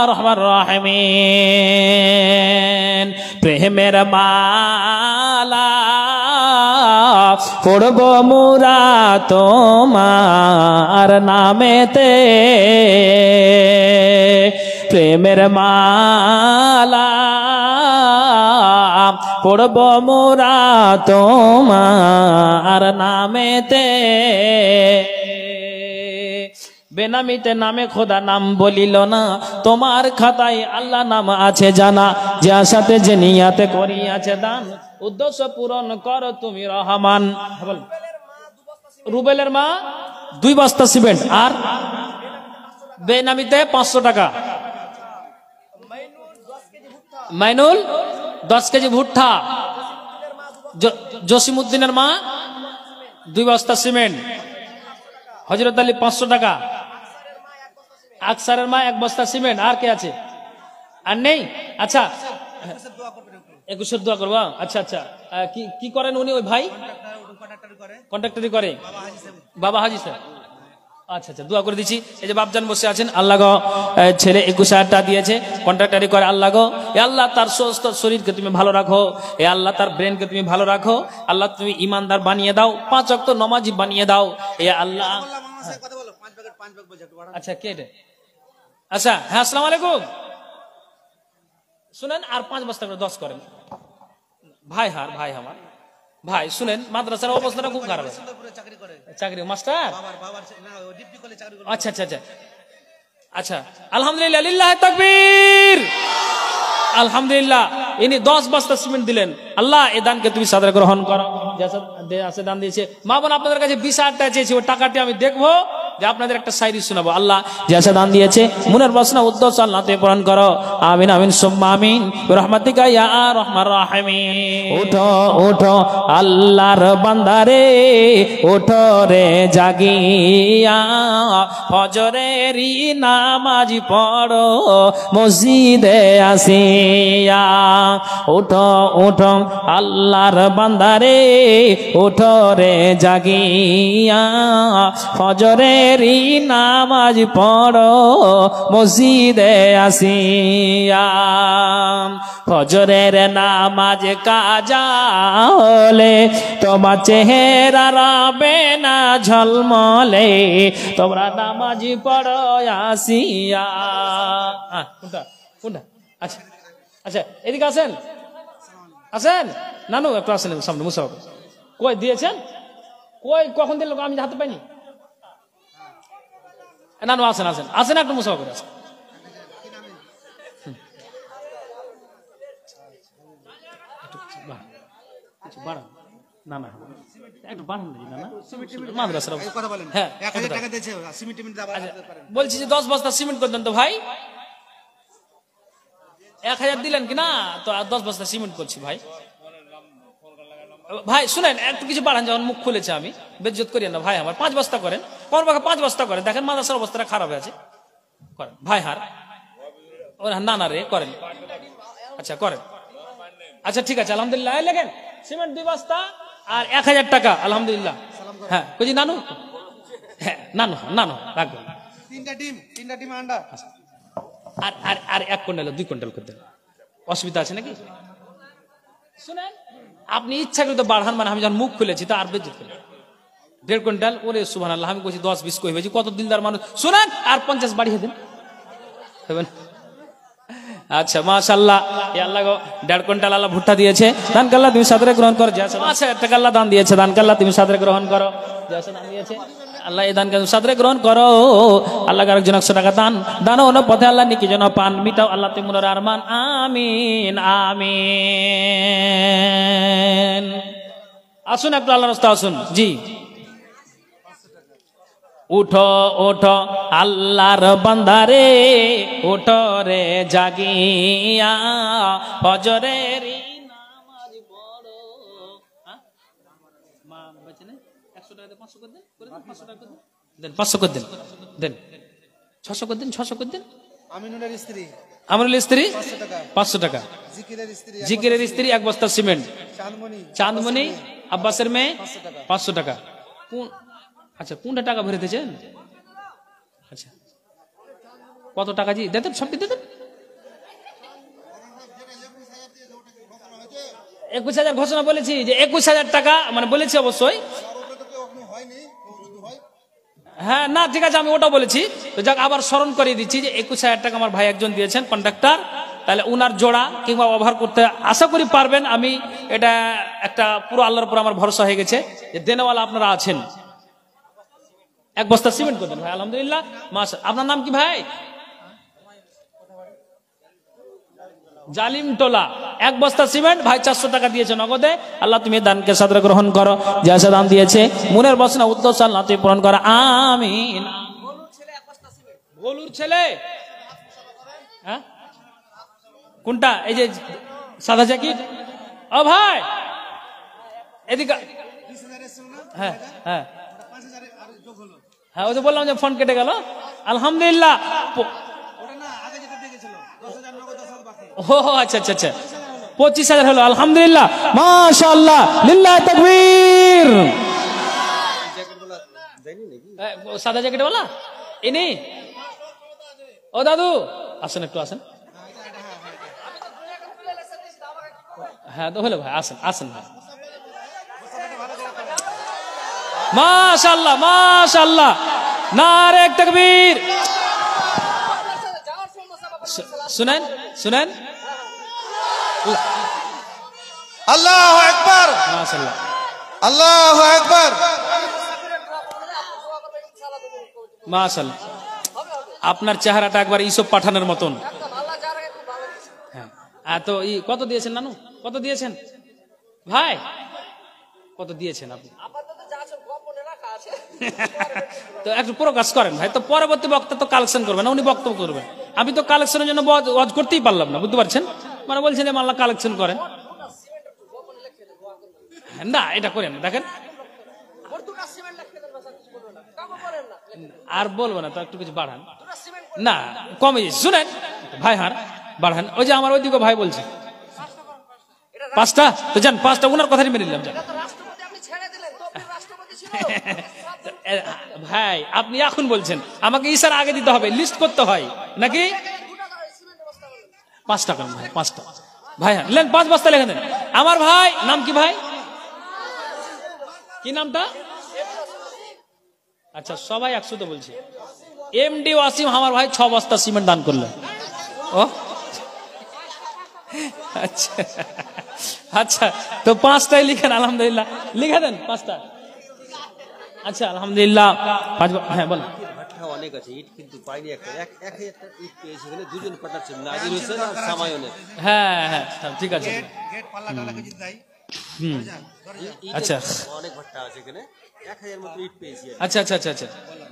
আরহামার রাহিমিন। প্রেমের মালা পড়ব মোরা তোমার নামেতে প্রেমের মালা পড়ব মোরা তোমার নামেতে বেনামিতে নামে খোদা নাম বলিল না তোমার খাতায় আল্লাহ নাম আছে জানা যে আশাতে যে নিয়াতে করিয়াছে দান উদ্দেশ্য পূরণ করো তুমি রহমান। রুবেলের মা 2 বস্তা সিমেন্ট আর বেনামিতে 500 টাকা। মাইনুল 10 কেজি ভুট্টা। জসিমউদ্দিনের মা 2 বস্তা সিমেন্ট। হযরত আলী 500 টাকা। আকসারের মা 1 বস্তা সিমেন্ট। আর কে আছে? আর নেই? আচ্ছা 21 দোয়া করবো। আচ্ছা আচ্ছা কি করেন উনি? ওই ভাই কন্ট্রাক্টরি করে বাবা হাজি স্যার। আচ্ছা আচ্ছা দোয়া করে দিচ্ছি। এই যে বাপজান বসে আছেন, আল্লাহ গো ছেলে 21,000 টাকা দিয়েছে, কন্ট্রাক্টরি করে। আল্লাহ গো এ আল্লাহ তার সুস্থ শরীরকে তুমি ভালো রাখো, এ আল্লাহ তার ব্রেনকে তুমি ভালো রাখো, আল্লাহ তুমি ইমানদার বানিয়ে দাও, 5 ওয়াক্ত নামাজি বানিয়ে দাও এ আল্লাহ। আচ্ছা কে এটা? আচ্ছা হ্যাঁ আসসালামু আলাইকুম। শুনেন আর 5 বস্তা করে 10 করেন ভাই। ভাই আমার ভাই শুনেন, মাদ্রাসার অবস্থাটা খুব খারাপ আছে। চাকরি মাস্টার? আচ্ছা আচ্ছা আচ্ছা আচ্ছা আলহামদুলিল্লাহ লিল্লাহি তাকবীর। আলহামদুলিল্লাহ ইনি 10 বস্তা সিমেন্ট দিলেন। আল্লাহ এই দানকে তুমি সাদরে গ্রহণ করো। যে দান দিয়েছে মা বোন আপনাদের কাছে 20,000 টাকা চেয়েছি, ওই টাকাটি আমি দেখবো যে আপনাদের একটা শায়রি শোনাবো। আল্লাহ যে দান দিয়েছে মনের বাসনা উদ্দেশ্য আল্লাহ তুমি পূরণ করো। আমিন আমিন সুম্মা আমিন বিরহমাতিকা ইয়া আরহামার রাহিমিন। ওঠো ওঠো আল্লাহর বান্দারে, ওঠো রে জাগিয়া, ফজরেরই নামাজ পড়ো মসজিদে আসিয়া। ওঠো ওঠো আল্লাহর বান্দারে, ওঠো রে জাগিয়া, ফজরেরই নামাজ পড়ো মসজিদে আসিয়া। ফজরের নামাজ কাজা হলে তোমার চেহারা রবে না ঝলমলে, তোমরা নামাজ পড়ো আসিয়া। কোনটা কোনটা? আচ্ছা আচ্ছা এদিকে আসেন আসেন নানু একটু আসেন সামনে। মুসাফ কই দিয়েছেন? কই কখন দিল? আমি হাতে পাইনি। নানু আসেন আসেন আসেন একটু মুসাফা করে আসেন। না না একটু বাড়ান না মাদ্রাসার। হ্যাঁ বলছি যে 10 বস্তা সিমেন্ট করতেন তো ভাই। 1000 দিলেন কিনা? তো 10 বস্তা সিমেন্ট করছি ভাই। ভাই শুনেন একটু কিছু বাড়ান, যখন মুখ খুলেছে আমি বেজ্জত করিয়েন না ভাই আমার। 5 বস্তা করেন, কোন বাকি 5 বস্তা করেন। দেখেন মাদ্রাসার অবস্থাটা খারাপ হয়ে আছে। করেন ভাই হার না না রে করেন। আচ্ছা করেন। আচ্ছা ঠিক আছে আলহামদুলিল্লাহ। লেখেন সিমেন্ট 2 বস্তা আর 1000 টাকা আলহামদুলিল্লাহ। হ্যাঁ বুঝি নানু? হ্যাঁ নানু নানু রাখবেন। 3টা ডিম আন্ডা আর আর আর 1 কুইন্টাল 2 কুইন্টাল করতে অসুবিধা আছে নাকি? শুনেন আপনি ইচ্ছা করে তো বাড়ান, মানে আমি যখন মুখ খুলেছি তা আর বেজ্জত করেন। 1.5 কুইন্টাল ওরে সুবহানাল্লাহ। আমি কইছি 10-20 কই হয়েছি, কত দিনদার মানুষ। শুনেন আর 50 বাড়িয়ে দেন। আচ্ছা মাশাআল্লাহ এ আল্লাহ গো 1.5 কুইন্টাল আল্লাহ ভুট্টা দিয়েছে, দান আল্লাহ তুমি সাদরে গ্রহণ করো। 5,000 টাকা আল্লাহ দান দিয়েছে, দান আল্লাহ তুমি সাদরে গ্রহণ করো। যা দান দিয়েছে আল্লাহ এই দানকে সাদরে গ্রহণ করো। আল্লাহ আরেকজন 100 টাকা দান দান হলো পথে আল্লাহ নিকি যেন পান মিটাও আল্লাহ তুমি মনের আরমান। আমিন আমিন। আসুন একটু আল্লাহর রাস্তা আসুন। জি উঠো ওঠো আল্লাহর বান্দারে, ওঠো রে জাগিয়া, ফজরের নামাজ পড়ো। মা বেচে নেই 100 টাকা দিয়ে 500 করে দেন, 500 টাকা দেন, 500 করে দেন, দেন 600 করে দেন, 600 করে দেন। আমিনুলের স্ত্রী 500 টাকা। জিকিরের স্ত্রী 1 বস্তা সিমেন্ট। চাঁদমণি আব্বাসের মেয়ে 500 টাকা। কোন আচ্ছা কোনটা টাকা ভরে দিয়েছেন? আচ্ছা কত টাকা জি দেন? সবটি দেন 21,000 ঘোষণা বলেছি, যে 21,000 টাকা মানে বলেছি অবশ্যই। হ্যাঁ না ঠিক আছে, আমি ওটা বলেছি। তো যাক, আবার স্মরণ করিয়ে দিচ্ছি যে 21,000 টাকা আমার ভাই একজন দিয়েছেন, কন্ডাক্টর। তাহলে উনার জোড়া কিংবা ওভার করতে আশা করি পারবেন। আমি এটা একটা পুরো আল্লাহর উপর আমার ভরসা হয়ে গেছে যে দেনেওয়ালা আপনারা আছেন। 1 বস্তা সিমেন্ট করবেন ভাই, আলহামদুলিল্লাহ। আপনার নাম কি ভাই? জালিম টোলা। 1 বস্তা সিমেন্ট ভাই 400 টাকা দিয়েছে নগদে। আল্লাহ তুমি দানকে সাদরে গ্রহণ করো, যা দান দিয়েছে মনের বাসনা উদ্দেশ্য আল্লাহ তুমি পূরণ করো, আমিন। গোলুর ছেলে, হ্যাঁ কোনটা? এই যে সাদা জ্যাকেট। ও ভাই এদিকে। হ্যাঁ হ্যাঁ হ্যাঁ, ওই তো বললাম যে ফোন কেটে গেল। আলহামদুলিল্লাহ। ও আচ্ছা আচ্ছা আচ্ছা, 25,000 হলো, আলহামদুলিল্লাহ, মাশাআল্লাহ, লিল্লাহি তাকবীর। সাদা জ্যাকেট বলা ইনি? ও দাদু আসেন, একটু আসেন। হ্যাঁ তো হলো ভাই, আসেন আসেন ভাই। মাশাআল্লাহ মাশাআল্লাহ, নারে তাকবীর। শুনেন শুনেন, আল্লাহু আকবার, মাশাআল্লাহ, আল্লাহু আকবার, মাশাআল্লাহ। আপনার চেহারাটা একবার ইসব পাঠানোর মতন। হ্যাঁ তো কত দিয়েছেন নানু? কত দিয়েছেন ভাই? কত দিয়েছেন আপনি? তো একটু প্রকাশ করেন ভাই, তো পরবর্তী বক্তা তো কালেকশন করবেন না, উনি বক্তব্য করবেন। আমি তো কালেকশনের জন্য ওয়াজ করতেই পারলাম না, বুঝতে পারছেন? মানে বলছেন আল্লাহ কালেকশন করেন না, এটা করেন না। দেখেন আর বলবো না তো, একটু কিছু বাড়ান না, কমে। শুনেন ভাই, হার বাড়ান। ওই যে আমার ওইদিকে ভাই বলছে 5টা, তো যান 5টা, ওনার কথাই মেনে নিলাম। যান ভাই, আপনি এখন বলছেন আমাকে ইশারা আগে দিতে হবে, লিস্ট করতে হয় নাকি? 5টা করেন ভাই, 5টা ভাই। হ্যাঁ লেন, 5 বস্তা লিখে দেন। আমার ভাই নাম কি ভাই? কি নামটা? আচ্ছা সবাই 100 তো বলছে। এমডি ওয়াসিম আমার ভাই 6 বস্তা সিমেন্ট দান করলেন। ও আচ্ছা আচ্ছা, তো 5টাই লিখেন, আলহামদুলিল্লাহ, লিখে দেন 5টা। আচ্ছা আলহামদুলিল্লাহ। হ্যাঁ বলেন। ভাট্টা অনেক আছে, ইট কিন্তু পাইনি। একটা ইট পেয়েছে, এখানে 2জন পাঠাচ্ছে, নাজির হোসেন আর সামায়নের। হ্যাঁ হ্যাঁ ঠিক আছে। গেট পাল্লা টালা কিছু দেয়। আচ্ছা অনেক ভাট্টা আছে এখানে, 1000 মতো ইট পেয়েছি। আচ্ছা আচ্ছা আচ্ছা আচ্ছা,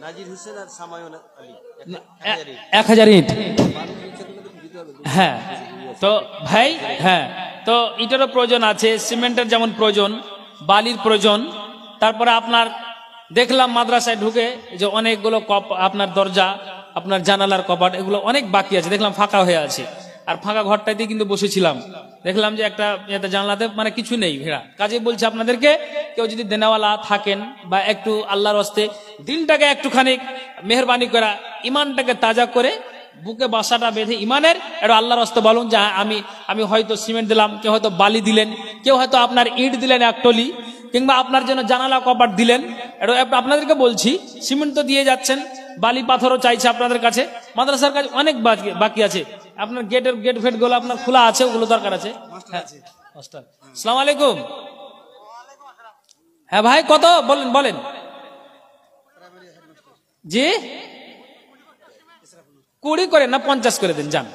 নাজির হোসেন আর সামায়ন আলী 1000 ইট। হ্যাঁ তো ভাই, হ্যাঁ তো ইটেরও প্রয়োজন আছে, সিমেন্টের যেমন প্রয়োজন, বালির প্রয়োজন। তারপরে আপনার দেখলাম মাদ্রাসায় ঢুকে যে অনেকগুলো আপনার দরজা, আপনার জানালার কপাট, এগুলো অনেক বাকি আছে। দেখলাম ফাঁকা হয়ে আছে, আর ফাঁকা ঘরটাতেই কিন্তু বসেছিলাম। দেখলাম যে একটা জানলাতে মানে কিছু নেই ভেড়া। কাজে বলছে আপনাদেরকে, কেউ যদি দেনাওয়ালা থাকেন বা একটু আল্লাহর হস্তে দিলটাকে একটুখানি মেহরবানি করা, ইমানটাকে তাজা করে বুকে বাসাটা বেঁধে ইমানের এটা আল্লাহর হস্তে বলুন যে আমি হয়তো সিমেন্ট দিলাম, কেউ হয়তো বালি দিলেন, কেউ হয়তো আপনার ইট দিলেন 1 টলি, কিংবা আপনার জন্য জানালা কপাট দিলেন। এটা আপনাদেরকে বলছি, সিমেন্ট তো দিয়ে যাচ্ছেন, বালি পাথরও চাইছে আপনাদের কাছে। মাদ্রাসার কাছে অনেক বাকি আছে, আপনার গেট ফেট গুলো আপনার খোলা আছে, ওগুলো দরকার আছে। আসসালামু আলাইকুম। হ্যাঁ ভাই কত বলেন বলেন জি? 20 করে না 50 করে দেন, যান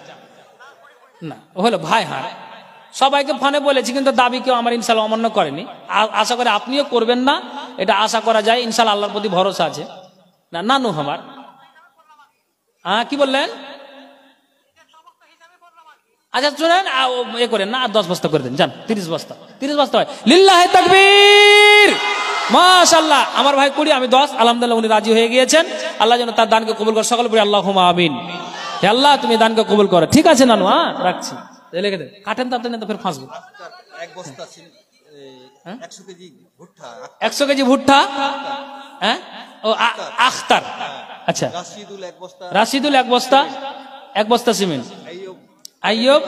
না হলো ভাই। হ্যাঁ সবাইকে ফোনে বলেছি, কিন্তু দাবি কেউ আমার ইনশাল্লাহ অমান্য করেনি। আশা করে আপনিও করবেন না, এটা আশা করা যায়। ইনশাল্লাহ আল্লাহর প্রতি ভরসা আছে। না নানু আমার, হ্যাঁ কি বললেন? আচ্ছা শুনেন, এ করেন না, আর 10 বস্তা করে দেন, যান 30 বস্তা। 30 বস্তা হয়, লিল্লাহি তাকবীর, মাশাআল্লাহ। আমার ভাই 20, আমি 10, আলহামদুলিল্লাহ উনি রাজি হয়ে গিয়েছেন। আল্লাহ যেন তার দানকে কবুল করে, সকল পড়ি আল্লাহুম্মা আমিন। হে আল্লাহ তুমি দানকে কবুল করো। ঠিক আছে নানু, হ্যাঁ রাখছি, লিখে দেন। কাটেন তাতে না তো ফের ফাঁসবো। 1 বস্তা 100 কেজি ভুট্টা, 100 কেজি ভুট্টা, হ্যাঁ ও আখতার। আচ্ছা রাশিদুল 1 বস্তা, রাশিদুল 1 বস্তা, 1 বস্তা সিমেন্ট। আইয়ুব আইয়ুব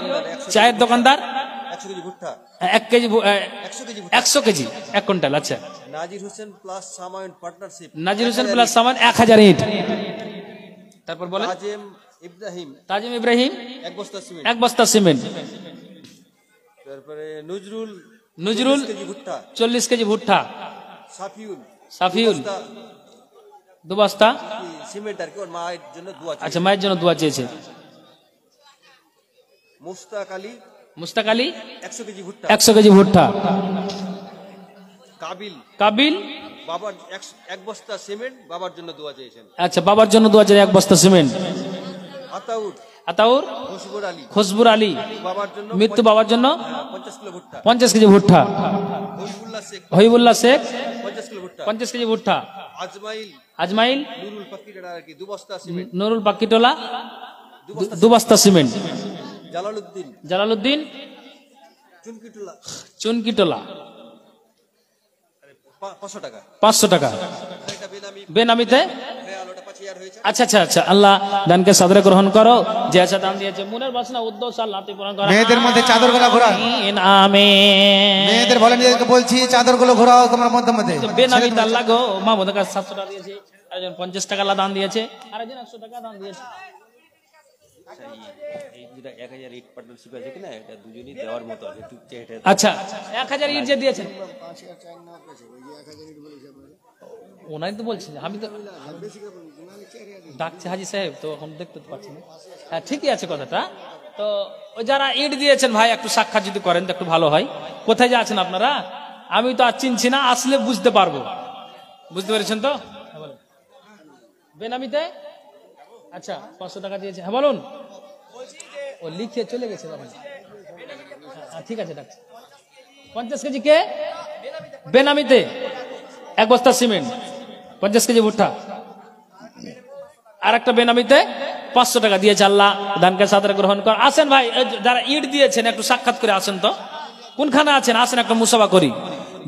চায়ের দোকানদার 100 কেজি ভুট্টা, 1 কেজি 100 কেজি ভুট্টা। 100 কেজি 1 কুইন্টাল। আচ্ছা, নাজির হোসেন প্লাস সামাইন পার্টনারশিপ, নাজির হোসেন প্লাস সামান 1000 ইট। তারপর বলেন তাজিম ইব্রাহিম তাজিম ইব্রাহিম 1 বস্তা সিমেন্ট, 1 বস্তা সিমেন্ট। তারপরে নজরুল নজরুল 40 কেজি ভুট্টা, 40 কেজি ভুট্টা। সাফিউল সাফিউল 2 বস্তা সিমেন্ট আর কি, ওর মায়ের জন্য দোয়া চাই। আচ্ছা, মায়ের জন্য দোয়া চেয়েছে। মুস্তাক আলী মুস্তাক আলী 100 কেজি ভুট্টা, 100 কেজি ভুট্টা। কাবিল কাবিল বাবার 1 বস্তা সিমেন্ট, বাবার জন্য দোয়া চেয়েছেন। আচ্ছা, বাবার জন্য দোয়া চেয়েছে 1 বস্তা সিমেন্ট। আতাউর আতাউর খুশবুর আলী খুশবুর আলী বাবার জন্য মৃত্যু, বাবার জন্য 50 কিলো ভুট্টা। 50 কেজি ভুট্টা। হবিবুল্লাহ শেখ হবিবুল্লাহ শেখ 50 কিলো ভুট্টা। 50 কেজি ভুট্টা। আজমাইল আজমাইল নুরুল পাকিটা আর কি 2 বস্তা সিমেন্ট, নুরুল পাকিটোলা 2 বস্তা সিমেন্ট। জালালউদ্দিন জালালউদ্দিন চুনকিটুলা চুনকিটোলা 500 টাকা। 500 টাকা এটা বেনামি বেনামিতে। আলোটা 5000 হয়েছে। আচ্ছা আচ্ছা আচ্ছা, আল্লাহ দানকে সাদরে গ্রহণ করো। যে আচ্ছা দান দিয়েছে মনের বাসনা উদ্দেশ্য আল্লাহ তুই পূরণ করো। মেয়েদের মধ্যে চাদর গুলো ঘোরান, আমিন আমিন। মেয়েদের ভলেন্টিয়ারকে বলছি চাদর গুলো ঘোরাও তোমার মধ্যে মধ্যে। বেনামিতে আল্লাহ গো, মাহমুদের কাছে 700 টাকা দিয়েছে, আরেকজন 50 টাকা আল্লাহ দান দিয়েছে, আরেকজন 100 টাকা দান দিয়েছে। এই যেটা 1000 ইট পার্টনারশিপ আছে কিনা, এটা দুজনেই দেওয়ার মতো আছে। এটা আচ্ছা, 1000 ইট যে দিয়েছেন ওনাই তো বলছেন, আমি তো ডাকছে হাজি সাহেব, তো এখন দেখতে তো পাচ্ছি না। হ্যাঁ, ঠিকই আছে কথাটা। তো ওই যারা ইট দিয়েছেন ভাই, একটু সাক্ষাৎ যদি করেন তো একটু ভালো হয়। কোথায় যে আছেন আপনারা, আমি তো আর চিনছি না, আসলে বুঝতে পারবো। বুঝতে পেরেছেন তো? হ্যাঁ, বলেন। বেনামিতে আচ্ছা 500 টাকা দিয়েছে। হ্যাঁ বলুন। ও লিখে চলে গেছে বাবা। হ্যাঁ ঠিক আছে, ডাকছে। 50 কেজি কে বেনামিতে, 1 বস্তা সিমেন্ট, 50 কেজি ভুট্টা, আর একটা বেনামিতে 500 টাকা দিয়েছে। আল্লাহ দানকে সাদরে গ্রহণ কর। আসেন ভাই, যারা ইট দিয়েছেন একটু সাক্ষাৎ করে আসেন তো। কোনখানে আছেন আসেন, একটা মুসাফা করি।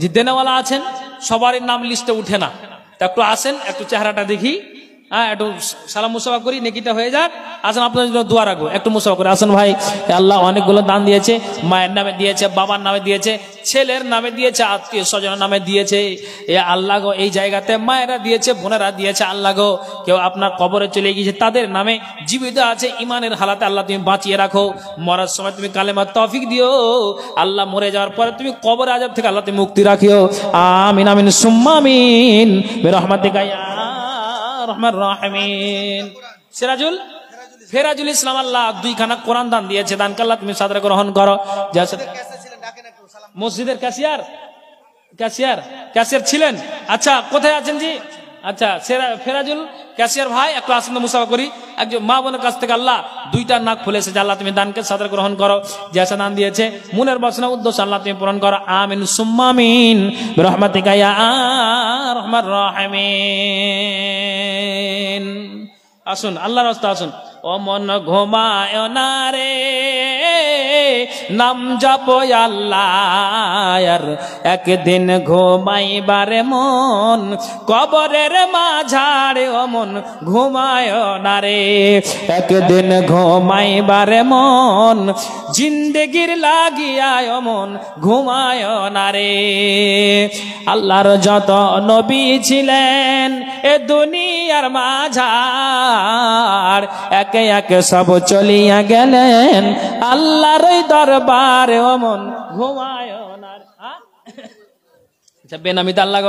যে দেনেওয়ালা আছেন সবারই নাম লিস্টে উঠে না, তা একটু আসেন, একটু চেহারাটা দেখি। হ্যাঁ, একটু সালাম মুসাফা করি, নেকিটা হয়ে যাক। আসেন, আপনার জন্য দোয়া রাখবো, একটু মুসাফা করে আসেন ভাই। আল্লাহ অনেকগুলো দান দিয়েছে, মায়ের নামে দিয়েছে, বাবার নামে দিয়েছে, ছেলের নামে দিয়েছে, আত্মীয় স্বজনের নামে দিয়েছে। এ আল্লাহ গো, এই জায়গাতে মায়েরা দিয়েছে, বোনেরা দিয়েছে। আল্লাহ গো, কেউ আপনার কবরে চলে গিয়েছে, তাদের নামে জীবিত আছে, ইমানের হালাতে আল্লাহ তুমি বাঁচিয়ে রাখো। মরার সময় তুমি কালেমার তৌফিক দিও আল্লাহ। মরে যাওয়ার পরে তুমি কবরে আযাব থেকে আল্লাহ তুমি মুক্তি রাখিও। আমিন আমিন সুম্মা আমিন বিরহমাতিকা ইয়া রহমান রাহিমিন। ফেরাজুল ইসলাম আল্লাহ 2 খানা কোরআন দান দিয়েছে, দান আল্লাহ তুমি সাদরে গ্রহণ করো। মসজিদের ক্যাশিয়ার ছিলেন। আচ্ছা, কোথায় আছেন জি? আচ্ছা, ফেরাজুল ক্যাশিয়ার ভাই, একটু আসেন মুসাফা করি। একজন মা বোনের কাছ থেকে আল্লাহ 2টা নাক খুলেছে, আল্লাহ তুমি দানকে সাদরে গ্রহণ করো। জেসা দান দিয়েছে, মনের বাসনা উদ্দেশ্য আল্লাহ তুমি পূরণ করো। আমিন সুম্মা আমিন বিরহমাতিকা ইয়া আরহামার রাহিমিন। আসুন, আল্লাহর রাস্তা আসুন। ও মন ঘুমায় না রে, নাম জপ আল্লাহর, একদিন ঘুমাইবারে মন কবরের মাঝারে। ও মন ঘুমায় না রে, একদিন ঘুমাইবারে মন জিন্দেগির লাগিয়ায়। ও মন ঘুমায় না রে। আল্লাহর যত নবী ছিলেন এ দুনিয়ার মাঝার, একে একে সব চলিয়া গেলেন আল্লাহর দরবারে। ও মন ঘুমায় না। বেনামিতে আল্লাহ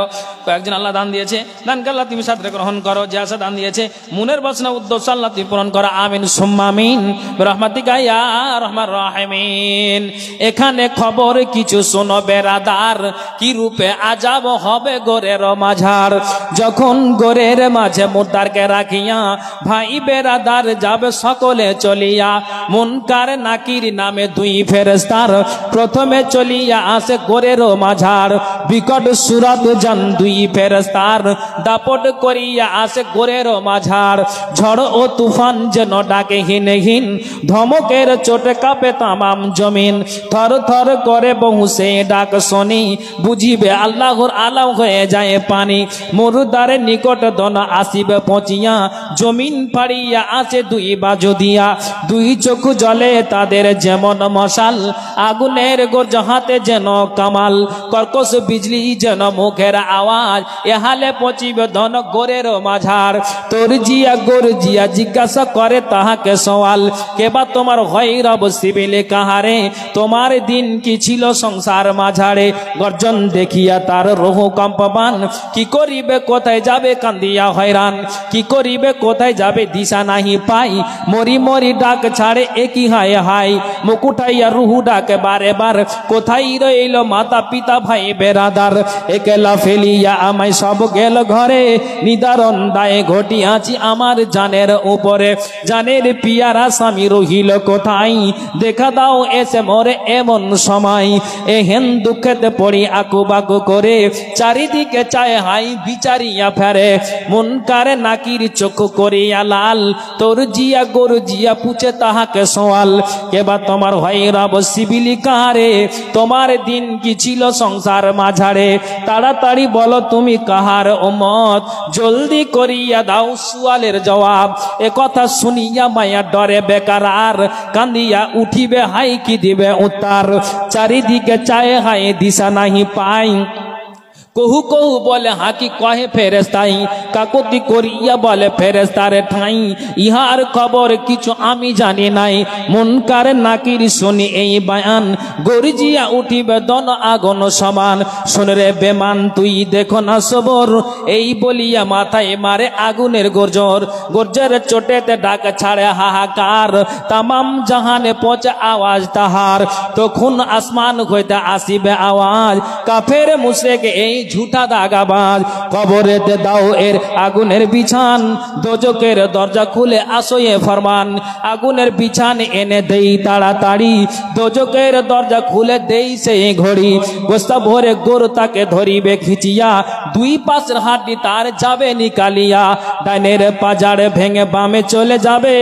কয়েকজন আল্লাহ দান দিয়েছে, দানকে আল্লাহ তুমি সাদরে গ্রহণ করো। যে আশা দান দিয়েছে, মনের বাসনা উদ্দেশ্য আল্লাহ তুমি পূরণ করো। আমিন সুম্মা আমিন বিরহমাতিকা ইয়া আরহামার রাহিমিন। এখানে খবর কিছু শোনো বেরাদার, কি রূপে আযাব হবে গোরের মাঝার। যখন গোরের মাঝে মুর্দারকে রাখিয়া ভাই বেরাদার যাবে সকলে চলিয়া। মুনকার নাকির নামে 2 ফেরেশতার প্রথমে চলিয়া আসে গোরের মাঝার। বিকট সুরাত জান দুই ফেরেশতার দাপট করিয়া আসে গোরের মাঝার ঝড় ও তুফান যেন ডাকে হিনহীন ধমকের চোটে কাঁপে তামাম জমিন থর থর করে বহু সে ডাক শুনি বুঝিবে আল্লাহর আলাম হয়ে যায় পানি মুরদারে নিকট দন আসিবে পচিয়া জমিন পাড়িয়া আছে দুই বাজু দিয়া দুই চোখ জলে তাদের যেমন মশাল আগুনের গর্জ হাতে যেন কামাল কর্কশ বিজলি যেন মুখের আওয়াজ এহালে পচিবে ধন গোরের মাঝার তোর জিয়া গোর জিয়া জিজ্ঞাসা করে তাহাকে সওয়াল কেবা তোমার হয় রব সিবিলে কাহারে তোমার দিন কি ছিল সংসার মাঝারে গর্জন দেখিয়া তার রোহ কম্পমান কি করিবে কোথায় যাবে কান্দিয়া হয়রান কি করিবে কোথায় যাবে দিশা নাহি পাই মরি মরি ডাক ছাড়ে একই হায় হাই মুকুটাইয়া রুহু ডাকে বারে বার কোথায় রইল মাতা পিতা ভাই বেরাদার একলা ফেলিয়া আমায় সব গেল ঘরে নিদারণ দায়ে ঘটিয়াছি আমার জানের উপরে জানের পিয়ারা স্বামী রহিল কোথায় দেখা দাও এসে মরে এমন সময় এহেন দুঃখেতে পড়ি আকুবাকু করে চারিদিকে চায় হাই বিচারিয়া ফেরে মন কারে নাকির চোখ করিয়া লাল তোর জিয়া গোর জিয়া পুছে তাহাকে সোয়াল কেবা তোমার হয় রব সিবিলি কাহারে তোমার দিন কি ছিল সংসার মাঝারে তাড়াতাড়ি বলো তুমি কাহার উম্মত জলদি করিয়া দাও সুয়ালের জবাব এ কথা শুনিয়া মায়া ডরে বেকার আর কান্দিয়া উঠিবে হাই কি দিবে উত্তর চারিদিকে চায় হাই দিশা নাহি পাই কহু কহু বলে হাকি কহে ফেরেস্তাই কাকুতি করিয়া বলে ফেরেস্তারে ঠাই ইহার খবর কিছু আমি জানি নাই মুনকার নাকির শুনি এই বায়ান গর্জিয়া উঠিবে দন আগুন সমান শুনে রে বেমান তুই দেখো না সবর এই বলিয়া মাথায় মারে আগুনের গর্জর গর্জের চোটেতে ডাক ছাড়ে হাহাকার তামাম জাহানে পচে আওয়াজ তাহার তখন আসমান হইতে আসিবে আওয়াজ কাফের মুশরিক এই ঝুঠা দাগাবাজ কবরেতে দাও এর আগুনের বিছান দোজকের দরজা খুলে আসয়ে ফরমান আগুনের বিছান এনে দেই তাড়াতাড়ি দোজকের দরজা খুলে দেই সেই ঘড়ি গোস্তা ভরে গোর তাকে ধরিবে খিচিয়া দুই পাশের হাড্ডি তার যাবে নিকালিয়া ডাইনের পাজাড়ে ভেঙে বামে চলে যাবে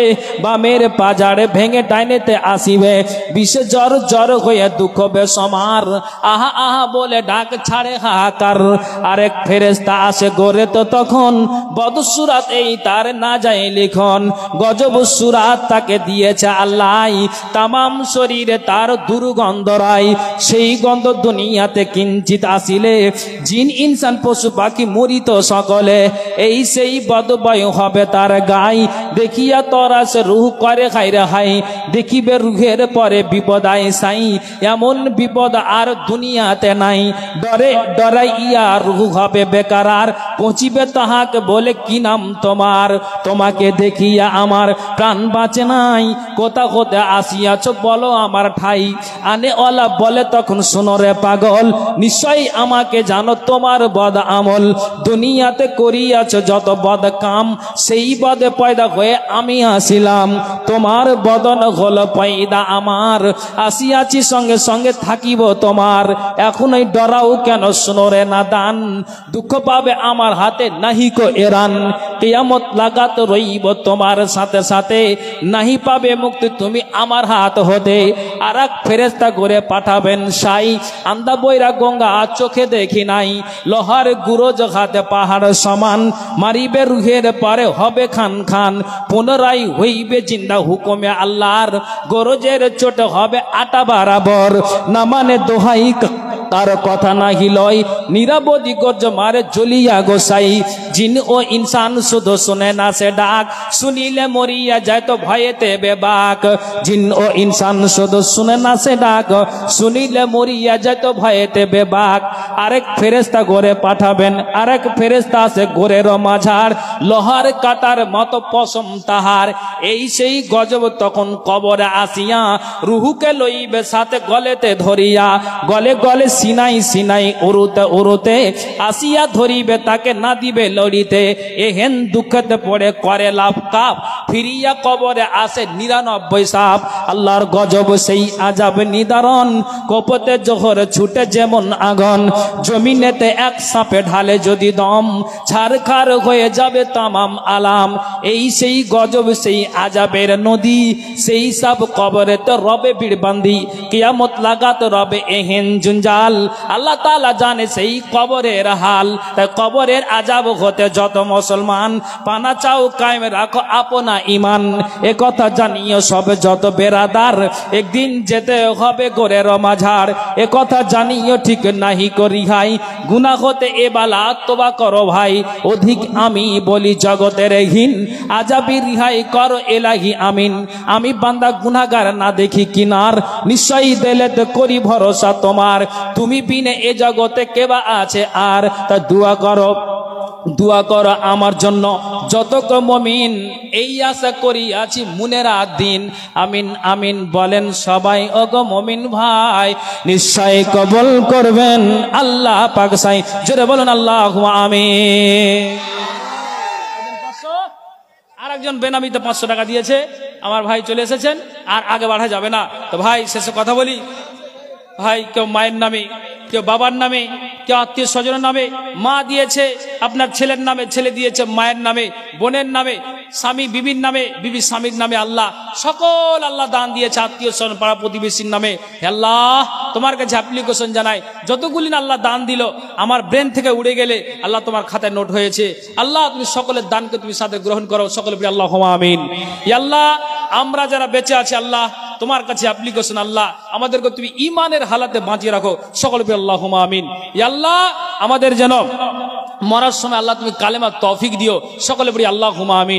বামের পাজাড়ে ভেঙে ডাইনেতে আসিবে বিষে জ্বর জ্বর হয়ে দুঃখ বেসমার আহা আহা বলে ডাক ছাড়ে হাহাকার আরেক ফেরেশতা আসে গোরে তো তখন বদসুরাত এই তার না যায় লিখন গজব সুরাত তাকে দিয়েছে আল্লাহ তামাম শরীরে তার দুর্গন্ধরাই সেই গন্ধ দুনিয়াতে কিঞ্চিত আসিলে জিন ইনসান পশু পাখি মরিত সকলে এই সেই বদবায়ু হবে তার গায়ে দেখিয়া তরাস রুহ করে খাইরে হাই দেখিবে রুহের পরে বিপদ আই সাই এমন বিপদ আর দুনিয়াতে নাই ডরে ডরাইয়া রুহ হবে বেকার আর পৌঁছিবে তাহাকে বলে কি নাম তোমার তোমাকে দেখিয়া আমার প্রাণ বাঁচে নাই কোথা হতে আসিয়াছ বলো আমার ঠাই আনে ওলা বলে তখন শোনো রে পাগল নিশ্চয়ই আমাকে জানো তোমার বদ আমল দুনিয়াতে করিয়াছ যত বদ কাম সেই বদে পয়দা হয়ে আমি আসিলাম তোমার বদন হলো পয়দা আমার আসিয়াছি সঙ্গে সঙ্গে থাকিব তোমার এখনই ডরাও কেন শোনো রে নাদান দুঃখ পাবে আমার হাতে নাহি কো এরান কিয়ামত লাগাত রইব তোমার সাথে সাথে নাহি পাবে মুক্তি তুমি আমার হাত হতে আর এক ফেরেশতা করে পাঠাবেন সাই আন্দা বৈরা গঙ্গা চোখে দেখি নাই লোহার গুরজ হাতে পাহাড় সমান মারিবে রুহের পারে হবে খান খান পুনরায় হইবে জিন্দা হুকুমে আল্লাহর গরজের চোট হবে আটা বরাবর না মানে দোহাই তার কথা নাহি লয় নিরাবধি গর্জ মারে জ্বলিয়া গোসাই জিন ও ইনসান শুধু শুনে না সে ডাক শুনিলে মরিয়া যায় তো ভয়েতে বেবাক জিন ও ইনসান শুধু শুনে না সে ডাক শুনিলে মরিয়া যায় তো ভয়েতে বেবাক আরেক ফেরেশতা করে পাঠাবেন আরেক ফেরেশতা আছে গোরের মাঝার লোহার কাটার মতো পশম তাহার এই সেই গজব তখন কবরে আসিয়া রুহুকে লইবে সাথে গলেতে ধরিয়া গলে গলে সিনাই সিনাই উড়ুতে উড়ুতে আসিয়া ধরিবে তাকে না দিবে লড়িতে এহেন দুঃখতে পড়ে করে লাভ কাপ ফিরিয়া কবরে আসে 99 সাপ। আল্লাহর গজব সেই আজাব নিদারণ, কপতে জোহর ছুটে যেমন আগুন, জমিনেতে এক সাপে ঢালে যদি দম, ছারখার হয়ে যাবে তামাম আলাম। এই সেই গজব সেই আজাবের নদী, সেই সব কবরে তো রবে বিড়বান্দি, কিয়ামত লাগাত রবে এহেন জঞ্জাল। আল্লাহ তাআলা জানে সেই কবরের হাল, তাই কবরের আজাব হতে যত মুসলমান পানা চাও কায়েম রাখো আপনা ইমান। এ কথা জানিও সব যত বেরাদার, একদিন যেতে হবে গোরের মাঝার। এ কথা জানিও ঠিক নাহি করি হাই, গুনাহ হতে এ বালা তোবা করো ভাই। অধিক আমি বলি জগতের হীন, আজাবি রিহাই করো এলাহি আমিন। আমি বান্দা গুনাহগার না দেখি কিনার, নিশ্চয়ই দিলেতে করি ভরসা তোমার। তুমি বিনে এ জগতে কেবা আছে আর, তা দোয়া করো আমার জন্য যতক মুমিন, এই আশা করি আছি মুনেরা দিন। আমিন আমিন বলেন সবাই ওগো মুমিন ভাই, নিশ্চয় কবুল করবেন আল্লাহ পাক সাই। জোরে বলুন আল্লাহুম্মা আমিন। আর একজন বেনামিতে 500 টাকা দিয়েছে, আমার ভাই চলে এসেছেন, আর আগে বাড়া যাবে না। তো ভাই শেষে কথা বলি, ভাই কেউ মায়ের নামে, কেউ বাবার নামে, কেউ আত্মীয় স্বজনের নামে, মা দিয়েছে আপনার ছেলের নামে, ছেলে দিয়েছে মায়ের নামে, বোনের নামে, স্বামী বিবির নামে, বিবি স্বামীর নামে। আল্লাহ সকল আল্লাহ দান দিয়েছে আত্মীয় স্বজন পাড়া প্রতিবেশীর নামে। আল্লাহ তোমার কাছে অ্যাপ্লিকেশন জানাই, যতগুলি না আল্লাহ দান দিল আমার ব্রেন থেকে উড়ে গেলে আল্লাহ তোমার খাতায় নোট হয়েছে। আল্লাহ তুমি সকলের দানকে তুমি সাথে গ্রহণ করো, সকলে বলি আল্লাহুম্মা আমিন। আল্লাহ আমরা যারা বেঁচে আছি আল্লাহ তোমার কাছে অ্যাপ্লিকেশন, আল্লাহ আমাদেরকে তুমি ঈমানের হালাতে বাঁচিয়ে রাখো, সকলে বলি আল্লাহুম্মা আমিন। আল্লাহ আমাদের যেন মরার সময় আল্লাহ তুমি কালেমা তৌফিক দিও, সকলে বলি আল্লাহুম্মা আমিন।